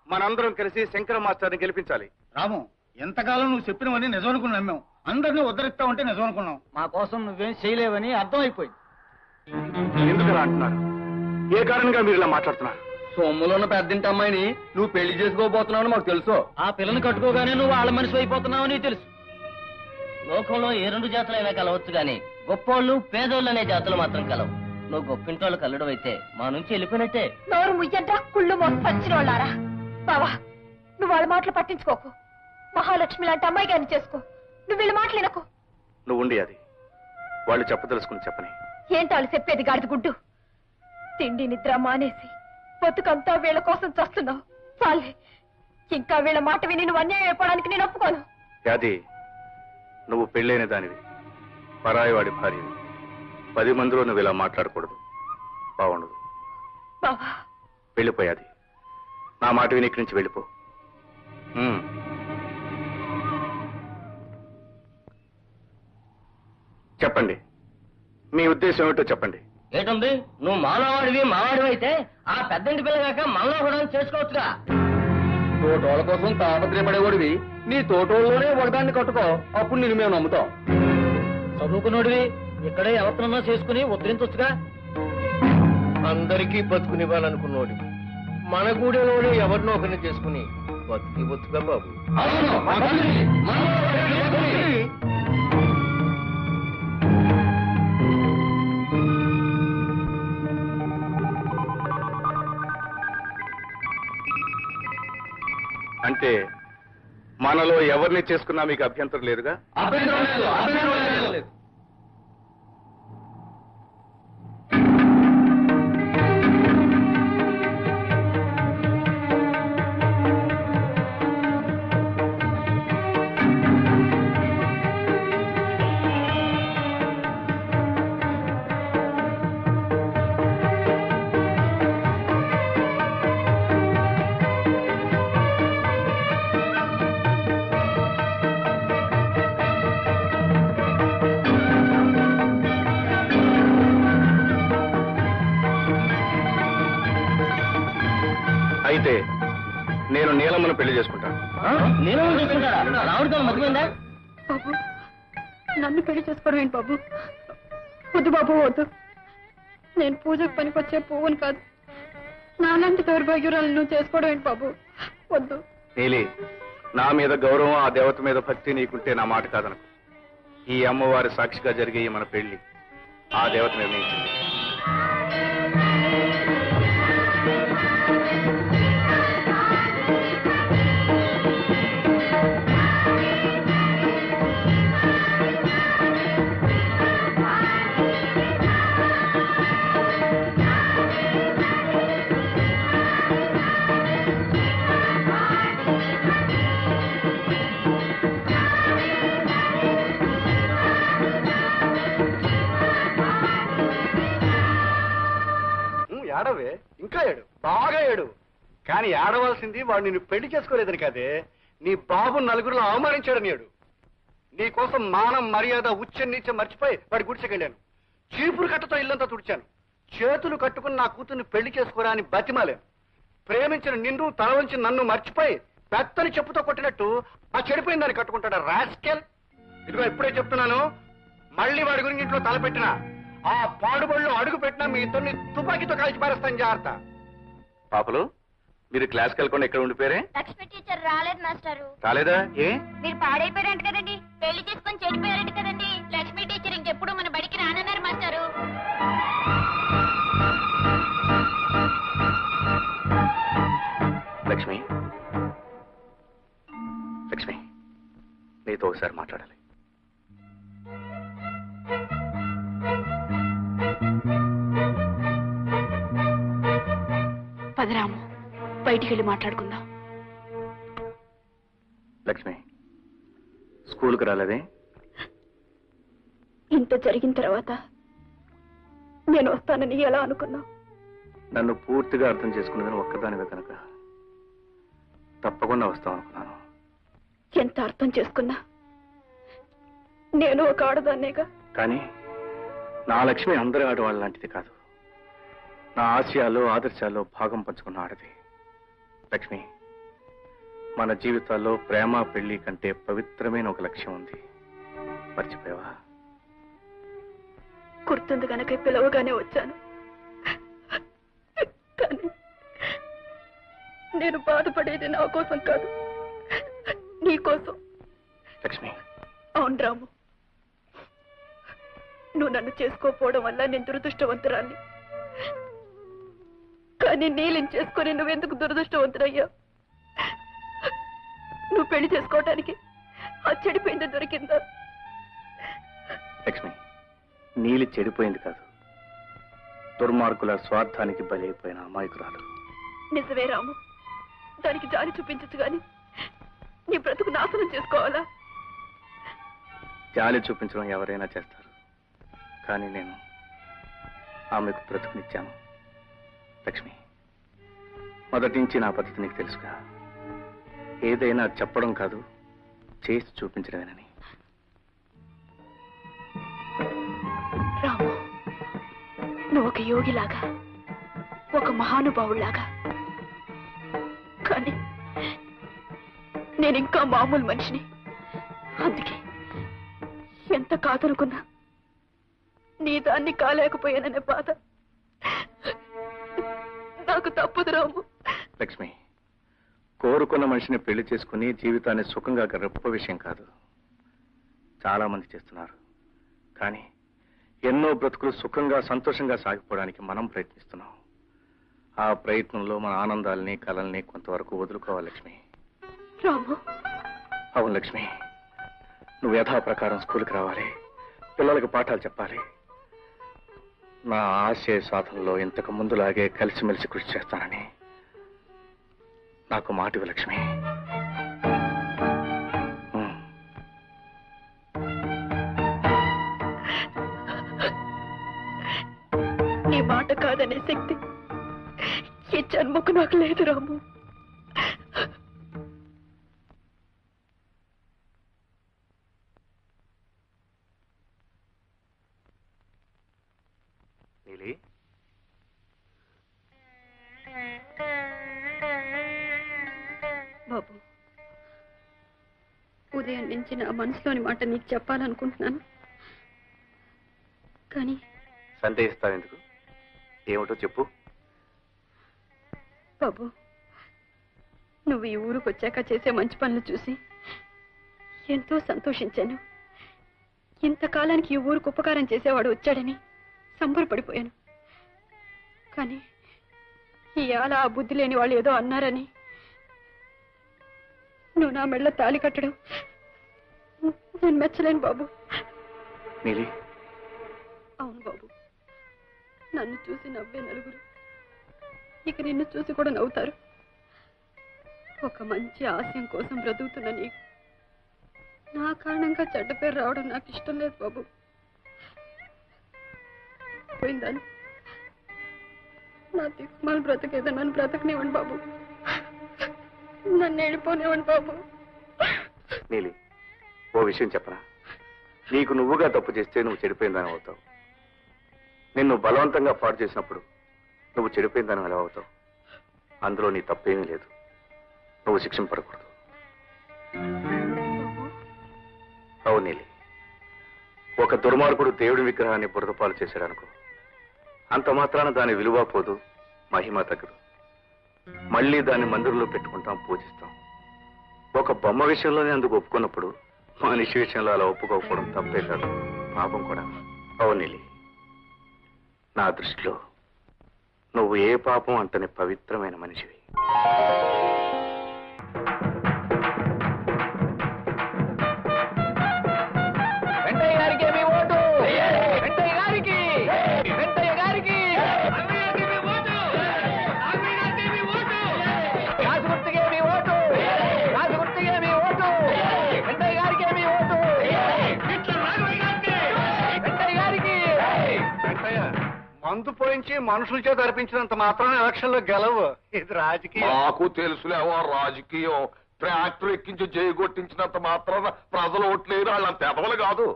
మనందరం కలిసి శంకర మాస్టర్ని గెలిపించాలి.
రాము, ఎంతకాలం నువ్వు చెప్పినవన్నీ నిజం అనుకుని నమ్మాం, అందరినీ ఉద్ధరిస్తా ఉంటే నిజం అనుకున్నాం. మా కోసం నువ్వేం చేయలేవని అర్థమైపోయింది.
ఎందుకు అంటున్నారు? ఏ కారణంగా మీరు ఇలా మాట్లాడుతున్నారు?
సొమ్ములో ఉన్న పెద్దింటి అమ్మాయిని నువ్వు పెళ్లి చేసుకోబోతున్నావు మాకు తెలుసు. ఆ పిల్లని కట్టుకోగానే నువ్వు వాళ్ళ మనిషి అయిపోతున్నావని తెలుసు.
లోకంలో ఏ 2 జాతులైనా కలవచ్చు గాని గొప్పోళ్ళు పేదోళ్ళు అనే జాతులు మాత్రం కలవు. నువ్వు గొప్పింటోళ్ళు కల్లడం అయితే మా నుంచి వెళ్ళిపోయినట్టే.
నోరు ముయ్యండ్రా, కుళ్ళు మోసపచ్చిన వాళ్ళారా. బావా, నువ్వు వాళ్ళ మాటలు పట్టించుకోకు. మహాలక్ష్మి లాంటి అమ్మాయి గారిని చేసుకో. నువ్వు వీళ్ళ మాటలు వినకు.
నువ్వు ఉండి అది వాళ్ళు చెప్పదలుచుకుని చెప్పని.
ఏంటి వాళ్ళు చెప్పేది గాడిద గుడ్డు? తిండి నిద్ర మానేసి బతుకంతా వీళ్ళ కోసం చస్తున్నావు. చాలే, ఇంకా వీళ్ళ మాట విని నువ్వు అన్యాయం అయిపోవడానికి నేను ఒప్పుకోను.
అది నువ్వు పెళ్ళైన దానివి, పరాయివాడి భార్యవి. 10 మందిలో నువ్వు ఇలా మాట్లాడకూడదు, బాగుండదు.
బావా,
వెళ్ళిపోయాది. నా మాట విని ఇక్కడి నుంచి వెళ్ళిపో. చెప్పండి, మీ ఉద్దేశం ఏమిటో చెప్పండి.
ఏటుంది, నువ్వు మావాడివి అయితే ఆ పెద్దంటి పిల్లగాక మనలో కూడా చేసుకోవచ్చుగా.
తోటోళ్ళ కోసం తాపత్రయపడేవాడివి, నీ తోటోళ్ళలోనే ఒకదాన్ని కట్టుకో, అప్పుడు నేను మేము నమ్ముతాం.
చదువుకున్నోడివి ఇక్కడే ఎవరినన్నా చేసుకుని ఉద్ధరించొచ్చుగా. అందరికీ బతుకునివ్వాలనుకున్నోడి మన గూడెలోనే ఎవరినో ఒకరిని చేసుకుని బతుకుగా బాబు.
అంటే మనలో ఎవరిని చేసుకున్నా మీకు అభ్యంతరం లేదుగా? అయితే నేను నీలమ్మను పెళ్లి చేసుకుంటాను.
నీలమ్మ చేసుకుంటారా? రావుడితో మతిపోయిందా?
బాబు, నన్ను పెళ్లి చేసుకోవడం ఏంటి బాబు? వద్దు బాబు, వద్దు. నేను పూజకు పనికొచ్చే పువ్వుని కాదు. నాలాంటి దౌర్భాగ్యురాలు నువ్వు చేసుకోవడం ఏంటి బాబు? వద్దు.
నీలి, నా మీద గౌరవం, ఆ దేవత మీద భక్తి నీకుంటే నా మాట కాదనకు. ఈ అమ్మవారి సాక్షిగా జరిగే ఈ మన పెళ్లి ఆ దేవత నిర్ణయించింది.
ఏడవే, ఇంకా ఏడు, బాగా ఏడు. కానీ ఏడవలసింది వాడు నిన్ను పెళ్లి చేసుకోలేదని కాదే, నీ బాబు నలుగురిలో అవమానించాడని ఏడు. నీ కోసం మానం మర్యాద ఉచ్చ నీచ మర్చిపోయి వాడి గుడిసెకెళ్ళాను. చీపురు కట్టతో ఇల్లంతా తుడిచాను. చేతులు కట్టుకుని నా కూతుర్ని పెళ్లి చేసుకోరా అని బతిమాలేను. ప్రేమించిన నిన్ను తల వంచి నన్ను మర్చిపోయి పెత్తని చెప్పుతో కొట్టినట్టు ఆ చెడిపోయిన దాన్ని కట్టుకుంటాడా రాస్కెల్. ఇదిగో ఇప్పుడే చెప్తున్నాను, మళ్ళీ వాడి గురించి ఇంట్లో తలపెట్టినా, ఆ పాడుబడిలో అడుగు పెట్టినా మీ ఇద్దరిని తుపాకీతో కాల్చి పారేస్తాను, జాగ్రత్త.
పాపలు, మీరు క్లాస్కి వెళ్ళకుండా ఎక్కడ ఉండిపోయారే?
లక్ష్మి టీచర్ రాలేదు మాస్టారు.
రాలేదా? ఏ?
మీరు పాడైపోయారంట కదండి, పెళ్లి చేసుకొని చెడిపోయారంట కదండి. లక్ష్మి టీచర్ ఇంకెప్పుడు మన బడికి రానన్నారు మాస్టారు.
లక్ష్మి, లక్ష్మి, నీతో ఒకసారి మాట్లాడాలి.
పదరాము, బయటికి వెళ్ళి మాట్లాడుకుందాం.
లక్ష్మి, స్కూల్కి రాలేదే?
ఇంత జరిగిన తర్వాత నేను వస్తానని ఎలా అనుకున్నావు?
నన్ను పూర్తిగా అర్థం చేసుకున్నదని ఒక్కదానివే కనుక తప్పకుండా వస్తాం అనుకున్నాను.
ఎంత అర్థం చేసుకున్నా నేను ఒక ఆడదాన్నేగా.
కానీ నా లక్ష్మి అందరి ఆడవాళ్ళ లాంటిది కాదు. నా ఆశయాలు ఆదర్శాల్లో భాగం పంచుకున్న ఆడది. లక్ష్మి, మన జీవితాల్లో ప్రేమ పెళ్లి కంటే పవిత్రమైన ఒక లక్ష్యం ఉంది. మర్చిపోయావా?
గుర్తుంది కనుక పిలవగానే వచ్చాను. కానీ నేను బాధపడేది నా కోసం కాదు, నీ కోసం.
లక్ష్మి,
అవును రాము, నువ్వు నన్ను చేసుకోపోవడం వల్ల నేను దురదృష్టవంతురాన్ని. కానీ నీళ్ళని చేసుకుని నువ్వెందుకు దురదృష్టవంతురయ్యా? నువ్వు పెళ్లి చేసుకోవటానికి ఆ చెడిపోయింది దొరికిందా?
లక్ష్మి, నీలి చెడిపోయింది కాదు, దుర్మార్గుల స్వార్థానికి బలైపోయిన అమాయకురాలు.
నిజమే రాము, దానికి జాలి చూపించచ్చు గాని నీ బ్రతుకు నాశనం చేసుకోవాలా?
జాలి చూపించడం ఎవరైనా చేస్తారు, కానీ నేను ఆమెకు బ్రతుకునిచ్చాను. లక్ష్మి, మొదటి నుంచి నా పద్ధతి నీకు తెలుసుగా. ఏదైనా చెప్పడం కాదు, చేసి చూపించడమేనని.
రాము, నువ్వు ఒక యోగిలాగా, ఒక మహానుభావులాగా, కానీ నేను ఇంకా మామూలు మనిషిని. అందుకే ఎంత కాదనుకున్నా నీ దాన్ని కాలేకపోయాననే బాధ నాకు తప్పదు రాము.
లక్ష్మి, కోరుకున్న మనిషిని పెళ్లి చేసుకుని జీవితాన్ని సుఖంగా గొప్ప విషయం కాదు. చాలా మంది చేస్తున్నారు, కానీ ఎన్నో బ్రతుకులు సుఖంగా సంతోషంగా సాగిపోవడానికి మనం ప్రయత్నిస్తున్నాం. ఆ ప్రయత్నంలో మన ఆనందాలని కలల్ని కొంతవరకు వదులుకోవాలి లక్ష్మి.
రాము,
అవును లక్ష్మి, నువ్వు యథాప్రకారం స్కూల్కి రావాలి, పిల్లలకు పాఠాలు చెప్పాలి. నా ఆశయ సాధనలో ఇంతకు ముందులాగే కలిసిమెలిసి కృషి చేస్తానని నాకు మాట ఇవ్వు లక్ష్మి.
నీ మాట కాదనే శక్తి ఈ జన్మకు నాకు లేదు రాము.
నీలి,
బాబు, ఉదయం నుంచి నా మనసులోని మాట నీకు చెప్పాలనుకుంటున్నాను, కానీ
సందేహిస్తావు ఎందుకు? ఏమిటో చెప్పు.
బాబు, నువ్వు ఈ ఊరికి వచ్చాక చేసే మంచి పనులు చూసి ఎంతో సంతోషించాను. ఇంతకాలానికి ఈ ఊరికి ఉపకారం చేసేవాడు వచ్చాడని సంబరపడిపోయాను. కానీ ఇవాళ ఆ బుద్ధి లేని వాళ్ళు ఏదో అన్నారని నువ్వు నా మెళ్ళ తాళి కట్టడం నేను మెచ్చలేను బాబు.
నీలి,
అవును బాబు, నన్ను చూసి నవ్వే నలుగురు ఇక నిన్ను చూసి కూడా నవ్వుతారు. ఒక మంచి ఆశయం కోసం బ్రతుకుతున్న నీకు నా కారణంగా చెడ్డ పేరు రావడం నాకు ఇష్టం లేదు బాబు. పోయిందాను నా దిక్కుమాల బ్రతకేదో నన్ను బ్రతకనివ్వండి బాబు, నన్ను వెళ్ళిపోనివ్వండి బాబు.
నీలి, ఓ విషయం చెప్పనా? నీకు నువ్వుగా తప్పు చేస్తే నువ్వు చెడిపోయిందని అవుతావు. నిన్ను బలవంతంగా పాడు చేసినప్పుడు నువ్వు చెడిపోయిందని ఎలా అవుతావు? అందులో నీ తప్పేమీ లేదు. నువ్వు శిక్షింపడకూడదు. అవును నీలి, ఒక దుర్మార్గుడు దేవుడి విగ్రహాన్ని బురదపాలు చేశాడనుకో, అంత మాత్రాన దాని విలువ పోదు, మహిమ తగ్గదు. మళ్ళీ దాన్ని మందిరంలో పెట్టుకుంటాం, పూజిస్తాం. ఒక బొమ్మ విషయంలోనే అందుకు ఒప్పుకున్నప్పుడు మనిషి విషయంలో అలా ఒప్పుకోకపోవడం తప్పే కాదు, పాపం కూడా. అవును నీలి, నా దృష్టిలో నువ్వు ఏ పాపం అంటని పవిత్రమైన మనిషివి.
వెంటయ్య గారికి మీ ఓటు, వెంటయ్య గారికి, వెంటయ్య గారికి, రాజు గుర్తుకే మీ ఓటు, రాజు గుర్తుకే మీ ఓటు, వెంటయ్య గారికి మీ ఓటు, వెంటయ్య గారికి.
వెంటయ్య, మందు పోయించి మనుషుల చేత అర్పించినంత మాత్రం ఎలక్షన్ లో గెలవు. ఇది రాజకీయం.
నాకు తెలుసులేవో రాజకీయం. ట్రాక్టర్ ఎక్కించి జైగొట్టించినంత మాత్రాన ప్రజలు ఓట్లేరు, వాళ్ళంత ఎదవలు కాదు.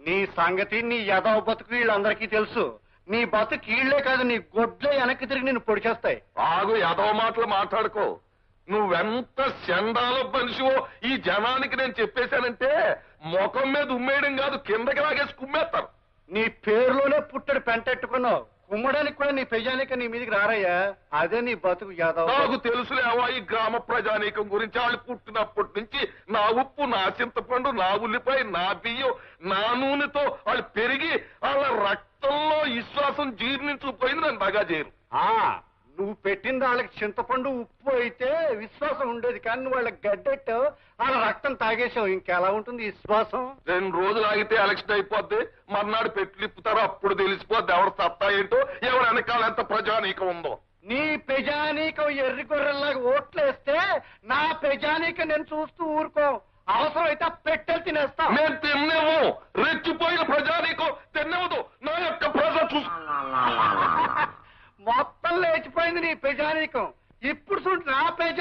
నీ సంగతి నీ యదవ బతుకు వీళ్ళందరికీ తెలుసు. నీ బతుకు కీళ్లే కాదు, నీ గొడ్లే వెనక్కి తిరిగి నిన్ను పొడి చేస్తాయి.
ఆగు, ఎదవ మాటలు మాట్లాడుకో. నువ్వెంత చండాల మనిషివో ఈ జనానికి నేను చెప్పేశానంటే ముఖం మీద ఉమ్మేయడం కాదు, కిందకి లాగేసి కుమ్మేస్తారు.
నీ పేరులోనే పుట్టడు పెంటెట్టుకున్నావు. కుమ్మడానికి కూడా నీ ప్రజానిక నీ మీదకి రారయ్యా. అదే నీ బతుకు యాదవ్.
నాకు తెలుసులేవా ఈ గ్రామ ప్రజానీకం గురించి. వాళ్ళు పుట్టినప్పటి నుంచి నా ఉప్పు, నా చింతపండు, నా ఉల్లిపాయ, నా బియ్యం, నా నూనెతో వాళ్ళు పెరిగి వాళ్ళ రక్తంలో విశ్వాసం జీర్ణించుకుపోయింది. నన్ను బాగా చేయరు.
నువ్వు పెట్టింది వాళ్ళకి చింతపండు ఉప్పు అయితే విశ్వాసం ఉండేది, కానీ నువ్వు వాళ్ళకి గడ్డెట్టావు, వాళ్ళ రక్తం తాగేసావు. ఇంకెలా ఉంటుంది విశ్వాసం?
2 రోజులు ఆగితే ఎలక్షన్ అయిపోద్ది, మర్నాడు పెట్లు ఇప్పుతారో అప్పుడు తెలిసిపోద్ది ఎవరు సత్తా ఏంటో, ఎవరు వెనకాల ఎంత ప్రజానీకం ఉందో.
నీ ప్రజానీకం ఎర్రి గొర్రెల్లాగా ఓట్లేస్తే నా ప్రజానీకం నేను చూస్తూ ఊరుకో. అవసరం అయితే పెట్టెలు తినేస్తా.
నేను తిన్నేమో, రెచ్చిపోయిన ప్రజానీకం తిన్నవదు. నా యొక్క ప్రజ
మొత్తం లేచిపోయింది నీ ప్రజానీకం. ఇప్పుడు చూడు నా ప్రజ.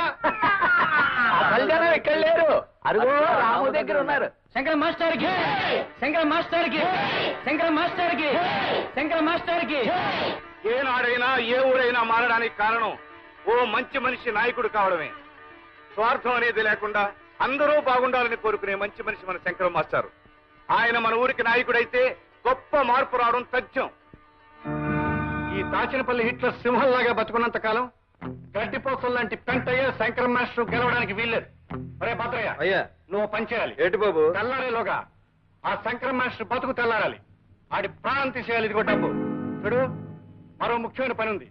కళ్యాణం ఇక్కడ లేరు, అరుగో రాము దగ్గర ఉన్నారు. శంకర మాస్టర్ కి, శంకర మాస్టర్ కి, శంకర మాస్టర్ కి, శంకర మాస్టర్ కి.
ఏనాడైనా ఏ ఊరైనా మారడానికి కారణం ఓ మంచి మనిషి నాయకుడు కావడమే. స్వార్థం అనేది లేకుండా అందరూ బాగుండాలని కోరుకునే మంచి మనిషి మన శంకరం మాస్టారు. ఆయన మన ఊరికి నాయకుడైతే గొప్ప మార్పు రావడం తథ్యం. ఈ దాచినపల్లి హిట్లర్ సింహంలాగా బతుకున్నంత కాలం గడ్డిపోసల లాంటి పెంటయ్య శంకరం మాస్టర్ గెలవడానికి వీల్లేదు. అరే భద్రయ్య,
అయ్యా
నువ్వు పని చేయాలి.
ఏంటి బాబు?
తెల్లారేలోగా ఆ శంకరం మాస్టర్ బతుకు తెల్లారాలి. ఆడి ప్రాణం తీసేయాలి. ఇదిగో డబ్బు చూడు. మరో ముఖ్యమైన పని ఉంది.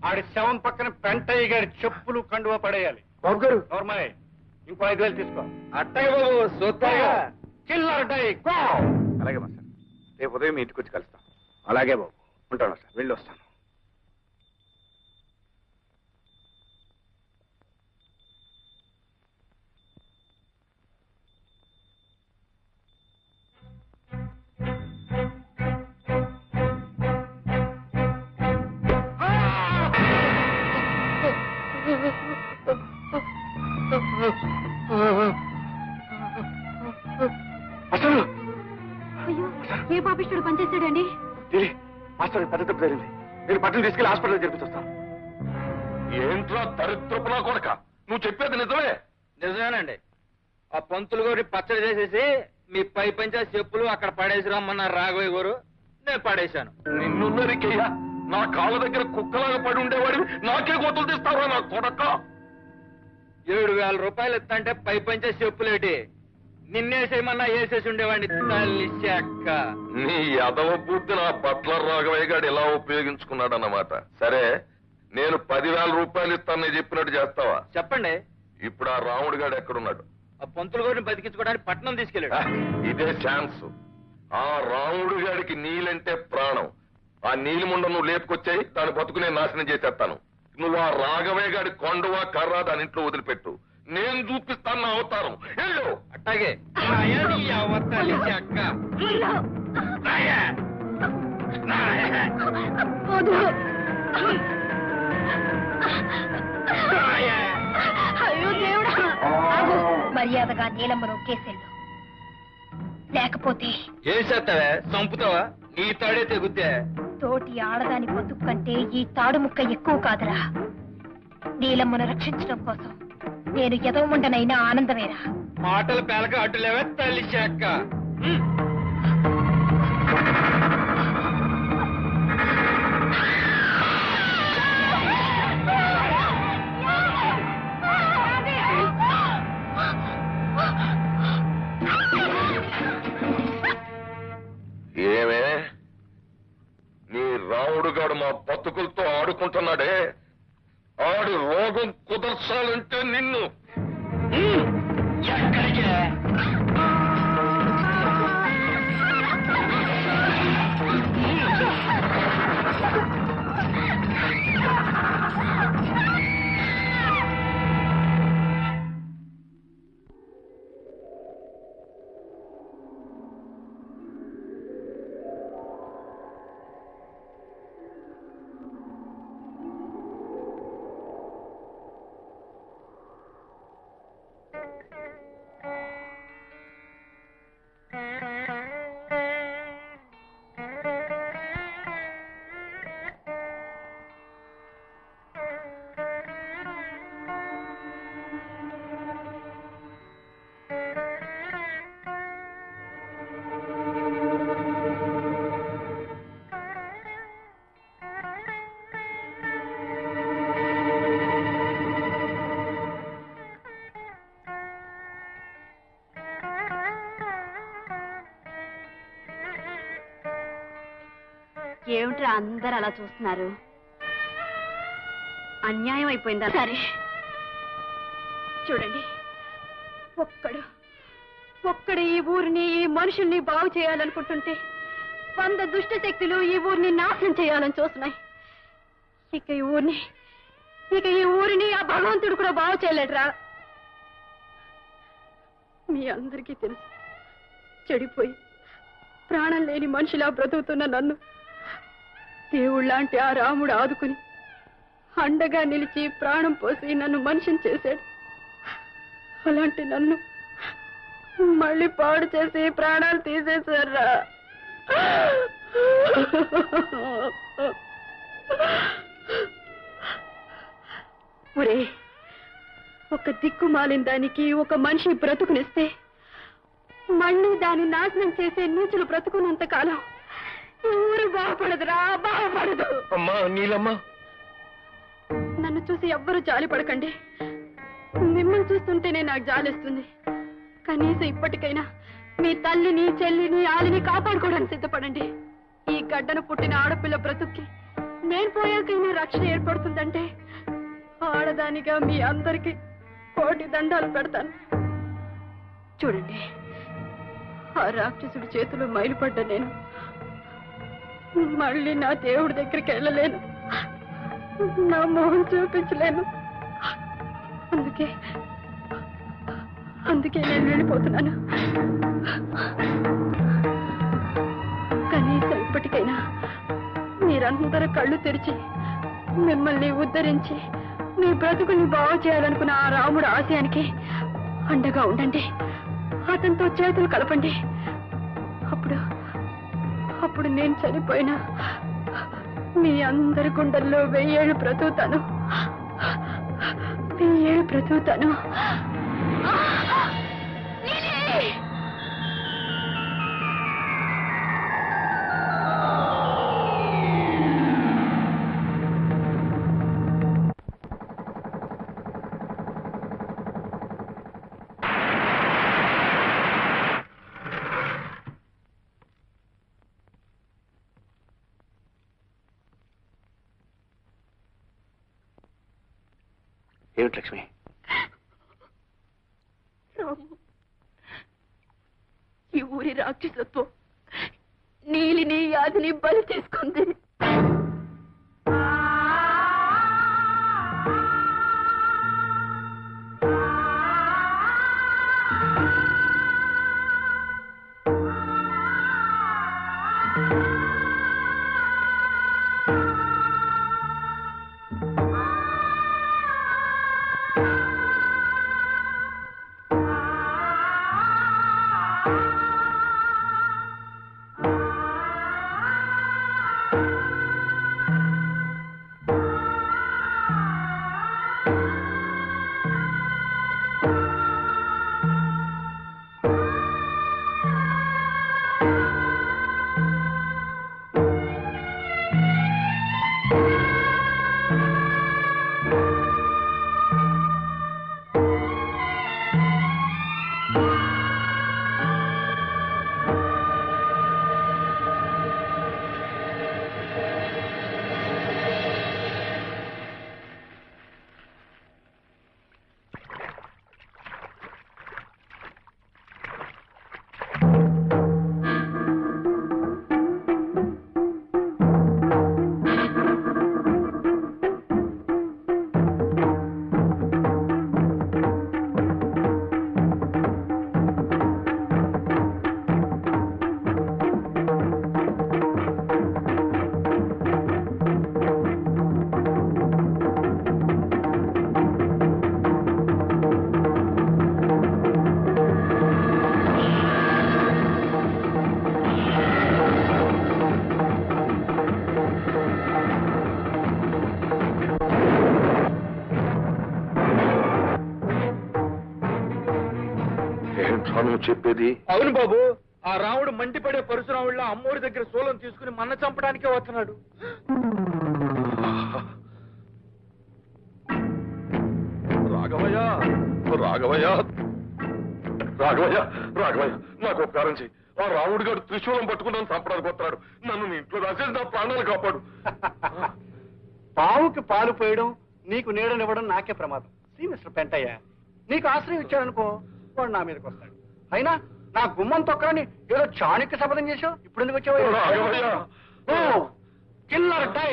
ఆడి శవం పక్కన పెంటయ్య గారి చెప్పులు కండువా పడేయాలి.
బాబు గారు
నోర్మాయ్, ఇంకో 5,000 తీసుకో.
అట్టగే బాబు, సొత్తగా.
Killer die go. అలాగే మాస్టర్, రేపు ఉదయం మీ ఇంటికి వచ్చి కలుస్తాం. అలాగే బాబు, ఉంటాను సార్, వెళ్ళి వస్తాను. అసలు
అయ్యో, ఏ పాపిష్టుడు పనిచేస్తాడండి?
మాస్టర్ పెద్ద తప్పు జరిగింది. నేను పట్టణం తీసుకెళ్లి హాస్పిటల్ జరిపిస్తాను.
ఏంట్రా దరిద్రపునా కొడక, నువ్వు చెప్పేది నిజమే?
నిజమేనండి. ఆ పంతులు గారి పచ్చడి చేసేసి మీ పై పంచా చెప్పులు అక్కడ పడేసి రమ్మన్నారు రాఘవయ్య గారు. నేను పడేశాను.
నిన్ను నరికయ్యా, నా కాళ్ళ దగ్గర కుక్కలాగా పడి ఉండేవాడివి నాకే గోతులు తీస్తావా నా కొడక?
7,000 రూపాయలు ఇస్తంటే పై పంచా చెప్పులేటి నిన్నేసేయమన్నా వేసేసి ఉండేవాడిని. తల్లి చెక్క.
నీ యదవ బుద్ధి నా బట్లర్ రాఘవయ్య గారు ఇలా ఉపయోగించుకున్నాడన్నమాట. సరే, నేను 10,000 రూపాయలు ఇస్తానని చెప్పినట్టు చేస్తావా?
చెప్పండి.
ఇప్పుడు ఆ రాముడు గారు ఎక్కడున్నాడు?
ఆ పంతులు గారిని బతికించుకోవడానికి పట్నం తీసుకెళ్ళాడు.
ఇదే ఛాన్స్. ఆ రాముడు గారికి నీలంటే ప్రాణం. ఆ నీలిముండ నువ్వు లేపుకొచ్చాయి, దాని బతుకు నేను నాశనం చేసేస్తాను. నువ్వు ఆ రాఘవయ్య గారి కొండవా కర్రా దాని ఇంట్లో వదిలిపెట్టు. నేను చూపిస్తాను నా అవతారం. వెళ్ళు.
అట్టాగే. చెక్క.
అయ్యో దేవుడా! మర్యాదగా నీలమ్మను కేసేళ్ళు, లేకపోతే
ఏం చేస్తావే? చంపుతావా? నీ తాడే తెగుతే.
తోటి ఆడదాని బతుకు కంటే ఈ తాడు ముక్క ఎక్కువ కాదురా. నీలమ్మను రక్షించడం కోసం నేను ఎదవముండనైనా ఆనందమేరా.
మాటలు పేలక అడ్డులేవే తల్లి చెక్క.
ఏమే, నీ రాముడు గాడు మా బతుకులతో ఆడుకుంటున్నాడే, ఆడు రోగం కుదర్చాలంటే నిన్ను
ఎక్కడికి?
ఏమిట్రా అందరు అలా చూస్తున్నారు? అన్యాయం అయిపోయిందా? సరే చూడండి, ఒక్కడు ఈ ఊరిని, ఈ మనుషుల్ని బాగు చేయాలనుకుంటుంటే 100 దుష్ట శక్తులు ఈ ఊరిని నాశనం చేయాలని చూస్తున్నాయి. ఇక ఈ ఊరిని ఆ భగవంతుడు కూడా బాగు చేయలేడురా. మీ అందరికీ తెలుసు, చెడిపోయి ప్రాణం లేని మనిషిలా బ్రతుకుతున్న నన్ను దేవుళ్ళంటి ఆ రాముడు ఆదుకుని అండగా నిలిచి ప్రాణం పోసి నన్ను మనిషిని చేశాడు. అలాంటి నన్ను మళ్ళీ పాడు చేసి ప్రాణాలు తీసేశారా? ఒరే, ఒక దిక్కుమాలిన దానికి ఒక మనిషి బ్రతుకునిస్తే మళ్ళీ దాన్ని నాశనం చేసే నీచులు బ్రతుకున్నంత కాలం ఈ ఊరు బాగుపడదురా, బాగుపడదు.
అమ్మా నీలమ్మ,
నన్ను చూసి ఎవ్వరూ జాలి పడకండి. మిమ్మల్ని చూస్తుంటేనే నాకు జాలిస్తుంది. కనీసం ఇప్పటికైనా మీ తల్లిని, చెల్లిని, ఆలిని కాపాడుకోవడానికి సిద్ధపడండి. ఈ గడ్డను పుట్టిన ఆడపిల్ల బ్రతుక్కి నేను పోయాకైనా రక్షణ ఏర్పడుతుందంటే ఆడదానిగా మీ అందరికి కోటి దండాలు పెడతాను. చూడండి, ఆ రాక్షసుడి చేతిలో మైలుపడ్డ నేను మళ్ళీ నా దేవుడి దగ్గరికి వెళ్ళలేను, నా మొహం చూపించలేను. అందుకే నేను వెళ్ళిపోతున్నాను. కనీసం ఇప్పటికైనా మీరందరూ కళ్ళు తెరిచి మిమ్మల్ని ఉద్ధరించి మీ బ్రతుకుల్ని బాగు చేయాలనుకున్న ఆ రాముడు ఆశయానికి అండగా ఉండండి. అతనితో చేతులు కలపండి. అప్పుడు నేను చనిపోయినా మీ అందరి గుండెల్లో 1000 ఏళ్ళు బ్రతుకుతాను, 1000 ఏళ్ళు బ్రతుకుతాను.
ఏమిటి లక్ష్మి?
ఈ ఊరి రాక్షసత్వం నీలిని, యాదిని బలి తీసుకుంది.
చెప్పేది?
అవును బాబు, ఆ రాముడు మండిపడే పరశురాముళ్ళ అమ్మోరి దగ్గర సోలం తీసుకుని మన్న చంపడానికే వస్తున్నాడు.
రాఘవయ్య, రాఘవయ్య, రాఘవయ్య, రాఘవయ్య, నాకు ఉపకారం చెయ్యి. ఆ రాముడు గారు త్రిశూలం పట్టుకున్నాను చంపడానికి వస్తున్నాడు. నన్ను నీ ఇంట్లో రాసేసి నా ప్రాణాలు కాపాడు.
పావుకి పాలు పోయడం, నీకు నీడనివ్వడం నాకే ప్రమాదం. మిస్టర్ పెంటయ్య, నీకు ఆశ్రయం ఇచ్చాడనుకో, వాడు నా మీదకి వస్తాడు. అయినా నా గుమ్మం తొక్కని ఏదో చాణక్య శపథం చేసావు. ఇప్పుడు ఎందుకు వచ్చావు? కిల్లర్ టై.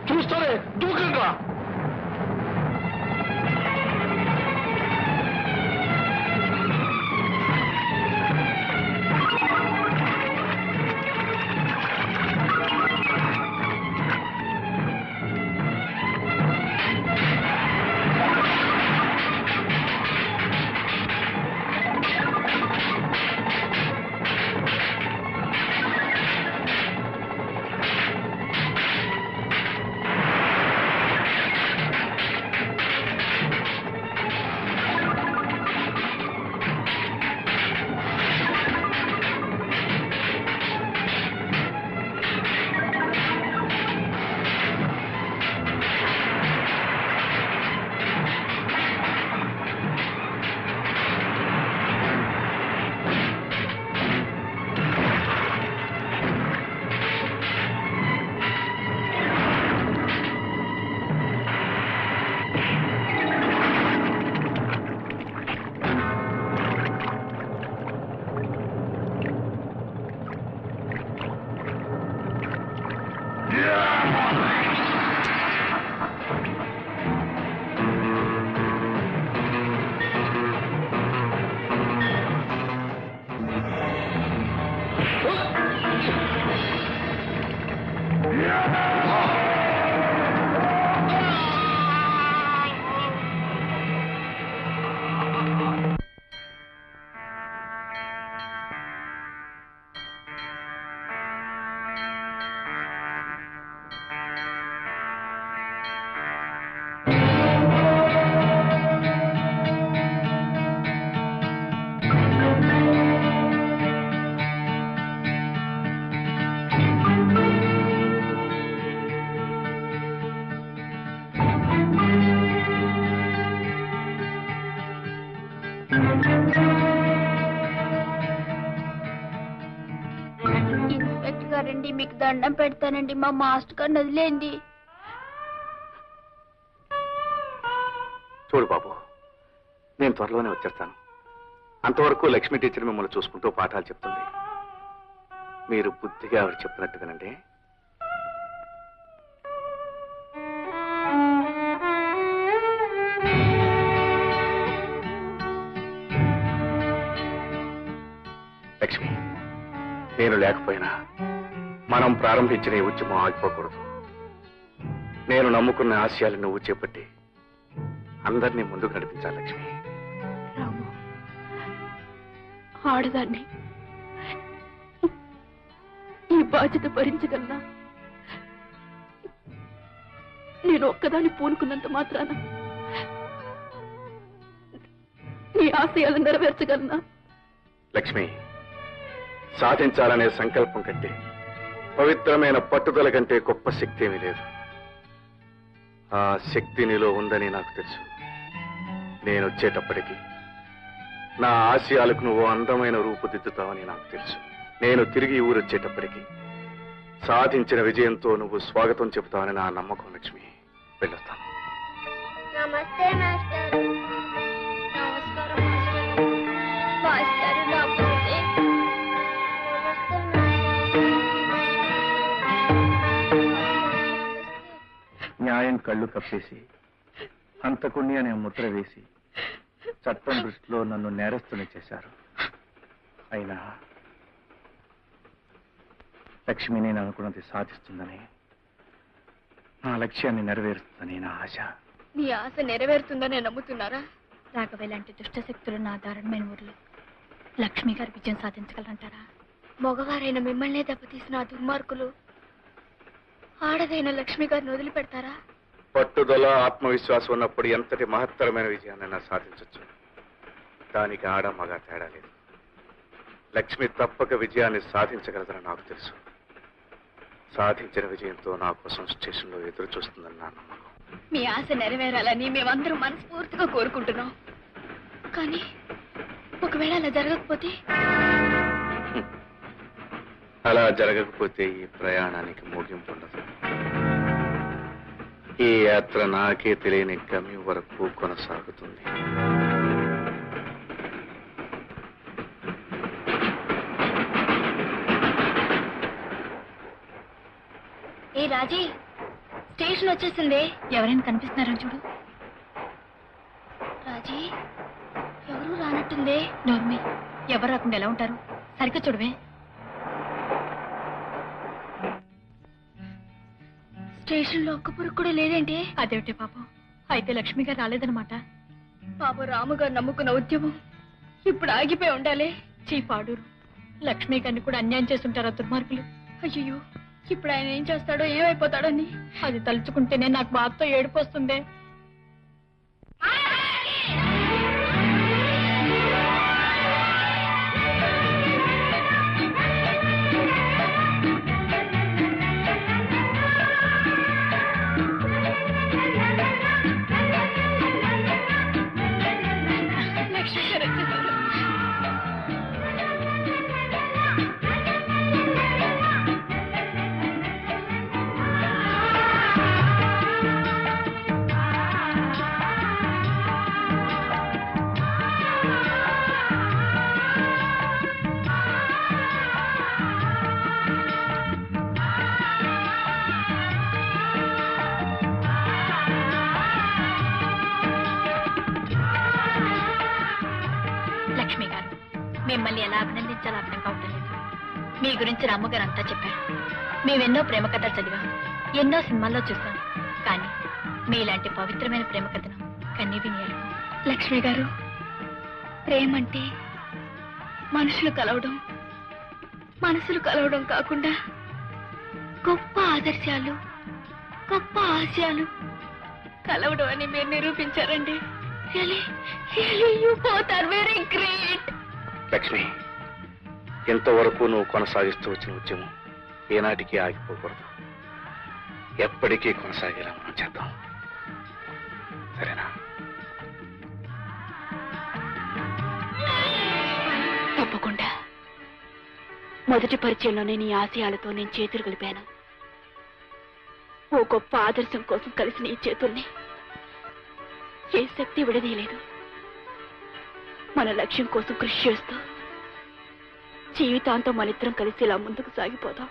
చూస్తారే దూకంగా.
ఇన్స్పెక్టర్ గారండి, మీకు దండం పెడతానండి, మా మాస్టర్ గారిని వదిలేండి.
చూడు బాబు, నేను త్వరలోనే వచ్చేస్తాను. అంతవరకు లక్ష్మి టీచర్ మిమ్మల్ని చూసుకుంటూ పాఠాలు చెప్తుంది. మీరు బుద్ధిగా ఆవిడ చెప్పినట్టు వినండి. లక్ష్మి, నేను లేకపోయినా మనం ప్రారంభించిన ఈ ఉద్యమం ఆగిపోకూడదు. నేను నమ్ముకున్న ఆశయాలు నువ్వు చేపట్టి అందరినీ ముందుకు నడిపించాలి లక్ష్మి.
ఆడదాన్ని ఈ బాధ్యత భరించగలనా? నేను ఒక్కదాన్ని పూనుకున్నంత మాత్రాన నీ ఆశయాలు నెరవేర్చగలనా?
లక్ష్మి, సాధించాలనే సంకల్పం కంటే పవిత్రమైన పట్టుదల కంటే గొప్ప శక్తి ఏమీ లేదు. ఆ శక్తి నీలో ఉందని నాకు తెలుసు. నేను వచ్చేటప్పటికి నా ఆశయాలకు నువ్వు అందమైన రూపుదిద్దుతావని నాకు తెలుసు. నేను తిరిగి ఊరొచ్చేటప్పటికి సాధించిన విజయంతో నువ్వు స్వాగతం చెబుతావని నా నమ్మకం. లక్ష్మి, వెళ్ళొస్తాను.
నమస్తే మాస్టర్. నమస్కారం మాస్టర్. నమస్తే.
న్యాయం కళ్ళు కప్పేసి హంతకుణ్ణి అనే ముద్ర వేసి చట్టం దృష్టిలో నన్ను నేరస్తుని చేశారు. అయినా లక్ష్మి నేను అనుకున్నది సాధిస్తుందని, నా లక్ష్యాన్ని నెరవేరుస్తుందని నా ఆశ.
నీ ఆశ నెరవేరుతుందని నమ్ముతున్నారా?
రాఘవ లాంటి దుష్టశక్తులున్న ఆ దారుణమైన ఊర్లో లక్ష్మి గారు విజయం సాధించగలంటారా?
మగవారైన మిమ్మల్నే దెబ్బతీసిన ఆ దుర్మార్గులు ఆడదైన లక్ష్మి గారిని వదిలిపెడతారా?
పట్టుదల, ఆత్మవిశ్వాసం ఉన్నప్పుడు ఎంతటి మహత్తరమైన విజయాన్నైనా సాధించవచ్చు. దానికి ఆడ మగ తేడా లేదు. లక్ష్మి తప్పక విజయాన్ని సాధించగలదని నాకు తెలుసు. సాధించిన విజయంతో నా కోసం స్టేషన్లో ఎదురు చూస్తుందని నా నమ్మకం.
మీ ఆశ నెరవేరాలని మేమందరం మనస్ఫూర్తిగా కోరుకుంటున్నాం. కానీ ఒకవేళ అలా జరగకపోతే?
అలా జరగకపోతే ఈ ప్రయాణానికి ముగింపు ఉండదు. ఈ యాత్ర నాకే తెలియని గమ్యం వరకు కొనసాగుతుంది.
ఏ రాజీ, స్టేషన్ వచ్చేసింది.
ఎవరైనా కనిపిస్తున్నారని చూడు.
రాజీ, ఎవరు రానట్టుంది.
నోర్మి, ఎవరు రాకుండా ఎలా ఉంటారు? సరిగ్గా చూడవే.
స్టేషన్ లో ఒక్క పురుగు కూడా లేదేంటి?
అదేమిటి పాపం, అయితే లక్ష్మి గారు రాలేదన్నమాట.
పాప రాముగారు నమ్ముకున్న ఉద్యమం ఇప్పుడు ఆగిపోయి ఉండాలి.
చీపాడూరు లక్ష్మి గారిని కూడా అన్యాయం చేస్తుంటారా దుర్మార్గులు?
అయ్యో, ఇప్పుడు ఆయన ఏం చేస్తాడో ఏమైపోతాడని
అది తలుచుకుంటేనే నాకు బాధతో ఏడుపు వస్తుంది.
లక్ష్మి గారు వచ్చేసారు.
లక్ష్మి గారు, మిమ్మల్ని ఎలా అభినందించాలో అర్థం కావటం లేదు. మీ గురించి రామ్మగారు అంతా చెప్పారు. మేమెన్నో ప్రేమ కథలు చదివాం, ఎన్నో సినిమాల్లో చూసాం. కానీ మీలాంటి పవిత్రమైన ప్రేమ కథను కన్నీ వినియాలి.
లక్ష్మి గారు, ప్రేమంటే మనుషులు కలవడం, మనసులు కలవడం కాకుండా గొప్ప ఆదర్శాలు, గొప్ప ఆశయాలు కలవడం అని మీరు నిరూపించారండి. You both are very great.
Lakshmi, ఎంతవరకు నువ్వు కొనసాగిస్తూ వచ్చిన ఉద్యమం ఏనాటికి ఆగిపోకూడదు. ఎప్పటికీ కొనసాగేలా మనం చేద్దాం. సరేనా?
తప్పకుండా. మొదటి పరిచయంలోనే నీ ఆశయాలతో నేను చేతులు కలిపాను. ఓ గొప్ప ఆదర్శం కోసం కలిసిన ఈ చేతుల్ని ఏ శక్తి విడదీయలేదు. మన లక్ష్యం కోసం కృషి చేస్తూ జీవితాంతం మనిద్దరం కలిసి ఇలా ముందుకు సాగిపోదాం.